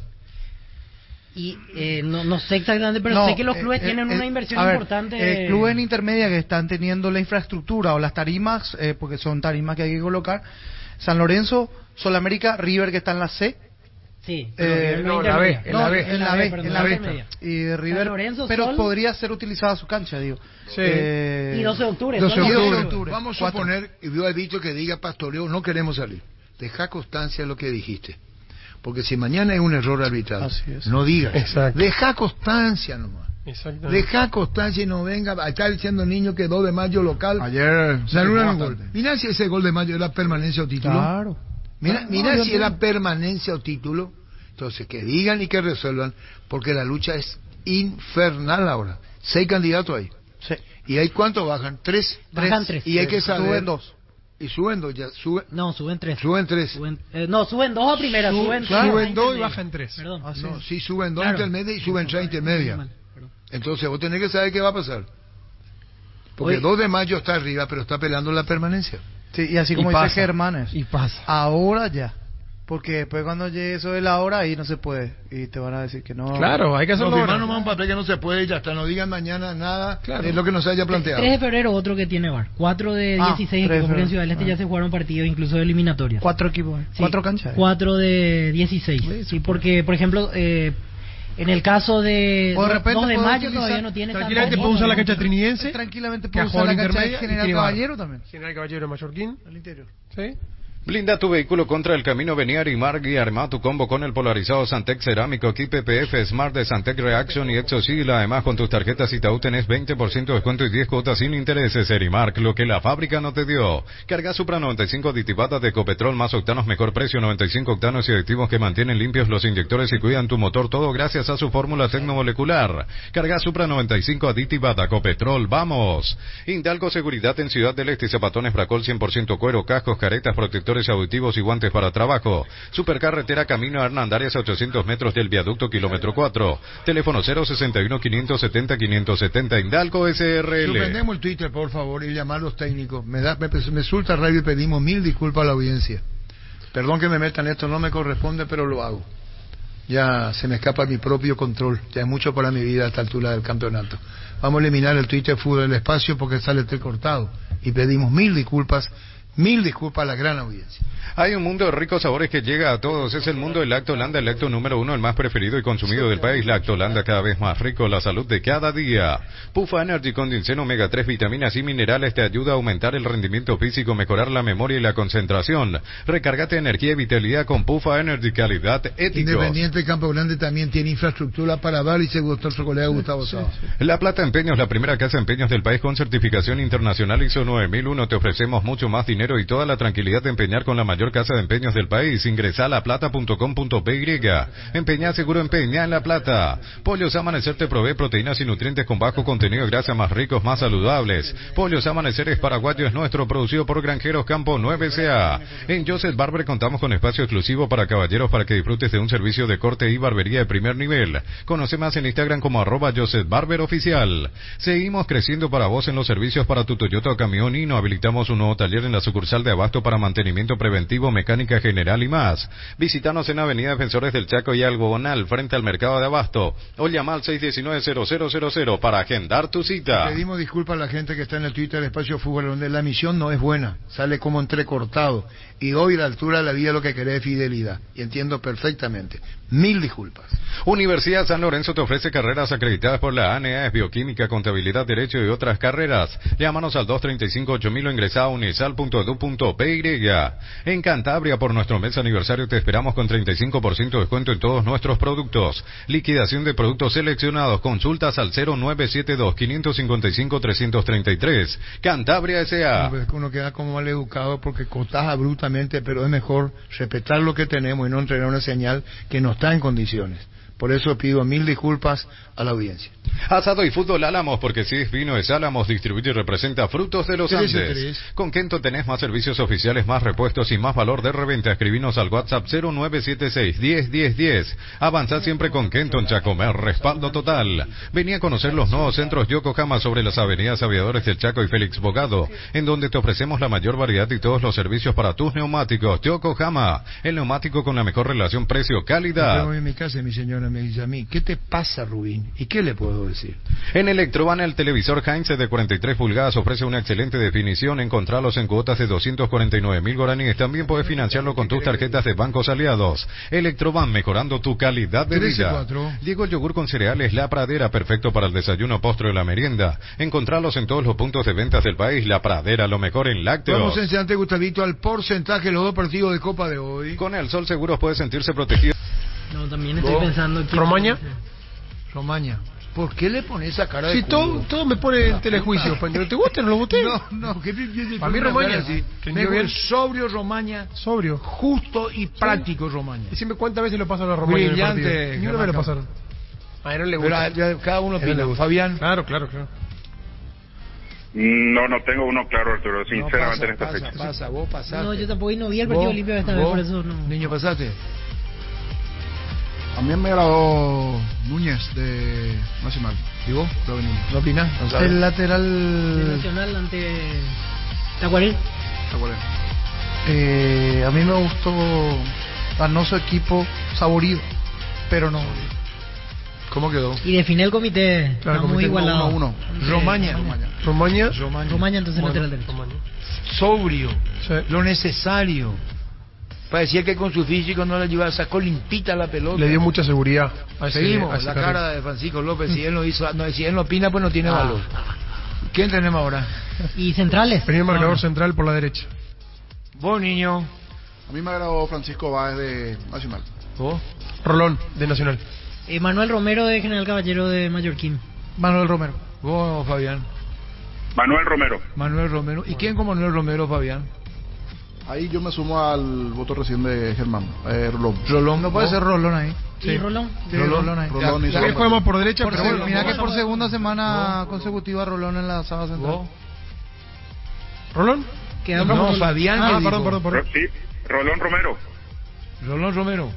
Y no sé exactamente, pero sé que los clubes tienen una inversión importante. Clubes en intermedia que están teniendo la infraestructura o las tarimas, porque son tarimas que hay que colocar. San Lorenzo, Sol América, River que está en la C. Sí, en la B. Y River, Lorenzo, pero Sol, podría ser utilizada su cancha, digo. Sí. Y 12 de octubre. 12 de octubre. Vamos a suponer, y yo he dicho que diga Pastoreo, no queremos salir. Deja constancia de lo que dijiste. Porque si mañana hay un error arbitral, no digas. Exacto. Deja constancia nomás. Deja constancia y no venga a estar diciendo niño que 2 de mayo local. Ayer un gol. Mira si ese gol de mayo era permanencia o título. Claro. Mira si era permanencia o título. Entonces que digan y que resuelvan, porque la lucha es infernal ahora. 6 candidatos hay. Sí. ¿Y hay cuántos bajan? 3. Bajan 3. Y hay que saber. Suben 2. Y suben 2 ya. No, suben 3. Suben 3. No, suben 2 a primera. Suben 2 y bajan 3. Perdón. No, sí suben 2 intermedia y suben 3 intermedia. Entonces vos tenés que saber qué va a pasar. Porque 2 de mayo está arriba, pero está peleando la permanencia. Sí, y así como dice Germanes. Y pasa. Ahora ya. Porque después cuando llegue eso de la hora, ahí no se puede. Y te van a decir que no. Claro, hay que hacerlo. Firmar nomás un papel que no se puede y ya está. No digan mañana nada. Claro. Es lo que nos haya planteado. 3 de febrero otro que tiene VAR. 4 de 16 equipos, porque en Ciudad del Este ya se jugaron partidos, incluso de eliminatorias. 4 equipos. Sí, 4 canchas. 4 de 16. Sí, porque, por ejemplo, en el caso de 2 de mayo todavía no tiene. Tranquilamente puede usar la cancha trinidense. Tranquilamente puede usar la cancha de General Caballero también. General Caballero Mallorquín. Al interior. Sí. Blinda tu vehículo contra el camino Veniar y Mar y arma tu combo con el polarizado Santec Cerámico, Equip PPF Smart de Santec Reaction y Exosil. Además, con tus tarjetas Itaú tenés 20% de descuento y 10 cuotas sin intereses. Erimark, lo que la fábrica no te dio. Carga Supra 95 aditivada de Ecopetrol, más octanos, mejor precio, 95 octanos y aditivos que mantienen limpios los inyectores y cuidan tu motor, todo gracias a su fórmula tecnomolecular. Carga Supra 95 aditivada Ecopetrol, vamos. Indalco Seguridad en Ciudad del Este, zapatones Bracol 100% cuero, cascos, caretas, protectores auditivos y guantes para trabajo. Supercarretera Camino a Hernandarias a 800 metros del viaducto kilómetro 4. Teléfono 061-570-570. Indalco SRL. Suspendemos el Twitter, por favor, y llamar a los técnicos. Me suelta radio y pedimos 1000 disculpas a la audiencia. Perdón que me metan esto, no me corresponde, pero lo hago. Ya se me escapa mi propio control. Ya es mucho para mi vida a esta altura del campeonato. Vamos a eliminar el Twitter Fútbol del Espacio porque sale cortado. Y pedimos 1000 disculpas Mil disculpas a la gran audiencia. Hay un mundo de ricos sabores que llega a todos. Es el mundo del Lactolanda, el lácteo número 1, el más preferido y consumido del país. Lactolanda, cada vez más rico, la salud de cada día. Pufa Energy con ginseno, omega 3, vitaminas y minerales te ayuda a aumentar el rendimiento físico, mejorar la memoria y la concentración. Recárgate de energía y vitalidad con Pufa Energy, calidad ética. Independiente de Campo Grande también tiene infraestructura para dar y se gustó su colega Gustavo Sáenz. La Plata Empeños, la primera casa de empeños del país con certificación internacional ISO 9001. Te ofrecemos mucho más dinero y toda la tranquilidad de empeñar con la mayor casa de empeños del país. Ingresa a laplata.com.py. Empeñá seguro, empeñá en La Plata. Pollos Amanecer te provee proteínas y nutrientes con bajo contenido de grasa, más ricos, más saludables. Pollos Amanecer es paraguayo, es nuestro, producido por Granjeros Campo 9SA. En Joseph Barber contamos con espacio exclusivo para caballeros para que disfrutes de un servicio de corte y barbería de primer nivel. Conoce más en Instagram como @JosephBarberOficial. Seguimos creciendo para vos en los servicios para tu Toyota o camión y nos habilitamos un nuevo taller en la sucursal de Abasto para mantenimiento preventivo, mecánica general y más. Visítanos en Avenida Defensores del Chaco y Algodonal, frente al mercado de Abasto, o llama al 619-0000 para agendar tu cita. Pedimos disculpas a la gente que está en el Twitter del Espacio Fútbol, donde la emisión no es buena, sale como entrecortado, y hoy a la altura de la vida lo que querés es fidelidad, y entiendo perfectamente. Mil disculpas. Universidad San Lorenzo te ofrece carreras acreditadas por la ANEA, Bioquímica, Contabilidad, Derecho y otras carreras. Llámanos al 235-8000 o ingresa a unisal.edu.py. En Cantabria, por nuestro mes aniversario, te esperamos con 35% de descuento en todos nuestros productos. Liquidación de productos seleccionados. Consultas al 0972-555-333. Cantabria S.A. Uno queda como mal educado porque cotas abruptamente, pero es mejor respetar lo que tenemos y no entregar una señal que no está en condiciones. Por eso pido mil disculpas a la audiencia. Asado y fútbol Álamos, porque si es vino es Álamos, distribuye y representa Frutos de los Andes. Con Kento tenés más servicios oficiales, más repuestos y más valor de reventa. Escribinos al WhatsApp 0976-101010. Avanzá siempre con Kento en Chacomer, respaldo total. Vení a conocer los nuevos centros Yokohama sobre las avenidas Aviadores del Chaco y Félix Bogado, en donde te ofrecemos la mayor variedad y todos los servicios para tus neumáticos. Yokohama, el neumático con la mejor relación precio-calidad. En mi casa, mi señora me dice a mí, ¿qué te pasa, Rubín? ¿Y qué le puedo decir? En Electroban, el televisor Heinz de 43 pulgadas ofrece una excelente definición. Encontralos en cuotas de 249.000 guaraníes. También puedes financiarlo con tus tarjetas de bancos aliados. Electroban, mejorando tu calidad de vida. Llegó el yogur con cereales La Pradera, perfecto para el desayuno, postre o la merienda. Encontralos en todos los puntos de ventas del país. La Pradera, lo mejor en lácteos. Vamos a enseñarte, Gustavito, al porcentaje de los dos partidos de Copa de hoy. Con el Sol Seguros puede sentirse protegido. No, también estoy pensando que... ¿Romaña? Romaña. ¿Por qué le pones esa cara de sí, todo me pone en telejuicio. ¿No te gusta? ¿No lo voté? No. Para mí Romaña. Sí. Mejor sobrio Romaña. Sobrio. Justo y práctico Romaña. Y siempre, ¿cuántas veces lo pasan a Romaña? Brillante. Ni una vez lo pasaron. A él no le gusta. Pero cada uno opina. Fabián. Claro. No tengo uno claro, Arturo, sinceramente en esta fecha. Pasa, vos pasaste. No, yo tampoco no vi el partido Olimpia esta vez, por eso no. Niño, pasaste. A mí me agradó Núñez de Nacional. ¿Y vos? ¿No opinás? El lateral de Nacional ante Tacuarel. A mí me gustó ganó su equipo saborido, pero no. ¿Cómo quedó? Y define el comité. Claro, está muy igualado. 1-1. Romaña, entonces lateral derecho. Sobrio. Sí. Lo necesario. Parecía que con su físico no la llevaba, sacó limpita la pelota. Le dio mucha seguridad. Seguimos, la cara de Francisco López. Si él si él no opina, pues no tiene valor. ¿Quién tenemos ahora? Y centrales. Primer marcador central por la derecha. Vos, niño. A mí me agradó Francisco Báez de Nacional. ¿Vos? Rolón de Nacional. Manuel Romero de General Caballero de Mallorquín. Manuel Romero. ¿Vos, Fabián? Manuel Romero. ¿Y quién como Manuel Romero, Fabián? Ahí yo me sumo al voto recién de Germán. Rolón. No puede ser Rolón ahí. Sí, Rolón. Sí, Rolón ahí. Ya que juega más por derecha, pero bueno, mira que por segunda semana consecutiva Rolón en la sala central. ¿Rolón? No, Fabián. Perdón. Sí, Rolón Romero.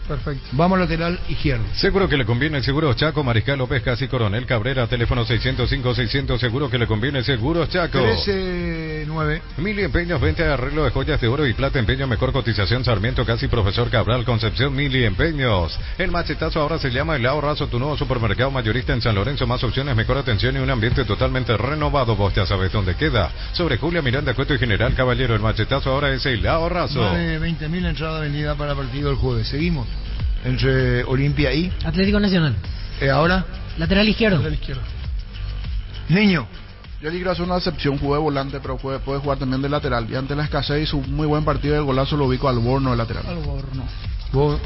Perfecto. Vamos lateral izquierdo. Seguro que le conviene Seguros Chaco, Mariscal López, Casi Coronel Cabrera, teléfono 605-600, seguro que le conviene Seguros Chaco. 13-9. Mili Empeños, venta de arreglo de joyas de oro y plata, empeño, mejor cotización, Sarmiento, Casi Profesor Cabral, Concepción, Mili Empeños. El machetazo ahora se llama El Ahorrazo, tu nuevo supermercado mayorista en San Lorenzo, más opciones, mejor atención y un ambiente totalmente renovado. Vos ya sabes dónde queda. Sobre Julia Miranda, Cueto y General Caballero, el machetazo ahora es El Ahorrazo. Más de 20.000 entrada vendida para partido el jueves. Seguimos. Entre Olimpia y Atlético Nacional. Ahora Lateral izquierdo. Niño. Yo le quiero hacer una excepción, jugué volante, pero puede jugar también de lateral. Y ante la escasez hizo un muy buen partido del golazo, lo ubico al Alborno de lateral.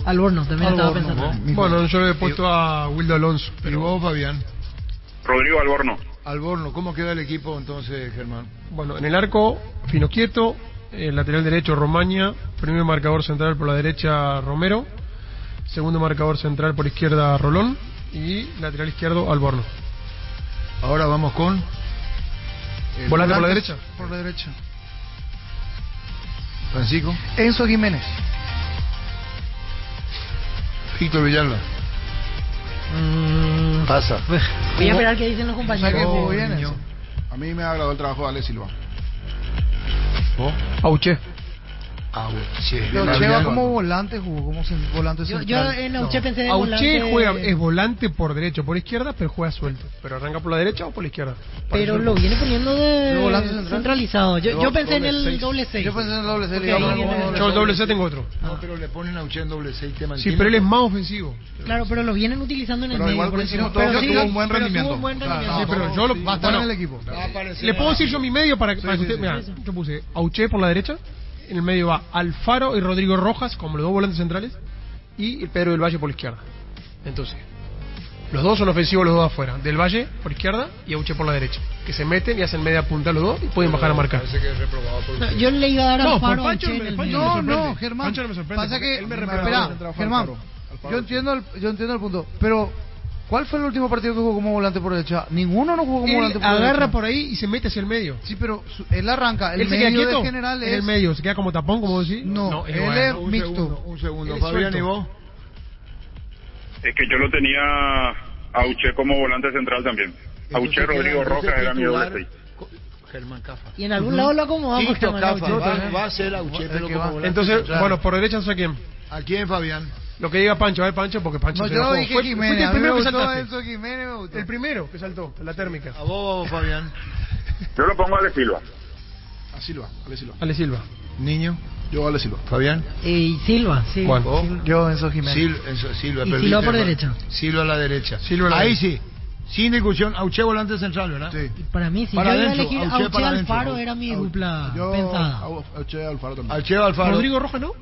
Alborno, también estaba pensando. Bueno, yo le he puesto a Wildo Alonso. ¿Y vos, Fabián? Rodrigo Alborno. Alborno, ¿cómo queda el equipo entonces, Germán? Bueno, en el arco, Fino Quieto, el lateral derecho Romaña, primer marcador central por la derecha Romero, segundo marcador central por izquierda Rolón y lateral izquierdo Alborno. Ahora vamos con volante por la derecha. Por la derecha. Francisco. Enzo Jiménez. Víctor Villalba. Pasa. Voy a esperar qué dicen los compañeros. A mí me agradó el trabajo de Ale Silva. Auche. Auche va como volante, jugó como volante central. Yo en Auche pensé de Auche volante. es volante por derecho, por izquierda, pero juega suelto. Pero arranca por la derecha o por la izquierda. Pero lo viene poniendo de volante centralizado. Yo pensé en el doble 6. Yo pensé en el doble 6. Yo el doble 6 tengo otro. No, pero le ponen a Auche en doble 6. Sí, pero él es más ofensivo. Claro, pero lo vienen utilizando en el Pero medio. igual Por eso. pero Sí, tuvo un buen pero rendimiento. tuvo un buen rendimiento. Sí, pero yo lo va a estar en el equipo. Le puedo decir yo mi medio para que usted. Mira, yo puse Auche por la derecha. En el medio va Alfaro y Rodrigo Rojas como los dos volantes centrales y Pedro del Valle por la izquierda. Entonces, los dos son ofensivos, los dos afuera. Del Valle por izquierda y Auche por la derecha. Que se meten y hacen media punta los dos y pueden bajar a marcar. Yo le iba a dar Alfaro a Auche en el medio. No, Germán. Pasa que espera, Germán. Yo entiendo el punto, pero ¿cuál fue el último partido que jugó como volante por derecha? Ninguno no jugó como volante por derecha. Agarra por ahí y se mete hacia el medio. Sí, pero él arranca. El él se queda medio quieto. de general en es el medio, se queda como tapón, como decís. No, él es mixto. Un segundo. Él es Fabián, suelto. ¿y vos? Es que yo lo tenía a Auche como volante central también. Auche Rodrigo Rojas era mi doble 6. Germán Cafa. Y en algún lado lo acomodamos. Tito Cafa va a ser Auche, pero como volante Entonces, central. bueno, por derecha no sé quién. ¿A quién, Fabián? Lo que diga Pancho, a ver Pancho, porque Pancho No, se yo enojó. dije Fuiste Jiménez. el primero que Enzo saltaste. Jiménez me gustó. El primero que saltó, la térmica. ¿A vos, Fabián? Yo lo pongo a Ale Silva. A Silva, Ale Silva. Ale Silva. Niño. Yo Ale Silva. Fabián. Y Silva, sí. Juan. Yo Enzo Jiménez. Silva, Y Silva por derecha. Silva a la derecha. Silva a la Ahí derecha. sí. Sin discusión, Auche volante central, ¿verdad? Sí. Para mí, si Para yo iba a adentro, elegir Auche Auche para adentro. Alfaro, era mi dupla pensada. Auche Alfaro también. Auche Alfaro. Rodrigo Rojas, ¿no?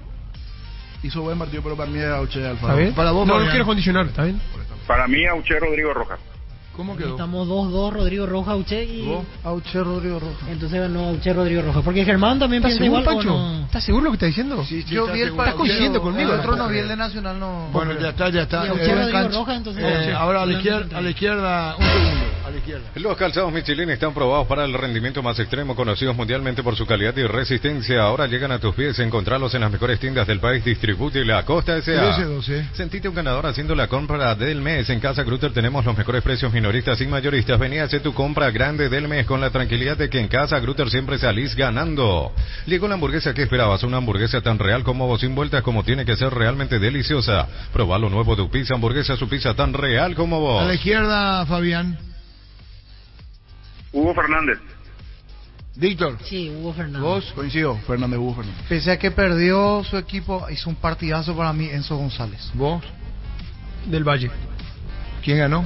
Hizo buen partido, pero para mí es Auche Alfaro. ¿Está bien? Para vos, no Fabián. quiero condicionar, ¿está bien? Para mí, Auche Rodrigo Rojas. ¿Cómo quedó? Estamos 2-2, Rodrigo Rojas, Auche y... Auche Rodrigo Rojas. Entonces ganó Auche Rodrigo Rojas. Porque Germán también ¿Estás piensa seguro, igual Pancho? o no. ¿Estás seguro lo que está diciendo? Sí, Yo vi el seguro. partido. Estás coincidiendo conmigo. El otro no vi el de Nacional, no. Bueno, ya está. Y Auche Rodrigo Rojas, entonces... Ahora a la izquierda, un segundo. A la izquierda. Los calzados Michelin están probados para el rendimiento más extremo, conocidos mundialmente por su calidad y resistencia. Ahora llegan a tus pies. Encontrarlos en las mejores tiendas del país. Distribuye la Costa S.A. 13-12. Sentite un ganador haciendo la compra del mes. En Casa Grutter tenemos los mejores precios minoristas y mayoristas. Vení a hacer tu compra grande del mes con la tranquilidad de que en Casa Grutter siempre salís ganando. Llegó la hamburguesa que esperabas. Una hamburguesa tan real como vos, sin vueltas, como tiene que ser, realmente deliciosa. Probá lo nuevo de tu pizza hamburguesa, su pizza tan real como vos. A la izquierda, Fabián. Hugo Fernández. Víctor. Sí, Hugo Fernández. ¿Vos? Coincido, Fernández, Hugo Fernández. Pese a que perdió su equipo, hizo un partidazo para mí, Enzo González. ¿Vos? Del Valle. ¿Quién ganó?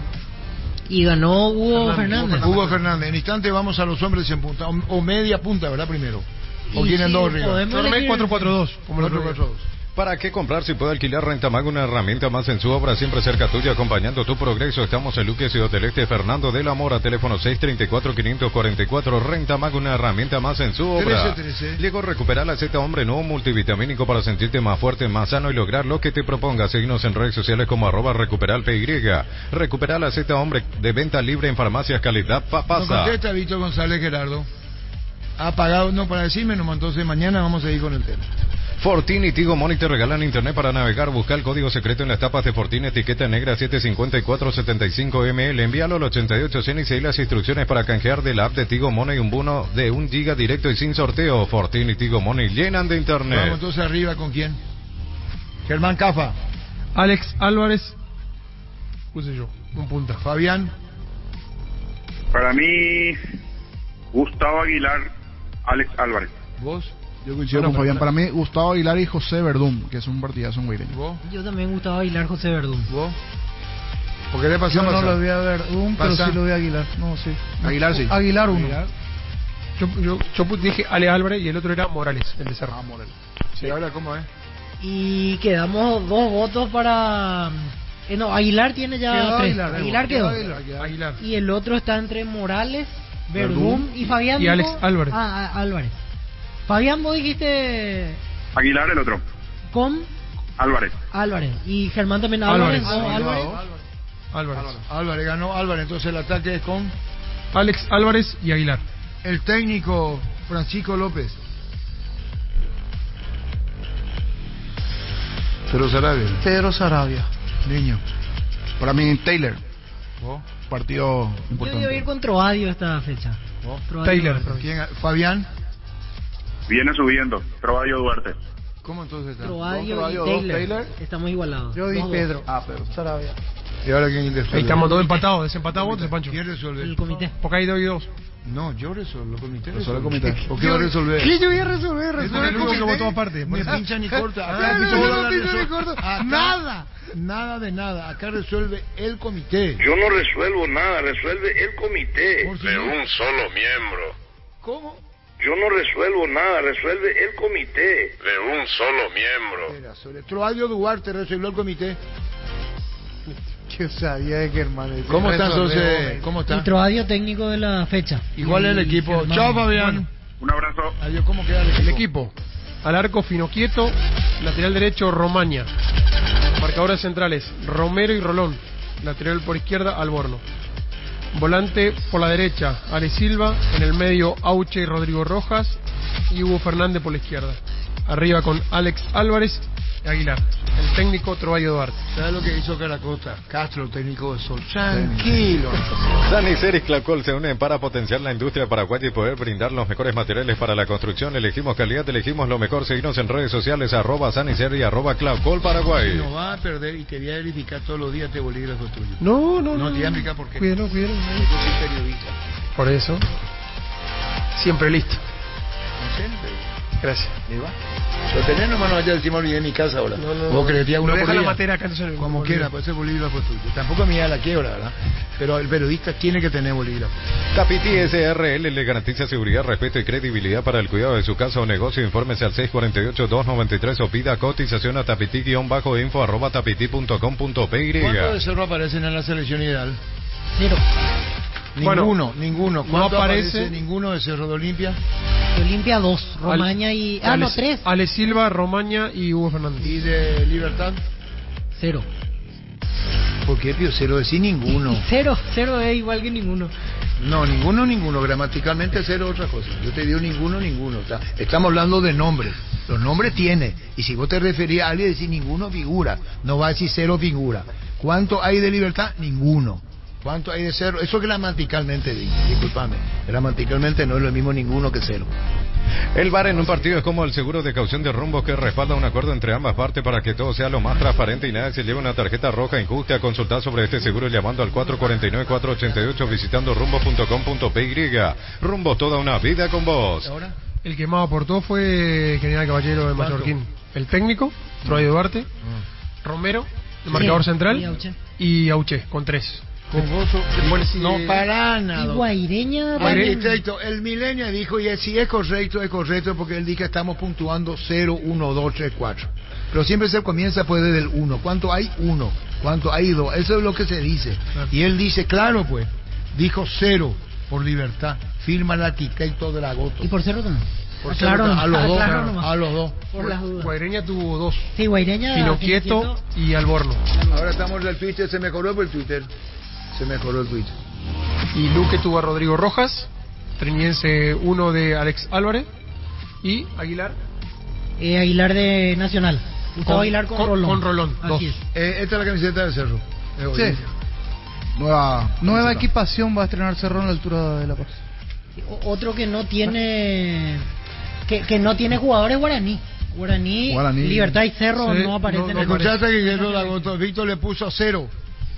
Y ganó Hugo Fernández. Hugo Fernández. En instante vamos a los hombres en punta. O media punta, ¿verdad? Primero. O Y tienen sí, dos arriba. podemos Yo armé elegir- 4-4-2. Como el otro 4-4-2. ¿Para qué comprar si puede alquilar Rentamag, una herramienta más en su obra, siempre cerca tuya, acompañando tu progreso? Estamos en Luque, Ciudad del Este, Fernando de la Mora, teléfono 634-544. Rentamag, una herramienta más en su obra. 13-13. Llegó a recuperar la Z Hombre nuevo multivitamínico para sentirte más fuerte, más sano y lograr lo que te propongas. Seguinos en redes sociales como @recuperalpy. Recuperar la Z Hombre de venta libre en farmacias calidad No Papasa. contesta Víctor González Gerardo. Ha pagado, no para decirme, no, entonces mañana vamos a ir con el tema. Fortini y Tigo Money te regalan internet para navegar. Busca el código secreto en las tapas de Fortini, etiqueta negra 75475ml. Envíalo al 8800 y seguí las instrucciones para canjear de la app de Tigo Money un bono de 1 giga directo y sin sorteo. Fortini y Tigo Money llenan de internet. Vamos entonces arriba, ¿con quién? Germán Cafa. Alex Álvarez. Puse yo, un punta. Fabián. Para mí, Gustavo Aguilar, Alex Álvarez. ¿Vos? Yo coincido con Fabián. Para mí, Gustavo Aguilar y José Verdún, que es un partidazo en Guaireño. ¿Vos? Yo también Gustavo Aguilar, José Verdún. ¿Vos? ¿Por qué le pasó? Yo no lo voy a Verdún, pero ¿Pasa? sí lo voy a Aguilar. No, sí. Aguilar sí. Aguilar 1. Yo dije Ale Álvarez y el otro era Morales, el de Cerro. Morales. Sí, ahora cómo es. Y quedamos 2 votos para... no, Aguilar tiene ya 3. Aguilar quedó. Aguilar. Y el otro está entre Morales, Verdún y Fabián. Y Alex Álvarez. Álvarez. Fabián, vos dijiste... Aguilar el otro. ¿Con? Álvarez. Y Germán también Álvarez. Álvarez ganó Álvarez, entonces el ataque es con Alex Álvarez y Aguilar. el técnico Francisco López. Pedro Sarabia. Niño. Para mí, Taylor. ¿Vos? Partido Yo importante. voy a ir con Troadio esta fecha. Taylor. ¿Quién? Fabián. Viene subiendo. Trovadio Duarte. ¿Cómo entonces está? Troadio y Taylor. Estamos igualados. Yo di 2-2. Pedro. Pedro Sarabia. ¿Y ahora quién resuelve? Ahí estamos todos empatados. ¿Desempatados vos, Pancho? ¿Quién resuelve? El comité. Porque hay 2 y 2. No, yo resuelvo. El comité Resuelve el comité. ¿Por qué va a resolver? ¿Qué yo voy a resolver? Es Resolver el el único que comité. votó aparte. Ni pincha ni corta. Acá No pincha ni corta. Nada. Nada de nada. Acá resuelve el comité. Yo no resuelvo nada, resuelve el comité. Por si De no- un solo miembro. ¿Cómo? Yo no resuelvo nada, resuelve el comité. De un solo miembro. Espera, sobre Troadio Duarte resolvió el comité. Yo sabía de Germán. ¿Cómo está entonces? ¿Cómo Y está? Troadio técnico de la fecha. Igual el equipo. Germán. Chao, Fabián. Un abrazo. Adiós. ¿Cómo queda El equipo. Al arco Finoquieto, lateral derecho Romaña. Marcadores centrales Romero y Rolón. Lateral por izquierda Alborno. Volante por la derecha Ale Silva. En el medio Auche y Rodrigo Rojas. Y Hugo Fernández por la izquierda. Arriba con Alex Álvarez y Aguilar. El técnico Trovadio Duarte. ¿Sabes lo que hizo Caracosta? Castro, el técnico de Sol. Tranquilo. Sanicer y Clacol se unen para potenciar la industria paraguaya y poder brindar los mejores materiales para la construcción. Elegimos calidad, elegimos lo mejor. Seguimos en redes sociales @Sanicer y @Clacol Paraguay. No va a perder y te voy a verificar todos los días este bolígrafo tuyo. No. No te voy a explicar por qué. Cuídalo. Yo soy periodista. Por eso. Siempre listo. ¿En serio? Gracias. ¿Le va? Lo tenés nomás, no vaya encima olvidé en mi casa ahora. Vos creerías uno Deja por la día. materia acá, entonces, Como bolígrafo. quiera, pues ese bolígrafo es tuyo. Tampoco me da la quiebra, ¿verdad? Pero el periodista tiene que tener bolígrafo. Tapiti SRL le garantiza seguridad, respeto y credibilidad para el cuidado de su casa o negocio. Infórmese al 648-293 o pida cotización a tapiti-info@tapiti.com.py. ¿Cuántos de Cerro aparecen en la selección ideal? 0. Ninguno. No ¿Cuánto aparece ninguno de Cerro de Olimpia? Olimpia 2. Romaña y... Ale, 3. Ale Silva, Romaña y Hugo Fernández. ¿Y de Libertad? 0. ¿Por qué, Pío? Cero decir ninguno. 0 es igual que ninguno. No, ninguno. Gramaticalmente cero otra cosa. Yo te digo ninguno. O sea, estamos hablando de nombres. Los nombres tiene. Y si vos te referías a alguien, decir ninguno figura. No va a decir cero figura. ¿Cuánto hay de Libertad? Ninguno. ¿Cuánto hay de cero? Eso gramaticalmente digo. Disculpame. Gramaticalmente no es lo mismo ninguno que cero. El VAR en un partido es como el seguro de caución de rumbo que respalda un acuerdo entre ambas partes para que todo sea lo más transparente y nadie se lleve una tarjeta roja injusta. A consultar sobre este seguro llamando al 449-488 visitando rumbo.com.py. Rumbo, toda una vida con vos. El que más aportó fue General Caballero de Mallorquín. El técnico, Troadio Duarte, Romero, el marcador central, y Auche, con 3. Con gozo. No para nada. Y Guaireña... Arquitecto, el Milenia dijo, y si es correcto, porque él dice que estamos puntuando 0, 1, 2, 3, 4. Pero siempre se comienza pues desde el 1. ¿Cuánto hay? 1. ¿Cuánto hay? 2. Eso es lo que se dice. Y él dice, claro pues, dijo 0 por Libertad. Firma el arquitecto Dragoto. ¿Y por 0 también? Por Claro, cero, a los dos. nomás. A los dos. Por las dudas. Guaireña tuvo 2. Sí, Guaireña... Finoquieto y Alborno. Ahora estamos en el Twitter, se mejoró por el Twitter. Y Luque tuvo a Rodrigo Rojas, Treñiense 1 de Alex Álvarez y Aguilar Aguilar de Nacional. Gustavo Aguilar con Rolón. Con Rolón. Así es. Esta es la camiseta del Cerro. Sí. Nueva equipación va a estrenar Cerro en la altura de La Paz. Otro que no tiene que no tiene jugadores Guaraní. Guaraní, Libertad y Cerro no aparecen. No escuchaste que Guillermo Lagoto Víctor le puso 0.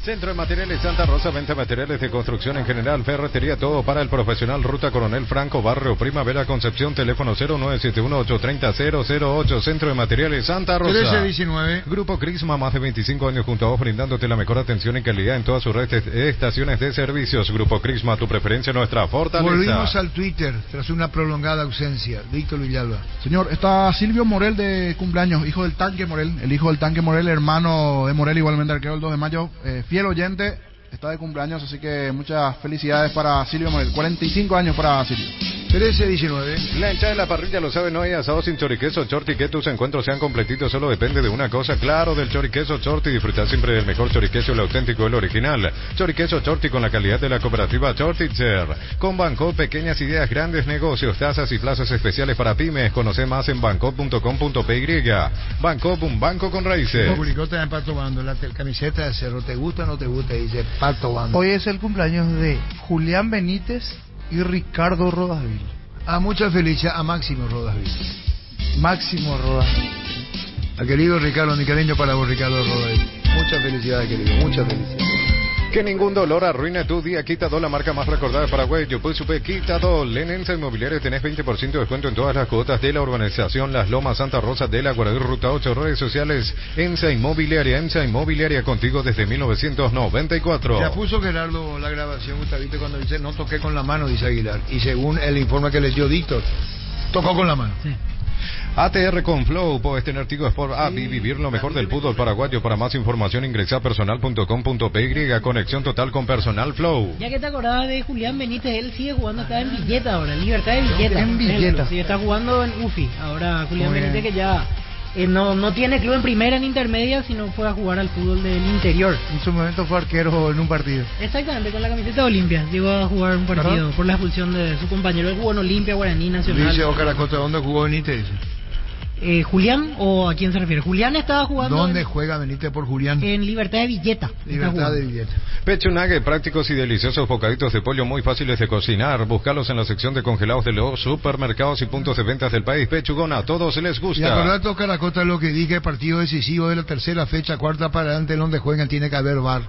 Centro de Materiales Santa Rosa, venta de materiales de construcción en general, ferretería, todo para el profesional, Ruta Coronel Franco, Barrio Primavera, Concepción, teléfono 0971-830-008, Centro de Materiales Santa Rosa. 1319. Grupo Crisma, más de 25 años junto a vos, brindándote la mejor atención y calidad en todas sus estaciones de servicios. Grupo Crisma, tu preferencia, nuestra fortaleza. Volvimos al Twitter tras una prolongada ausencia. Víctor Villalba. Señor, está Silvio Morel de cumpleaños, hijo del Tanque Morel, el hijo del Tanque Morel, hermano de Morel, igualmente arquero el 2 de mayo, fiel oyente, está de cumpleaños, así que muchas felicidades para Silvio Morel. 45 años para Silvio. 13-19. La hinchada de la parrilla lo sabe, no hay asado sin choriqueso Chorti, que tus encuentros sean completitos, solo depende de una cosa, claro, del choriqueso Chorti. Disfrutar siempre del mejor choriqueso, el auténtico, el original. Choriqueso Chorti con la calidad de la cooperativa Chortitzer. Con Banco, pequeñas ideas, grandes negocios, tasas y plazos especiales para pymes. Conoce más en banco.com.py. Banco, un banco con raíces. Publicó también Pato Bando, la camiseta de Cerro, ¿te gusta o no te gusta? Dice Pato Bando. Hoy es el cumpleaños de Julián Benítez y Ricardo Rodasvil. Mucha felicidad a Máximo Rodasvil. Máximo Rodasvil. Al querido Ricardo, mi cariño para vos, Ricardo Rodasvil. Mucha felicidad, querido, mucha felicidad. Que ningún dolor arruine tu día. Quitadol, la marca más recordada de Paraguay. Yo pues supe Quitadol. En Ensa Inmobiliaria tenés 20% de descuento en todas las cuotas de la urbanización Las Lomas Santa Rosa de la Guaraní, Ruta 8, redes sociales. Ensa Inmobiliaria contigo desde 1994. Ya puso Gerardo la grabación, Gustavito, cuando dice no toqué con la mano, dice Aguilar. Y según el informe que les dio Víctor, tocó con la mano. Sí. ATR con Flow, puedes tener Tigo Sport App y vivir lo mejor del fútbol paraguayo. Para más información ingresa a personal.com.py. Conexión total con Personal Flow. Ya que te acordabas de Julián Benítez, él sigue jugando, está en Villeta ahora, Libertad de Villeta. En Villeta. Sí, está jugando en UFI. Ahora Julián Benítez que ya no tiene club en primera ni intermedia, sino fue a jugar al fútbol del interior. En su momento fue arquero en un partido. Exactamente, con la camiseta de Olimpia. Llegó a jugar un partido por la expulsión de su compañero. Él jugó en Olimpia, Guaraní, Nacional. Dice Oscar Acosta, ¿dónde jugó Benítez? ¿Julián o a quién se refiere? Julián estaba jugando... ¿Dónde juega Benítez por Julián? En Libertad de Villeta. Libertad de Villeta. Pechunague, prácticos y deliciosos bocaditos de pollo muy fáciles de cocinar. Búscalos en la sección de congelados de los supermercados y puntos de ventas del país. Pechugona, a todos les gusta. Y acordate, Oscar Acosta, lo que dije, partido decisivo de la tercera fecha, cuarta para adelante, donde juegan, tiene que haber VAR.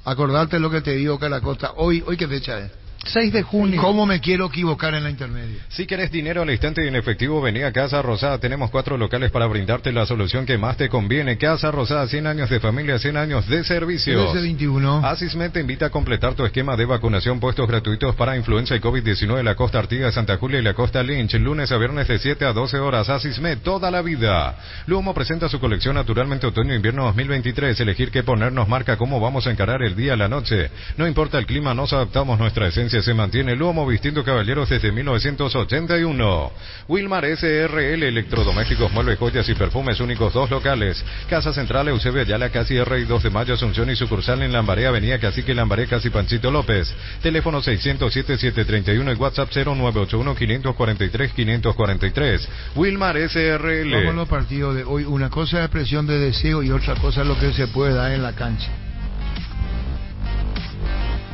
Acordate lo que te digo, Oscar Acosta. Hoy ¿qué fecha es? 6 de junio. ¿Cómo me quiero equivocar en la intermedia? Si querés dinero al instante y en efectivo, vení a Casa Rosada. Tenemos 4 locales para brindarte la solución que más te conviene. Casa Rosada, 100 años de familia, 100 años de servicios. 13-21. Asismed te invita a completar tu esquema de vacunación. Puestos gratuitos para influenza y COVID-19 en la Costa Artigas, Santa Julia y la Costa Lynch. Lunes a viernes de 7 a 12 horas. Asismed, toda la vida. Luomo presenta su colección Naturalmente Otoño-Invierno 2023. Elegir qué ponernos marca cómo vamos a encarar el día a la noche. No importa el clima, nos adaptamos. Nuestra esencia se mantiene. Luomo, vistiendo caballeros desde 1981. Wilmar SRL, electrodomésticos, muebles, joyas y perfumes únicos, 2 locales. Casa Central, Eusebio Ayala, casi R y 2 de Mayo, Asunción y sucursal en Lambaré, Avenida Cacique Lambaré, casi Panchito López. Teléfono 607-731 y WhatsApp 0981-543-543. Wilmar SRL. Vamos a los partidos de hoy. Una cosa es expresión de deseo y otra cosa es lo que se puede dar en la cancha.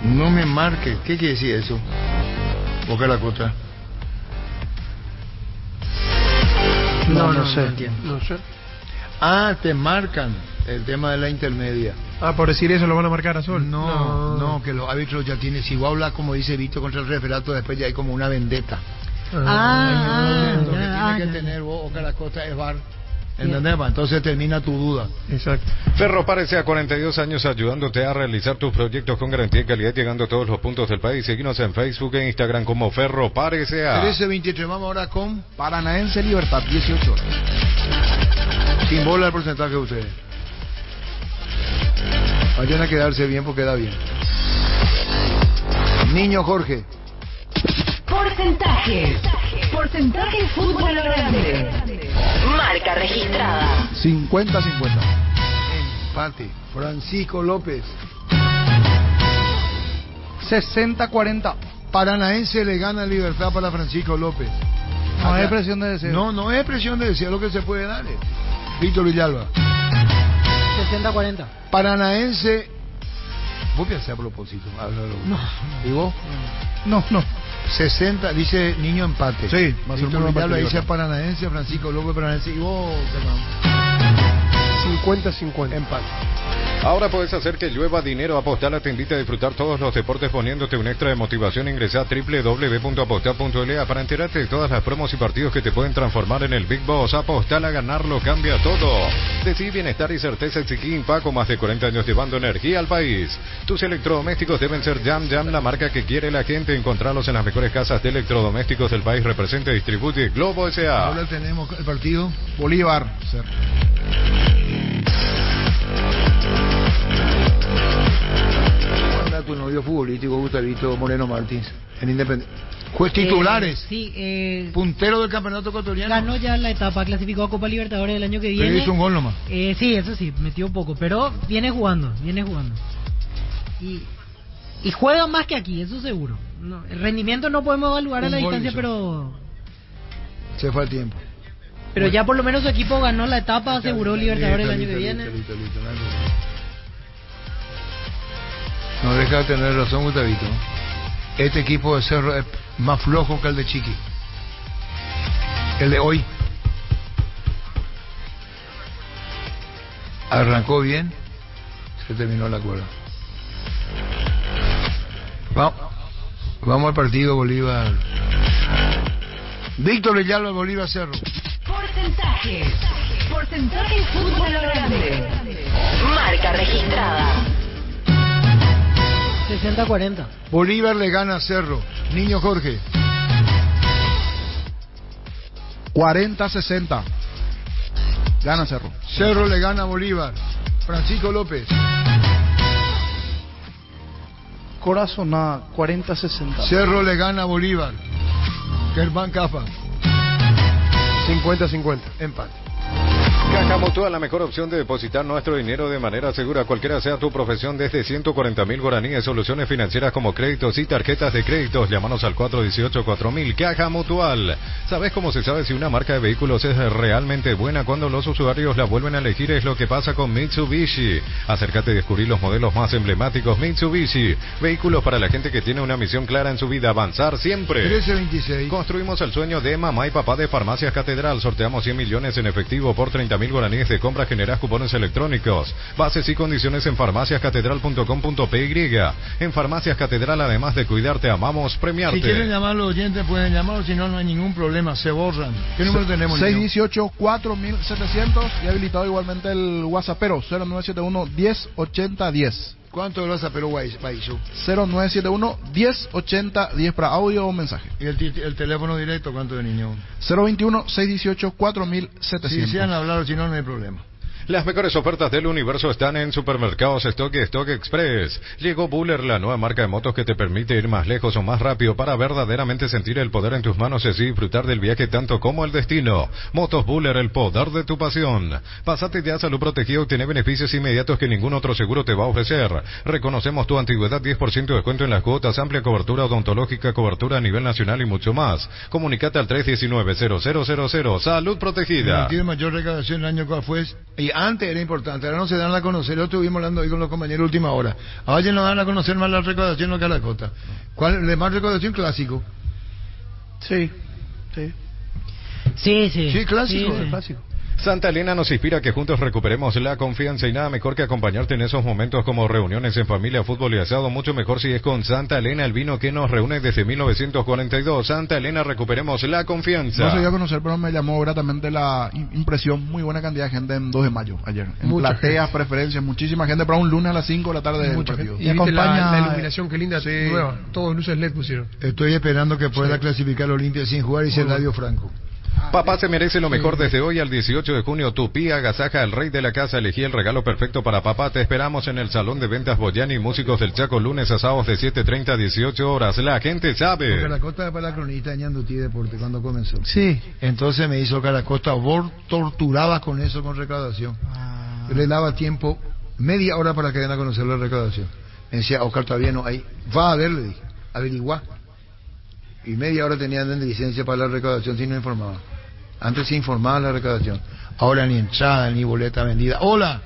No me marques. ¿Qué quiere decir eso? Boca la cota. No sé. No sé. Te marcan el tema de la intermedia. Por decir eso lo van a marcar a Sol. No, que los árbitros ya tienen. Si vos hablas, como dice Víctor, contra el referato, después ya hay como una vendetta. Lo que tiene que tener vos, Boca la cota, es VAR. ¿Entendés? Entonces termina tu duda. Exacto. Ferro parece a 42 años ayudándote a realizar tus proyectos con garantía y calidad, llegando a todos los puntos del país. Seguinos en Facebook e Instagram como Ferro parece a 13-23. Vamos ahora con Paranaense Libertad, 18 horas. Sin bola el porcentaje de ustedes. Vayan a quedarse bien porque da bien. Niño Jorge. Porcentaje fútbol a lo grande. Marca registrada 50-50. Empate. Francisco López. 60-40. Paranaense le gana Libertad para Francisco López. No es expresión de deseo. No es expresión de deseo lo que se puede dar. Víctor Villalba. 60-40. Paranaense. ¿Vos qué haces a propósito? No. ¿Y vos? No. 60, dice Niño empate. Sí, va a ser Víctor un Villalba empate. dice Paranaense, Francisco López Paranaense. ¿Y vos, Fernando? 50-50. Empate. Ahora puedes hacer que llueva dinero. Apostala te invita a disfrutar todos los deportes poniéndote un extra de motivación. Ingresa a www.apostar.la para enterarte de todas las promos y partidos que te pueden transformar en el Big Boss. Apostala, ganarlo cambia todo. Decí bienestar y certeza Exiquín, Paco, más de 40 años llevando energía al país. Tus electrodomésticos deben ser Jam, la marca que quiere la gente. Encontralos en las mejores casas de electrodomésticos del país. Representa y distribuye Globo S.A. Ahora tenemos el partido Bolívar. Anda tu novio futbolístico Gustavito Moreno Martins en Independiente. Juez titulares. Puntero del campeonato ecuatoriano. Ganó ya la etapa, clasificó a Copa Libertadores del año que viene. Pero hizo un gol nomás. Sí, eso sí, metió poco, pero viene jugando. Y juega más que aquí, eso seguro. No, el rendimiento no podemos evaluar a la distancia, pero se fue el tiempo. Pero ya por lo menos su equipo ganó la etapa, aseguró Libertadores el año que viene. No deja de tener razón Gustavito. Este equipo de Cerro es más flojo que el de Chiqui. El de hoy. Arrancó bien, se terminó la cuerda. Vamos al partido Bolívar. Víctor Villalba, Bolívar Cerro. Porcentaje fútbol a lo grande. Marca registrada. 60-40. Bolívar le gana a Cerro. Niño Jorge. 40-60. Gana Cerro. Cerro le gana a Bolívar. Francisco López. Corazonada, 40-60. Cerro le gana a Bolívar. Germán Capa. 50-50. Empate. Caja Mutual, la mejor opción de depositar nuestro dinero de manera segura, cualquiera sea tu profesión, desde 140.000 guaraníes, soluciones financieras como créditos y tarjetas de créditos. Llámanos al 418-4000. Caja Mutual. ¿Sabes cómo se sabe si una marca de vehículos es realmente buena? Cuando los usuarios la vuelven a elegir. Es lo que pasa con Mitsubishi. Acércate a descubrir los modelos más emblemáticos. Mitsubishi, vehículos para la gente que tiene una misión clara en su vida: avanzar siempre. 1326. Construimos el sueño de mamá y papá de Farmacias Catedral. Sorteamos 100 millones en efectivo por 30.000 guaraníes de compra. Generás cupones electrónicos. Bases y condiciones en farmaciascatedral.com.py. En Farmacias Catedral, además de cuidarte, amamos premiarte. Si quieren llamar a los oyentes pueden llamar, si no, no hay ningún problema, se borran. ¿Qué número tenemos? 618-4700 y habilitado igualmente el WhatsAppero 0971-1080-10. ¿Cuánto lo vas a pero Baisu? 0971-1080-10 para audio o mensaje. ¿Y el teléfono directo cuánto de niño? 021-618-4700. Si desean hablar, si no, no hay problema. Las mejores ofertas del universo están en Supermercados Stock y Stock Express. Llegó Buller, la nueva marca de motos que te permite ir más lejos o más rápido para verdaderamente sentir el poder en tus manos y así disfrutar del viaje tanto como el destino. Motos Buller, el poder de tu pasión. Pásate ya a Salud Protegida y obtener beneficios inmediatos que ningún otro seguro te va a ofrecer. Reconocemos tu antigüedad, 10% de descuento en las cuotas, amplia cobertura odontológica, cobertura a nivel nacional y mucho más. Comunicate al 319-0000. Salud Protegida. El mayor recaudación el año cual fue. Y antes era importante, ahora no se dan a conocer. Lo estuvimos hablando hoy con los compañeros última hora. Ahora ya no dan a conocer más la recaudación lo que a la cota. ¿Cuál es más recaudación? Clásico. Sí. Sí, clásico. Sí. Clásico. Santa Elena nos inspira a que juntos recuperemos la confianza y nada mejor que acompañarte en esos momentos como reuniones en familia, fútbol y asado. Mucho mejor si es con Santa Elena, el vino que nos reúne desde 1942. Santa Elena, recuperemos la confianza. No se dio a conocer, pero me llamó gratamente la impresión. Muy buena cantidad de gente en 2 de mayo ayer. En plateas, preferencias, muchísima gente para un lunes a las 5 de la tarde del partido. Y acompaña la iluminación, qué linda, nueva. Todos luces LED pusieron. Estoy esperando que pueda clasificar Olimpia sin jugar y ser Eladio Franco. Papá se merece lo mejor. Desde hoy al 18 de junio, Tupí agasaja al rey de la casa. Elegí el regalo perfecto para papá. Te esperamos en el Salón de Ventas Boyani, Músicos del Chaco, lunes a sábados de 7:30 a 18 horas. La gente sabe. Porque la costa para la cronista de Ñandutí Deporte cuando comenzó. Sí. Entonces me hizo Caracosta, vos torturabas con eso, con recaudación. Yo le daba tiempo, media hora para que den a conocer la recaudación. Me decía, Oscar, todavía no hay. Va a ver, le dije, averiguá. Y media hora tenían de licencia para la recaudación si no informaba. Antes se informaba la recaudación. Ahora ni entrada, ni boleta vendida. ¡Hola!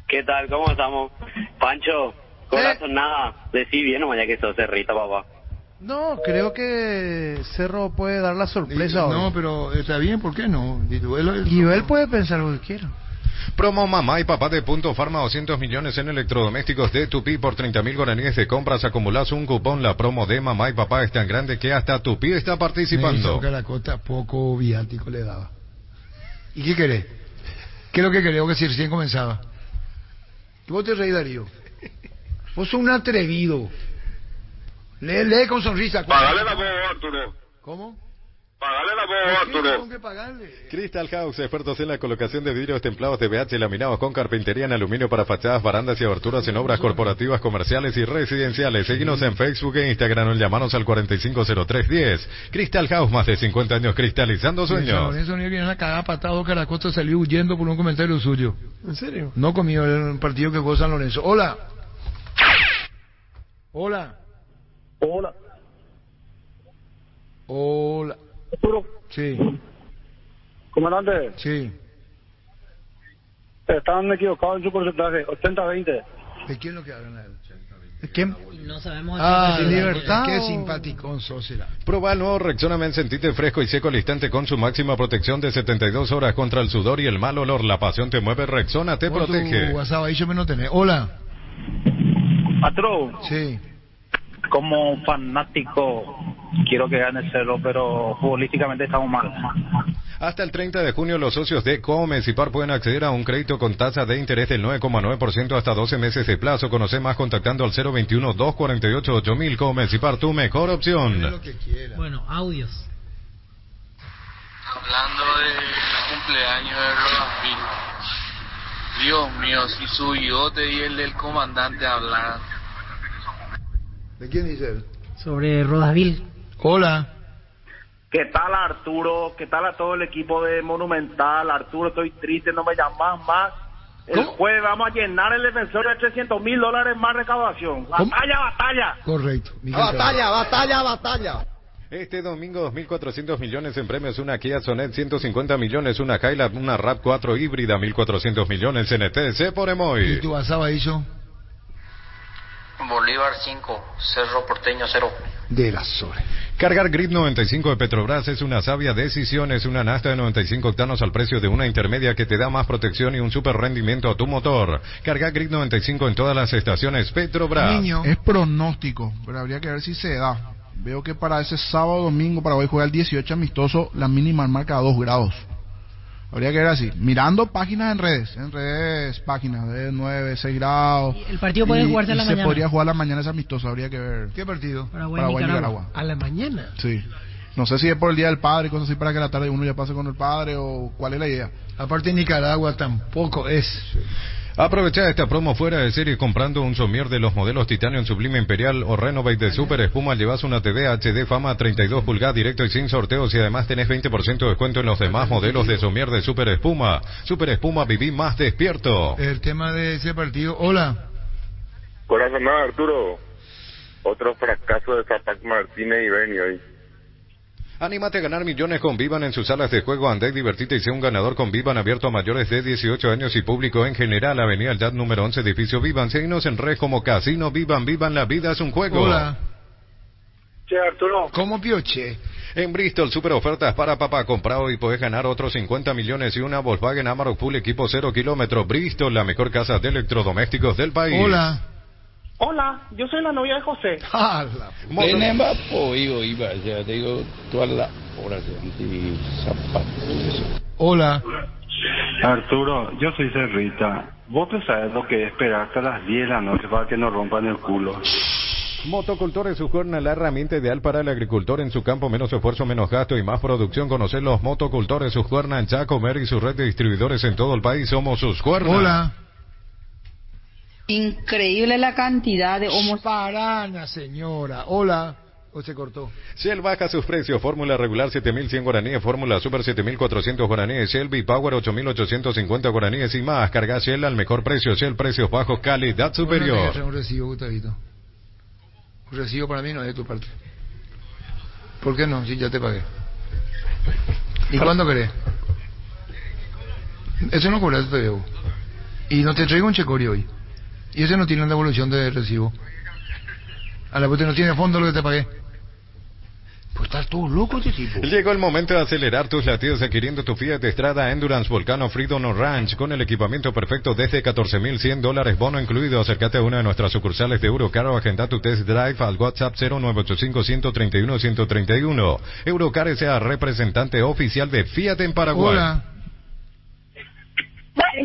¿Qué tal? ¿Cómo estamos? Pancho, corazón nada. Decí bien o ya que sos cerrita, papá. No, creo que Cerro puede dar la sorpresa hoy. No, pero está bien, ¿por qué no? Y él puede pensar lo que quiera. Promo mamá y papá de Punto Farma, 200 millones en electrodomésticos de Tupi por 30.000 guaraníes de compras. Acumulás un cupón. La promo de mamá y papá es tan grande que hasta Tupi está participando. Me la cota poco viático le daba. ¿Y qué querés? ¿Qué es lo que querés? O que si recién comenzaba. ¿Y vos te reís, Darío? Vos sos un atrevido. Lee con sonrisa. Pagale la voz, Arturo. ¿Cómo? Pagale la voz, Arturo. Tengo que pagarle. Crystal House, expertos en la colocación de vidrios templados de BH laminados con carpintería en aluminio para fachadas, barandas y aberturas en obras corporativas, comerciales y residenciales. Seguinos en Facebook e Instagram o llamanos al 450310. Crystal House, más de 50 años cristalizando sueños. Eso no viene a cagar patado. Caracosta salió huyendo por un comentario suyo. ¿En serio? No comió el partido que jugó San Lorenzo. Hola. Hola. Hola. Hola. Arturo. Sí. Comandante. Sí. Estaban equivocados en su porcentaje, 80-20. ¿De quién lo que hablan a él? ¿De quién? No sabemos. De Libertad. Qué simpaticón sos, era. Prueba el nuevo Rexona Men, sentite fresco y seco al instante con su máxima protección de 72 horas contra el sudor y el mal olor. La pasión te mueve, Rexona te protege. Tu WhatsApp ahí yo me no tenés. Hola. Arturo. Sí. Como fanático, quiero que gane Cerro, pero futbolísticamente estamos mal. Hasta el 30 de junio los socios de Comecipar pueden acceder a un crédito con tasa de interés del 9,9% hasta 12 meses de plazo. Conoce más contactando al 021-248-8000. Comecipar, tu mejor opción. Bueno, audios. Hablando del cumpleaños de Rodasville. Dios mío, si su bigote y el del comandante hablan. ¿De quién dice él? Sobre Rodasville. Hola. ¿Qué tal, Arturo? ¿Qué tal a todo el equipo de Monumental? Arturo, estoy triste, no me llamas más. El jueves vamos a llenar el defensor de $300,000 más recaudación. ¡Batalla! Correcto. ¡Batalla! Este domingo 2.400 millones en premios, una Kia Sonet 150 millones, una Hilux, una RAV4 híbrida 1.400 millones en ETC por Emoy. ¿Y tu WhatsApp hizo? Bolívar 5, Cerro Porteño 0. De la Sore. Cargar Grip 95 de Petrobras es una sabia decisión. Es una nafta de 95 octanos al precio de una intermedia que te da más protección y un super rendimiento a tu motor. Cargar Grip 95 en todas las estaciones Petrobras. Niño. Es pronóstico, pero habría que ver si se da. Veo que para ese sábado domingo para hoy juega el 18 amistoso, la mínima marca a 2 grados. Habría que ver así, mirando páginas en redes páginas de 9, 6 grados. El partido puede jugarse a la mañana. Se podría jugar a la mañana ese amistoso, habría que ver. ¿Qué partido? Paraguay-Nicaragua. ¿A la mañana? Sí. No sé si es por el Día del Padre, cosas así para que la tarde uno ya pase con el padre o cuál es la idea. Aparte Nicaragua tampoco es. Aprovecha esta promo fuera de serie comprando un somier de los modelos Titanium Sublime Imperial o Renovate de Super Espuma. Llevas una TV HD Fama 32 pulgadas directo y sin sorteos y además tenés 20% de descuento en los demás modelos de somier de Super Espuma. Super Espuma, viví más despierto. El tema de ese partido. Hola. Corazón, Arturo. Otro fracaso de Zapac Martínez y Benio hoy. Anímate a ganar millones con Vivan en sus salas de juego. Andá y divertite y sea un ganador con Vivan, abierto a mayores de 18 años y público en general. Avenida El Yad número 11, edificio Vivan. Seguinos en red como Casino Vivan. Vivan, la vida es un juego. Hola. Che, Arturo. ¿Cómo pioche? En Bristol, super ofertas para papá. Comprado y podés ganar otros 50 millones y una Volkswagen Amarok Full equipo 0 kilómetros. Bristol, la mejor casa de electrodomésticos del país. Hola. Hola, yo soy la novia de José. Tenemos apoyo, iba, ya digo, toda la oración de zapatos. Hola. Arturo, yo soy Cerrita. Vos te sabes lo que es esperar hasta las 10 de la noche para que nos rompan el culo. Motocultor es su jornada, la herramienta ideal para el agricultor en su campo, menos esfuerzo, menos gasto y más producción. Conocer los motocultores, sus cuernas en Chaco, Mer y su red de distribuidores en todo el país. Somos sus cuernas. Hola. Increíble la cantidad de homos. Parana, señora. Hola. ¿O se cortó? Shell baja sus precios. Fórmula regular 7.100 guaraníes. Fórmula super 7.400 guaraníes. Shell V-Power 8.850 guaraníes y más. Carga Shell al mejor precio. Shell, precios bajos, calidad superior. Un recibo, Gustavito. Un recibo para mí no es de tu parte. ¿Por qué no? Si ya te pagué. ¿Y cuándo querés? Eso no cobra el PBU. Y no te traigo un checorio hoy. Y ese no tiene una devolución de recibo. A la puta no tiene fondo lo que te pagué. Pues estás tú loco, este tipo. Llegó el momento de acelerar tus latidos adquiriendo tu Fiat Strada Endurance Volcano Freedom o Ranch con el equipamiento perfecto desde $14,100, bono incluido. Acércate a una de nuestras sucursales de Eurocar o agenda tu test drive al WhatsApp 0985-131-131. Eurocar sea representante oficial de Fiat en Paraguay. Hola.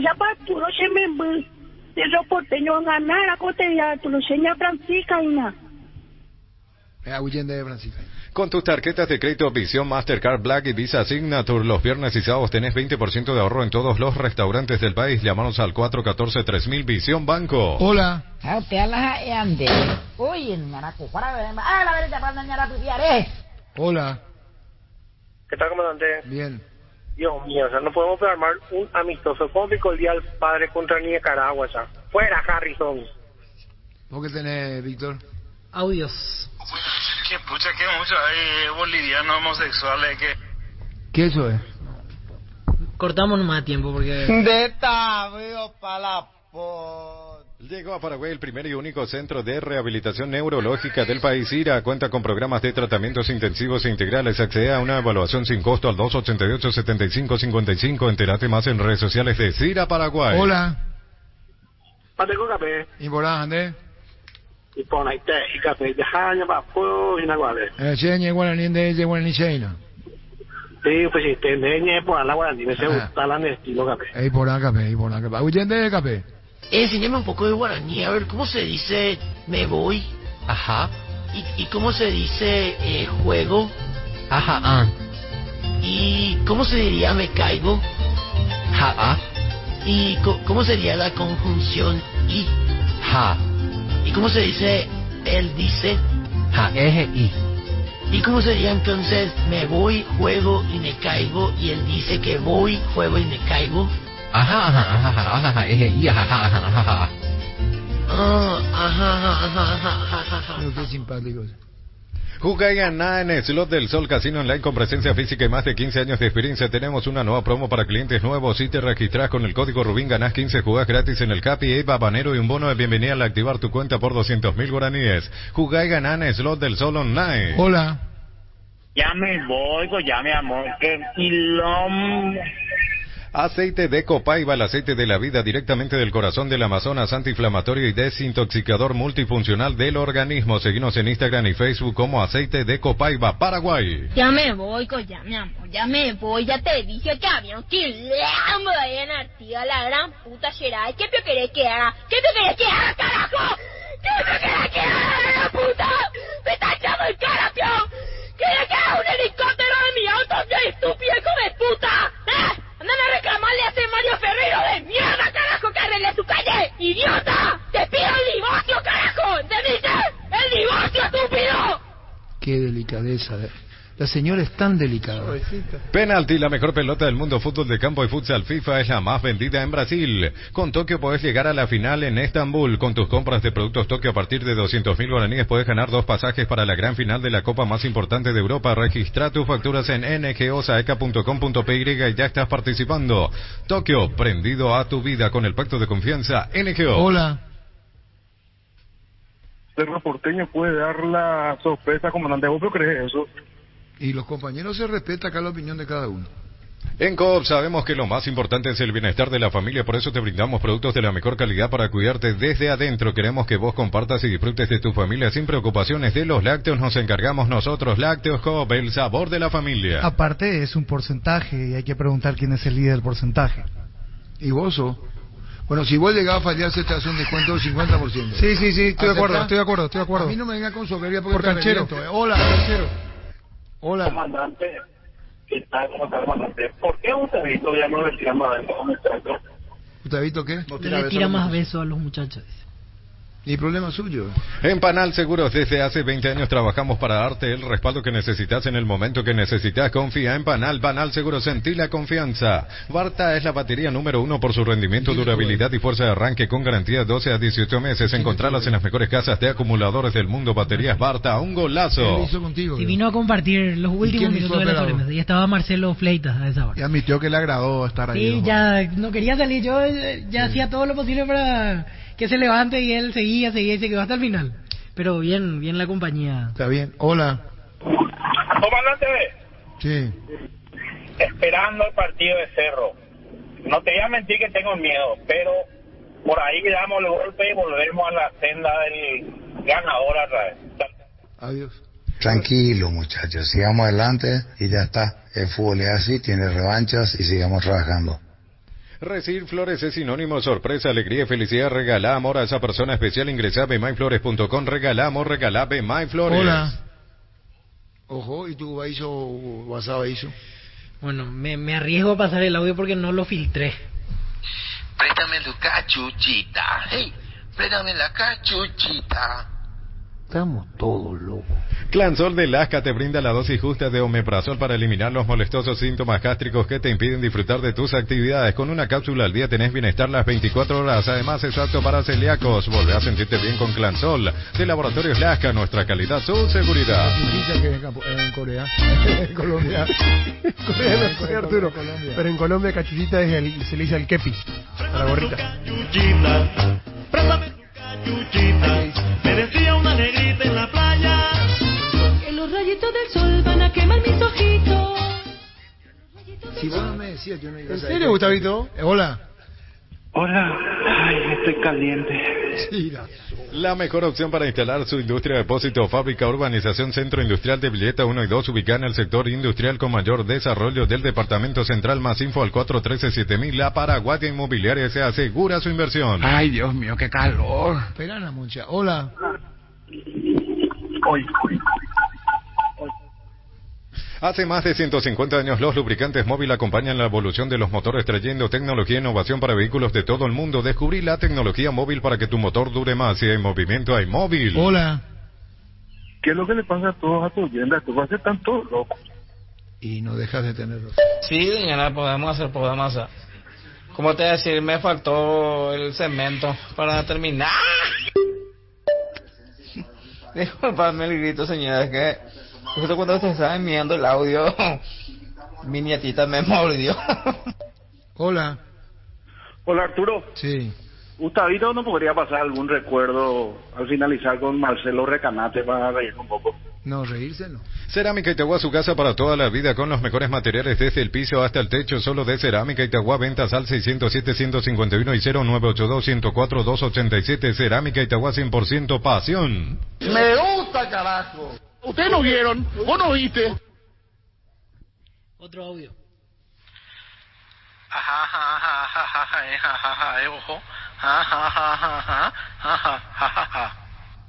Ya para tu no se me yo porteño ganar a cotería tu no seña Francisca y na. Huyendo de Francisca. Con tus tarjetas de crédito Visión, Mastercard, Black y Visa Signature, los viernes y sábados tenés 20% de ahorro en todos los restaurantes del país. Llámanos al 414-3000 Visión Banco. Hola. Hola. ¿Qué tal, comandante? Bien. Dios mío, o sea, no podemos armar un amistoso. ¿Cómo picó el día al padre contra Nicaragua? Ya? Fuera, Harrison. ¿Vos qué tenés, Víctor? Audios. Que pucha, que mucho hay bolivianos homosexuales que... ¿Qué eso es? Cortamos nomás a tiempo porque... De tabeo pa' la Llegó a Paraguay el primer y único centro de rehabilitación neurológica del país. IRA cuenta con programas de tratamientos intensivos e integrales. Accede a una evaluación sin costo al 288-7555. Entérate más en redes sociales de CIRA Paraguay. Hola. Pateco café. ¿Y por dónde? Y pon ahí te y café. Dejaña pa' fuego y naguale. Cheñe guaraní de guaraní cheina. Sí, pues si te endeñe por la guaraní. Me se gusta la estilo café. Ahí por acá café, ahí por acá. ¿Huyende de café? Enséñame un poco de guaraní, a ver, ¿cómo se dice me voy? Ajá. ¿Y cómo se dice juego? Ajá. ¿Y cómo se diría me caigo? Ja. ¿Y cómo sería la conjunción y? Ja. ¿Y cómo se dice él dice? Ja, I. ¿Y cómo sería entonces me voy, juego y me caigo? Y él dice que voy, juego y me caigo. Ajá. Qué simpáticos. Juega y gana en Slot del Sol Casino Online con presencia física y más de 15 años de experiencia. Tenemos una nueva promo para clientes nuevos. Si te registras con el código Rubín, ganás 15 jugadas gratis en el Capi, Eva, Banero y un bono de bienvenida al activar tu cuenta por 200.000 guaraníes. Juega y gana en Slot del Sol Online. Hola. Ya me voy, pues ya mi amor, que quilombo. Aceite de Copaiba, el aceite de la vida directamente del corazón del Amazonas, antiinflamatorio y desintoxicador multifuncional del organismo. Seguinos en Instagram y Facebook como Aceite de Copaiba, Paraguay. Ya me voy, ya mi amor, ya me voy. Ya te dije que había un quilombo ahí en Artigas, la gran puta Geray. ¿Qué te querés que haga? ¿Qué te querés que haga, carajo? ¿Qué te querés que haga, la puta? ¡Me está echando el cara, peón! ¿Querés que haga un helicóptero de mi auto, peón, estúpido, hijo de puta? ¡Andan a reclamarle a ese Mario Ferrero de mierda, carajo, que arregle su calle! ¡Idiota! ¡Te pido el divorcio, carajo! ¿Entendiste? ¡El divorcio, estúpido! Qué delicadeza. La señora es tan delicada. Penalti, la mejor pelota del mundo, fútbol de campo y futsal FIFA es la más vendida en Brasil. Con Tokio podés llegar a la final en Estambul. Con tus compras de productos Tokio a partir de 200.000 guaraníes podés ganar 2 pasajes para la gran final de la copa más importante de Europa. Registra tus facturas en ngosaeca.com.py y ya estás participando. Tokio, prendido a tu vida con el pacto de confianza NGO. Hola. Cerro Porteño puede dar la sorpresa, comandante. ¿Vos crees eso? Y los compañeros se respeta acá la opinión de cada uno. En Coop sabemos que lo más importante es el bienestar de la familia, por eso te brindamos productos de la mejor calidad para cuidarte desde adentro. Queremos que vos compartas y disfrutes de tu familia sin preocupaciones. De los lácteos nos encargamos nosotros. Lácteos Coop, el sabor de la familia. Aparte es un porcentaje y hay que preguntar quién es el líder del porcentaje. ¿Y vos sos? Bueno, si vos llegás a fallar, se te hace un descuento del 50%. Sí, estoy de acuerdo. A mí no me venga con soberbia porque por canchero. Hola, canchero. Hola. Comandante, ¿qué tal, comandante? ¿Por qué Gustavito ya no le tira más besos a los muchachos? ¿Gustavito qué? Le tira más besos a los muchachos. Ni problema suyo. En Panal Seguros desde hace 20 años trabajamos para darte el respaldo que necesitas en el momento que necesitas. Confía en Panal. Panal Seguros, sentí la confianza. Varta es la batería número 1 por su rendimiento, durabilidad y fuerza de arranque con garantía de 12 a 18 meses. Encontrarlas en las mejores casas de acumuladores del mundo. Baterías Varta, un golazo. Y vino a compartir los últimos minutos de la sobremesa. Y estaba Marcelo Fleitas a esa hora. Y admitió que le agradó estar ahí. Sí, ya no quería salir. Yo ya hacía todo lo posible para que se levante y él seguía y se quedó hasta el final. Pero bien la compañía. Está bien. Hola. Comandante, Sí. esperando el partido de Cerro. No te voy a mentir que tengo miedo, pero por ahí damos el golpe y volvemos a la senda del ganador otra vez. Adiós. Tranquilo, muchachos, sigamos adelante y ya está. El fútbol es así, tiene revanchas y sigamos trabajando. Recibir flores es sinónimo de sorpresa, alegría y felicidad. Regala amor a esa persona especial. Ingresa a bemyflores.com. Regala amor, regala Bemyflores. Hola. Ojo, ¿y tu baizo WhatsApp hizo? Bueno, me arriesgo a pasar el audio porque no lo filtré. Préstame tu cachuchita. Hey, préstame la cachuchita. Estamos todos locos. Clansol de Lasca te brinda la dosis justa de omeprazol para eliminar los molestosos síntomas gástricos que te impiden disfrutar de tus actividades. Con una cápsula al día tenés bienestar las 24 horas. Además es apto para celíacos. Volvé a sentirte bien con Clansol. De Laboratorios Lasca, nuestra calidad, su seguridad. En Corea. En Colombia. Corea, Arturo. Pero en Colombia cachuchita se le dice el kepi, a la gorrita. Me decía una negrita en la playa que los rayitos del sol van a quemar mis ojitos. Si vos no me decías, yo no iba a ¿En saber. serio, Gustavito? Hola. Hola, ay, estoy caliente. Sí, La mejor opción para instalar su industria, depósito, fábrica, urbanización, centro industrial de Villeta 1 y 2, ubicada en el sector industrial con mayor desarrollo del departamento central. Más info al 413-7000. La Paraguaya Inmobiliaria se asegura su inversión. Ay, Dios mío, qué calor. Espera una mucha. Hola. Hace más de 150 años los lubricantes móvil acompañan la evolución de los motores, trayendo tecnología e innovación para vehículos de todo el mundo. Descubrí la tecnología móvil para que tu motor dure más. Si hay movimiento, hay móvil. Hola. ¿Qué es lo que le pasa a todos a tu tienda? Tú vas a ser tan todo loco. Y no dejas de tenerlos. Sí, señora, podemos hacer. ¿Cómo te voy a decir? Me faltó el cemento para terminar. Disculpadme el grito, señora, es que justo cuando se estaba enviando el audio, mi nietita me mordió. Hola. Hola, Arturo. Sí. Gustavito, ¿no podría pasar algún recuerdo al finalizar con Marcelo Recanate para reír un poco? No, reírse no. Cerámica Itagua, su casa para toda la vida, con los mejores materiales desde el piso hasta el techo, solo de Cerámica Itagua. Ventas al 607-151 y 0982-104-287. Cerámica Itagua, 100% pasión. Me gusta, carajo. Ustedes no vieron, vos no oíste. Otro audio.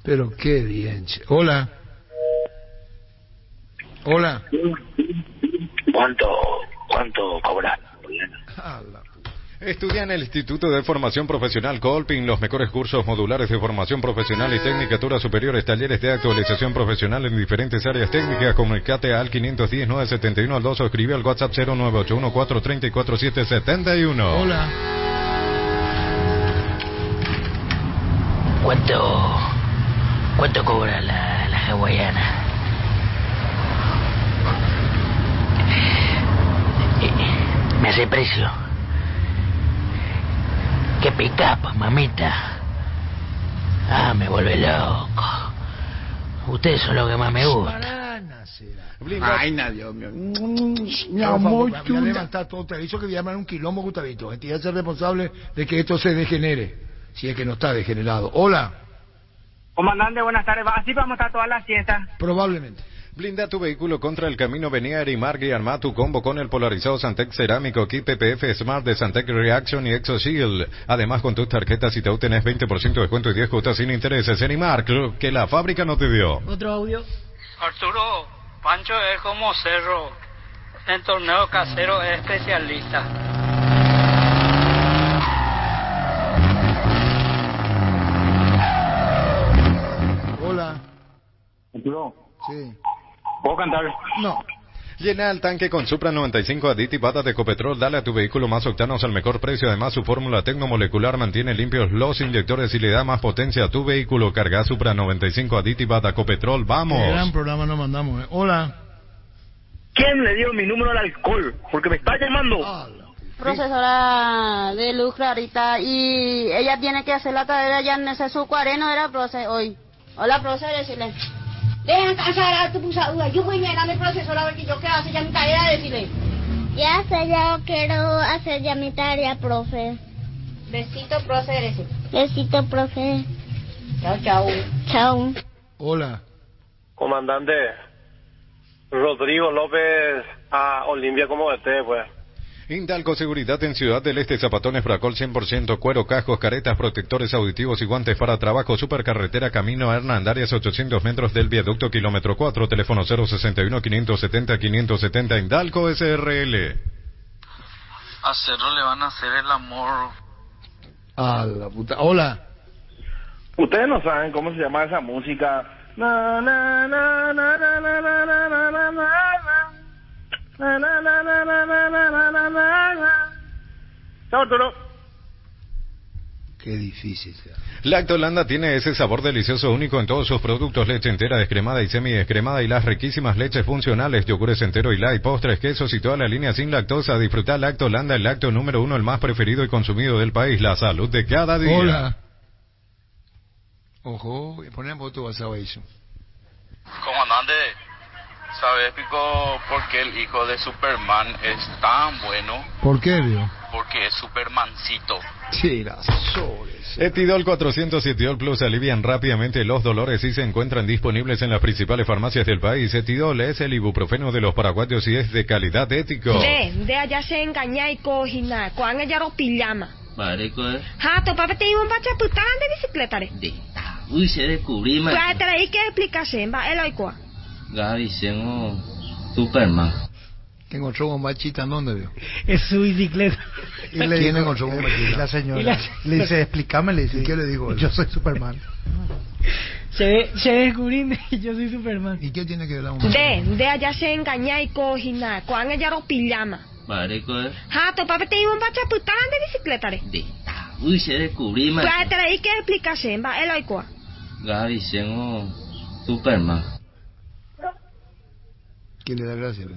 Pero qué bien. Hola. Hola. ¿Cuánto cobran? Estudia en el Instituto de Formación Profesional Colping, los mejores cursos modulares de formación profesional y tecnicaturas superiores, talleres de actualización profesional en diferentes áreas técnicas. Comunicate al 510-971 al 2 o escribe al WhatsApp 09814344771. Hola. ¿Cuánto cobra la hawaiana? Me hace precio. ¡Qué pick-up, mamita! Ah, me vuelve loco. Ustedes son los que más me gustan. Ay, Dios mío. Mi amor, voy a levantar todo. Te he dicho que voy a llamar un quilombo, Gustavito. Entidad ser responsable de que esto se degenere. Si es que no está degenerado. Hola. Comandante, buenas tardes. ¿Así vamos a estar todas las fiestas? Probablemente. Blinda tu vehículo contra el camino. Vení a Erimark y arma tu combo con el polarizado Santec cerámico, Kit PPF Smart de Santec Reaction y ExoShield. Además, con tus tarjetas Itaú tenés 20% de descuento y 10 cuotas sin intereses. Erimark, que la fábrica no te dio. Otro audio. Arturo, Pancho es como Cerro. En torneo casero es especialista. Arturo. Sí. ¿Puedo cantar? No. Llena el tanque con Supra 95 aditivada de Ecopetrol. Dale a tu vehículo más octanos al mejor precio. Además, su fórmula tecnomolecular mantiene limpios los inyectores y le da más potencia a tu vehículo. Carga Supra 95 aditivada Ecopetrol. ¡Vamos! Qué gran programa nos mandamos. Hola. ¿Quién le dio mi número al alcohol? Porque me está llamando. Profesora de Luz Clarita, y ella tiene que hacer la tarea ya en ese su cuareno era profe hoy. Hola, profesora, decirle. Deja casar a tu pusadura. Yo voy a mirar a mi profesora a ver que yo quiero hacer ya mi tarea, decirle. Ya sé, ya quiero hacer ya mi tarea, profe. Besito, profe, decirle. Besito, profe. Chao, chao. Chao. Hola. Comandante Rodrigo López a Olimpia como pues. Indalco Seguridad en Ciudad del Este, zapatones Fracol 100%, cuero, cascos, caretas, protectores auditivos y guantes para trabajo, supercarretera, camino a Hernandarias, 800 metros del viaducto, kilómetro 4, teléfono 061-570-570, Indalco SRL. A Cerro le van a hacer el amor. A la puta. Hola. Ustedes no saben cómo se llama esa música. Na, na, na, na, na, na, na, na, na, na, na. Na, na, na, na, na, na, na, na, na, na. Chao, Arturo. Qué difícil. Lactolanda tiene ese sabor delicioso único en todos sus productos: leche entera, descremada y semi-descremada, y las riquísimas leches funcionales, yogures entero y light, postres, quesos y toda la línea sin lactosa. Disfruta Lactolanda, el lácteo número 1, el más preferido y consumido del país. La salud de cada día. Hola. Ojo, ponemos tu basado eso. Comandante, ¿sabes, Pico, por qué el hijo de Superman es tan bueno? ¿Por qué, vio? Porque es Supermancito. Sí, las soles. Etidol 400 y Etidol Plus alivian rápidamente los dolores y se encuentran disponibles en las principales farmacias del país. Etidol es el ibuprofeno de los paraguayos y es de calidad ético. De allá se engaña y cojina, con ella lo pijama. Vale, pues. Tu papá te iba un bacha putada de bicicleta, Uy, se descubrí, man. Pues traí que explicación, va, el oico. Gaby, tengo Superman. Que encontró con machita, ¿dónde vio? Es su bicicleta. Y le ¿Quién dijo, encontró con machita? la señora. Le dice, explícame, le dice. ¿Y qué le dijo? Yo soy Superman. Se descubrí y yo soy Superman. ¿Y qué tiene que ver la mujer? De allá se engaña y cojina, con ella lo pijama. Vale, pues. Tu papá te iba un bacha putada de bicicleta, Uy, se descubrí, man. Pues traí que explicación, va, el oico. Gaby, tengo Superman. ¿Quién le da gracias?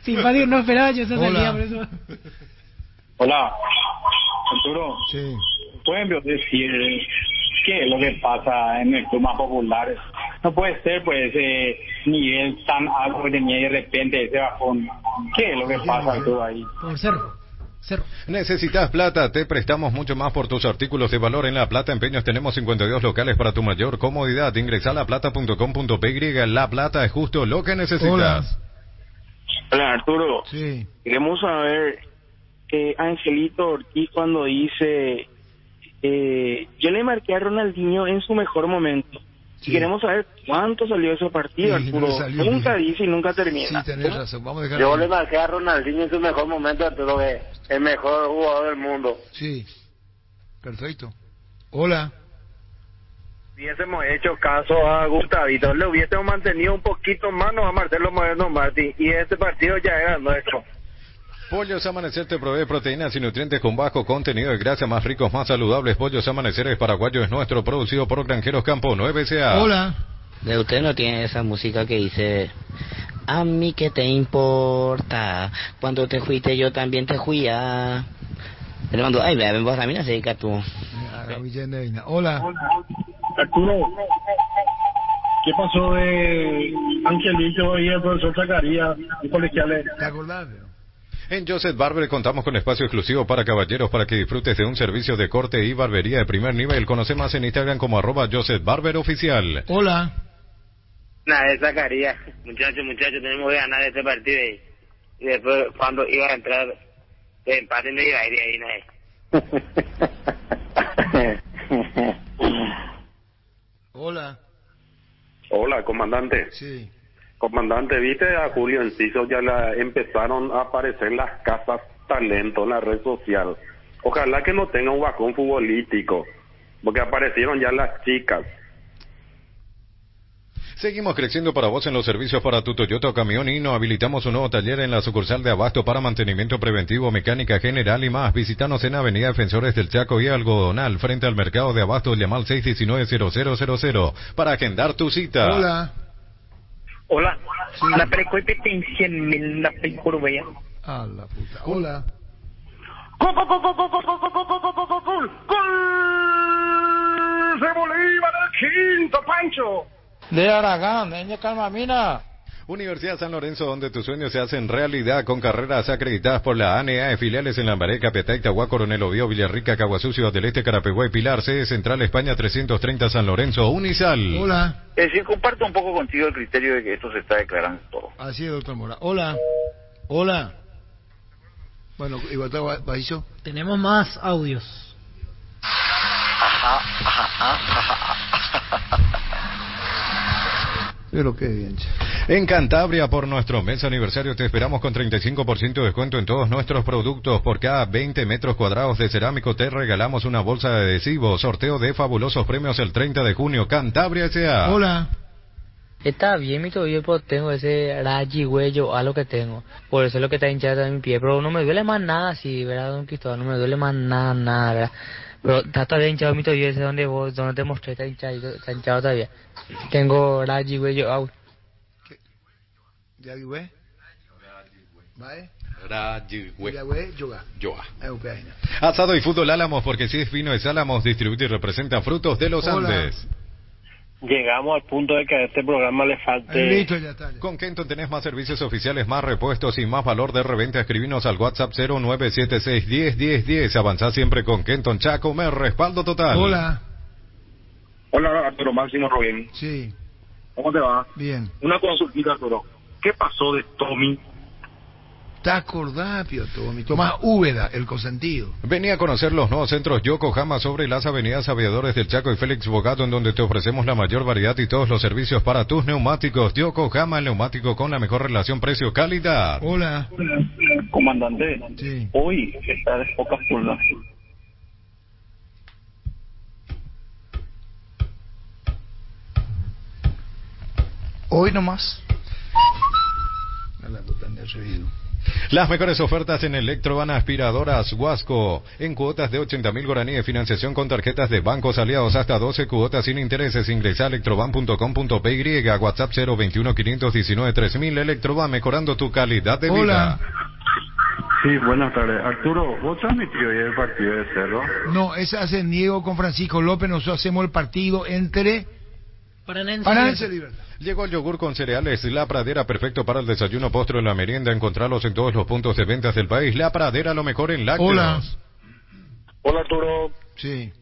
Simpático, no esperaba yo esa Hola. salida, por eso. Hola, Arturo. Sí. ¿Pueden decir qué es lo que pasa en el club más popular? No puede ser, pues, nivel tan alto que tenía y de repente ese bajón. ¿Qué es lo que pasa, Arturo, ahí? Por cerro. ¿Necesitas plata? Te prestamos mucho más por tus artículos de valor. En La Plata Empeños tenemos 52 locales para tu mayor comodidad. Ingresa a laplata.com.py. La Plata es justo lo que necesitas. Hola, Arturo. Sí. Queremos saber, Angelito Ortiz cuando dice, yo le marqué a Ronaldinho en su mejor momento. Sí. Queremos saber cuánto salió ese partido, Sí, Arturo. no salió, Nunca sí. dice y nunca termina. Sí, tenés razón. Vamos a dejar. Yo le marqué a Ronaldinho en su mejor momento, Arturo, que es el mejor jugador del mundo. Sí. Perfecto. Hola. Hubiésemos hecho caso a Gustavito, le hubiésemos mantenido un poquito más, no a Marcelo Moreno Martí, y este partido ya era nuestro. Pollos Amanecer te provee proteínas y nutrientes con bajo contenido de grasa, más ricos, más saludables. Pollos Amanecer es paraguayo, es nuestro, producido por Granjeros Campo 9SA. Hola. De usted no tiene esa música que dice: a mí qué te importa, cuando te fuiste yo también te fui a... Le mando, ay, ven vos a mí no se dedica tú. Hola. Arturo, ¿qué pasó de Angelito y el profesor Zacarías, colegiales? ¿Te acordás? En Joseph Barber contamos con espacio exclusivo para caballeros para que disfrutes de un servicio de corte y barbería de primer nivel. Conoce más en Instagram como @JosephBarberOficial. Hola. Nada, de Zacarías. Muchachos, tenemos que ganar este partido y después cuando iba a entrar de empate no iba a ir ahí, Hola. Hola, comandante. Sí. Comandante, ¿viste a Julio Enciso? Ya empezaron a aparecer las casas talento en la red social. Ojalá que no tenga un bajón futbolístico, porque aparecieron ya las chicas. Seguimos creciendo para vos en los servicios para tu Toyota o camión y nos habilitamos un nuevo taller en la sucursal de Abasto para mantenimiento preventivo, mecánica general y más. Visítanos en Avenida Defensores del Chaco y Algodonal, frente al mercado de Abasto. Llama al 619-0000 para agendar tu cita. Hola. Hola. Sí. La precoipe en 100.000 la precorbea. Ah, la puta. Hola. ¡Gol! ¡De Bolívar el quinto, Pancho! De Aragán, de Calmamina. Universidad San Lorenzo, donde tus sueños se hacen realidad con carreras acreditadas por la ANEA, filiales en Lambaré, Capiatá, Itagua, Coronel Oviedo, Villarrica, Caguazú, Ciudad del Este, Carapeguá y Pilar, sede Central España 330 San Lorenzo, Unisal. Hola. Es decir, comparto un poco contigo el criterio de que esto se está declarando todo. Así es, doctor Mora. Hola. Hola. Bueno, igual está bajito. Tenemos más audios. Pero qué bien. En Cantabria, por nuestro mes aniversario, te esperamos con 35% de descuento en todos nuestros productos. Por cada 20 metros cuadrados de cerámico te regalamos una bolsa de adhesivos. Sorteo de fabulosos premios el 30 de junio. Cantabria S.A. Hola. Está bien mi tobillo, pero tengo ese rayigüello, algo que tengo. Por eso es lo que está hinchado en mi pie. Pero no me duele más nada, así, ¿verdad, don Cristóbal? No me duele más nada, ¿verdad? Pero está todavía hinchado mi tobillo, ese donde te mostré, está hinchado todavía. Tengo rayigüello, au. ¿Rayigüe? ¿Vale? Rayigüe. Yoga. Asado y fútbol Álamos, porque si es fino es Álamos, distribuye y representa frutos de los Andes. Llegamos al punto de que a este programa le falte... Listo, ya está. Con Kenton tenés más servicios oficiales, más repuestos y más valor de reventa. Escribinos al WhatsApp 0976101010. Avanzá siempre con Kenton. Chaco, me respaldo total. Hola. Hola, Arturo Máximo Rubén. Sí. ¿Cómo te va? Bien. Una consultita, Arturo. ¿Qué pasó de Tommy? ¿Te acordás, Pio Tommy? Tomás Úbeda, el consentido. Vení a conocer los nuevos centros Yokohama sobre las avenidas Aviadores del Chaco y Félix Bogado, en donde te ofrecemos la mayor variedad y todos los servicios para tus neumáticos. Yokohama, el neumático con la mejor relación precio-calidad. Hola. Comandante, sí. Hoy está de pocas pulgas. Hoy nomás. Las mejores ofertas en Electrovan aspiradoras Huasco, en cuotas de 80.000 guaraníes, financiación con tarjetas de bancos aliados hasta 12 cuotas sin intereses. Ingresa a electrovan.com.py, WhatsApp 021-519-3000. Electrovan, mejorando tu calidad de vida. Hola. Sí, buenas tardes. Arturo, ¿vos transmitió hoy el partido de Cerro? No, ese hace Diego con Francisco López. Nosotros hacemos el partido entre... Paranense Libertad. Llegó el yogur con cereales La Pradera, perfecto para el desayuno, postre o la merienda. Encontralos en todos los puntos de ventas del país. La Pradera, lo mejor en lácteos. Hola. Hola, Arturo. Sí.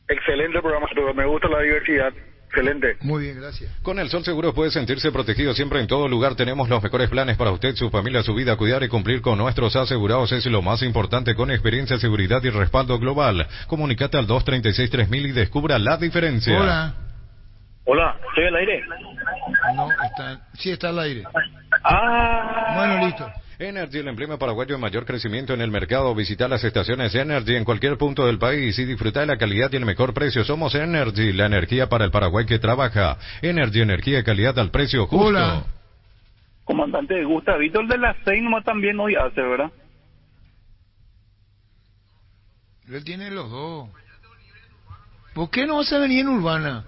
Excelente programa, Arturo. Me gusta la diversidad. Excelente. Muy bien, gracias. Con el Sol Seguro puede sentirse protegido siempre en todo lugar. Tenemos los mejores planes para usted, su familia, su vida. Cuidar y cumplir con nuestros asegurados es lo más importante, con experiencia, seguridad y respaldo global. Comunicate al 236-3000 y descubra la diferencia. Hola. Hola, ¿estoy al aire? No, sí está al aire. Ah. Bueno, listo. Energy, el emblema paraguayo de mayor crecimiento en el mercado. Visita las estaciones Energy en cualquier punto del país y disfruta de la calidad y el mejor precio. Somos Energy, la energía para el Paraguay que trabaja. Energy, energía y calidad al precio justo. Hola. Comandante, Gustavito, el de las 6 nomás también hoy hace, ¿verdad? Él tiene los dos. ¿Por qué no vas a venir en Urbana?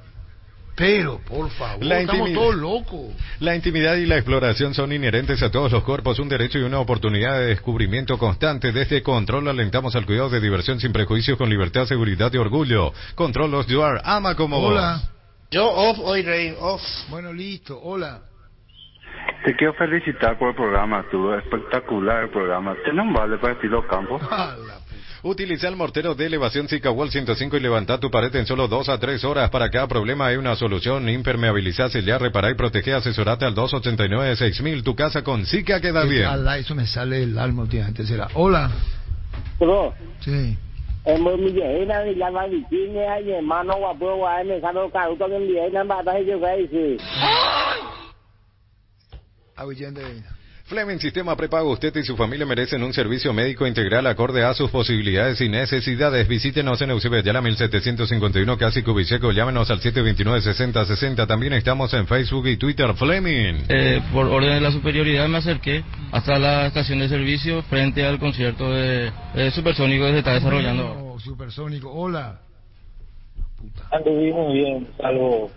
Pero, por favor, estamos todos locos. La intimidad y la exploración son inherentes a todos los cuerpos, un derecho y una oportunidad de descubrimiento constante. Desde Control alentamos al cuidado de diversión sin prejuicios, con libertad, seguridad y orgullo. Control los Duar, ama como Hola. vos. Yo off hoy, Rey, off. Bueno, listo, hola. Te quiero felicitar por el programa, Arturo. Espectacular el programa. ¿Tiene un vale para estilo campo? Utiliza el mortero de elevación Zicawall 105 y levanta tu pared en solo 2 a 3 horas. Para cada problema hay una solución. Impermeabilizá, sellar, repará y protege. Asesorate al 289-6000. Tu casa con Zika queda bien. Eso me sale del alma últimamente. Será. Hola. ¿Todo? Sí. En Millena, de la Mariquina, y hermano guapo, guay, me salió caruto que envié en la batalla y yo caí, sí. Fleming Sistema Prepago, usted y su familia merecen un servicio médico integral acorde a sus posibilidades y necesidades. Visítenos en Eusebio Ayala 1751, casi Cubicheco. Llámenos al 729-6060. También estamos en Facebook y Twitter. Fleming. Por orden de la superioridad me acerqué hasta la estación de servicio frente al concierto de Supersónico que se está desarrollando. Oh, Supersónico, hola. Anduvimos bien, salvo.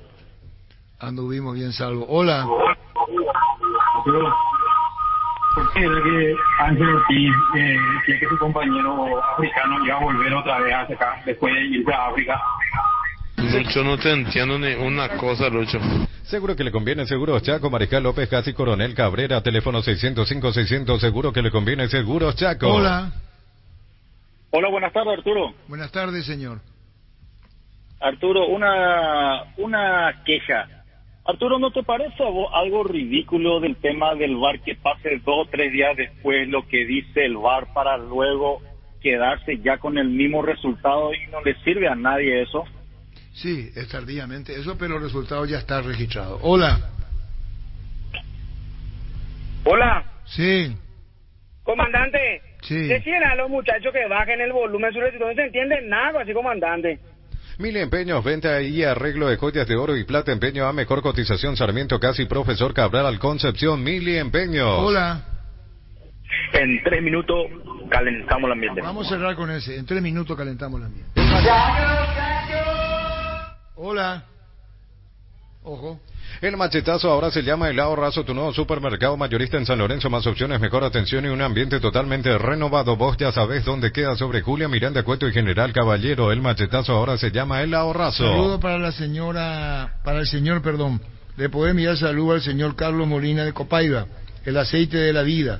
Anduvimos bien, salvo. Hola. ¿Por qué era que Ángel Ortiz decía que su compañero africano iba a volver otra vez hacia acá después de irse a África? Lucho, no te entiendo ni una cosa, Lucho. Seguro que le conviene Seguros Chaco, Mariscal López, casi Coronel Cabrera, teléfono 605-600, seguro que le conviene Seguros Chaco. Hola. Hola, buenas tardes, Arturo. Buenas tardes, señor. Arturo, una queja. Arturo, ¿no te parece a vos algo ridículo del tema del VAR que pase 2 o 3 días después lo que dice el VAR para luego quedarse ya con el mismo resultado y no le sirve a nadie eso? Sí, es tardíamente eso, pero el resultado ya está registrado. Hola. Hola. Sí. Comandante. Sí. Decían a los muchachos que bajen el volumen, no se entiende nada así, comandante. Mil empeños, venta y arreglo de joyas de oro y plata, empeño a mejor cotización, Sarmiento Casi, Profesor Cabral, Concepción, Mil empeños. Hola. En 3 minutos calentamos el ambiente. Vamos a cerrar con ese. En 3 minutos calentamos el ambiente. Hola. Ojo. El machetazo ahora se llama El Ahorrazo, tu nuevo supermercado mayorista en San Lorenzo. Más opciones, mejor atención y un ambiente totalmente renovado. Vos ya sabés dónde queda, sobre Julia, Miranda, Cueto y General Caballero. El machetazo ahora se llama El Ahorrazo. Saludo para el señor, Le podés enviar saludo al señor Carlos Molina de Copaiba, el aceite de la vida.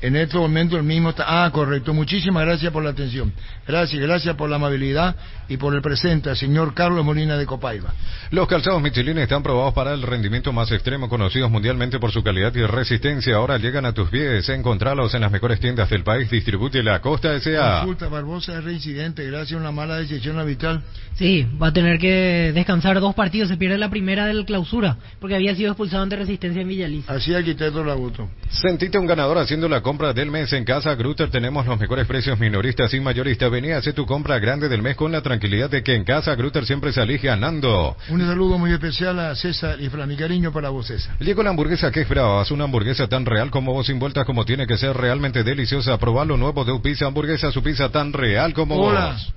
En este momento el mismo está... correcto. Muchísimas gracias por la atención. Gracias por la amabilidad y por el presente al señor Carlos Molina de Copaiba. Los calzados Michelin están probados para el rendimiento más extremo, conocidos mundialmente por su calidad y resistencia. Ahora llegan a tus pies. Encontralos en las mejores tiendas del país. Distribuye la Costa S.A. Consulta, Barbosa es reincidente gracias a una mala decisión arbitral. Sí, va a tener que descansar 2 partidos. Se pierde la primera del clausura, porque había sido expulsado ante Resistencia en Villaliza. Así arquitecto la voto. Sentite un ganador haciendo la compra del mes en Casa Grutter. Tenemos los mejores precios minoristas y mayoristas. Vení a hacer tu compra grande del mes con la tranquilidad de que en Casa Grutter siempre salís ganando. Un saludo muy especial a César y para mi cariño para vos, César. Llegó la hamburguesa que esperabas, una hamburguesa tan real como vos, sin vueltas, como tiene que ser, realmente deliciosa. Probá lo nuevo de Upizza Hamburguesa, su pizza tan real como vos.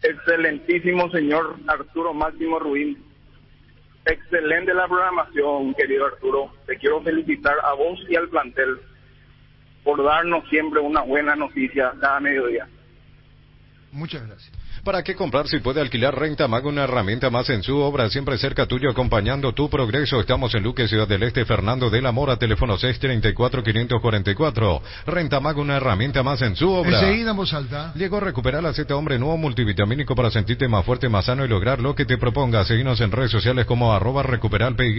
Excelentísimo señor Arturo Máximo Ruín. Excelente la programación, querido Arturo. Te quiero felicitar a vos y al plantel por darnos siempre una buena noticia cada mediodía. Muchas gracias. ¿Para qué comprar si puede alquilar Renta Mag, una herramienta más en su obra, siempre cerca tuyo, acompañando tu progreso? Estamos en Luque, Ciudad del Este, Fernando de la Mora, teléfono 634-544. Renta Mag, una herramienta más en su obra. Enseguida en voz alta. Llegó a recuperar la Z Hombre Nuevo multivitamínico para sentirte más fuerte, más sano y lograr lo que te propongas. Seguinos en redes sociales como @recuperalpy.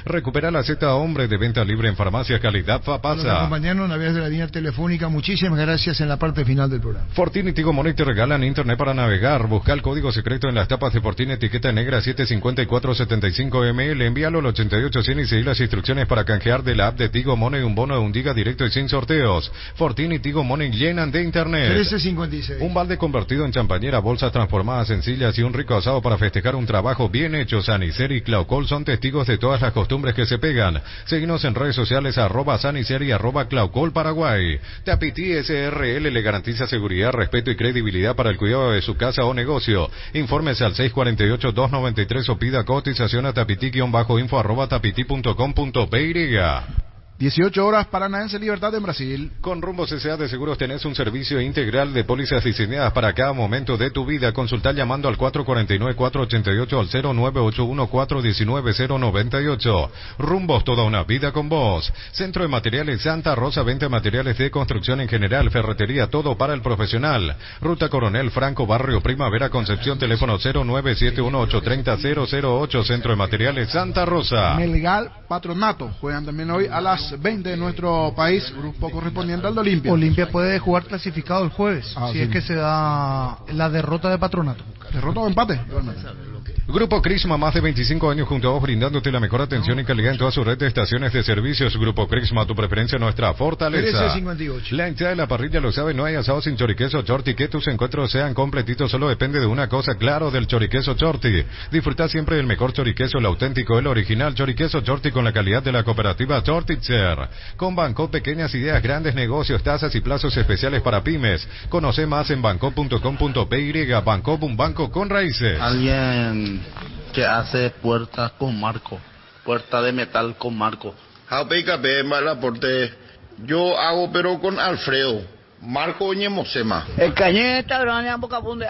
Recupera la Z Hombre, de venta libre en farmacias, calidad Fapasa. Acompañarnos a través de la línea telefónica. Muchísimas gracias en la parte final del programa. Fortini y Tigo Money te regalan internet para navegar. Busca el código secreto en las tapas de Fortini, etiqueta negra 75475ml. Envíalo al 8800 y seguir las instrucciones para canjear de la app de Tigo Money un bono de 1 giga directo y sin sorteos. Fortini y Tigo Money llenan de internet. 1356. Un balde convertido en champañera, bolsas transformadas sencillas y un rico asado para festejar un trabajo bien hecho. Sanicer y Claucol son testigos de todas las costumbres que se pegan. Seguinos en redes sociales @Sanicer y @Claucol Paraguay. Tapiti SRL le garantiza seguridad, respeto y credibilidad para el cuidado de su casa o negocio. Infórmese al 648-293 o pida cotización a tapiti-info@tapiti.com.py. 18 horas Paranaense Libertad en Brasil. Con Rumbos S.A. de Seguros tenés un servicio integral de pólizas diseñadas para cada momento de tu vida. Consulta llamando al 449-488 al 0981-419-098. Rumbos, toda una vida con vos. Centro de Materiales Santa Rosa, venta de materiales de construcción en general, ferretería, todo para el profesional. Ruta Coronel Franco, Barrio Primavera, Concepción, teléfono 0971-830-008. Centro de Materiales Santa Rosa. Melgar, Patronato, juegan también hoy a las 20 de nuestro país, grupo correspondiente al de Olimpia. Olimpia puede jugar clasificado el jueves, si es que se da la derrota de Patronato. ¿Derrota o empate? Grupo Crisma, más de 25 años junto a vos, brindándote la mejor atención y calidad en toda su red de estaciones de servicios. Grupo Crisma, tu preferencia, nuestra fortaleza. 1358. La hinchada de la parrilla lo sabe, no hay asado sin choriqueso Chorti. Que tus encuentros sean completitos solo depende de una cosa, claro, del choriqueso Chorti. Disfruta siempre del mejor choriqueso, el auténtico, el original. Choriqueso Chorti con la calidad de la cooperativa Chortitzer. Con Banco, pequeñas ideas, grandes negocios, tasas y plazos especiales para pymes. Conoce más en banco.com.py. Banco, un banco con raíces. Alguien que hace puertas con marco, puerta de metal con marco. Yo hago pero con Alfredo, Marco Ñemosema. El cañete, grande, boca punde,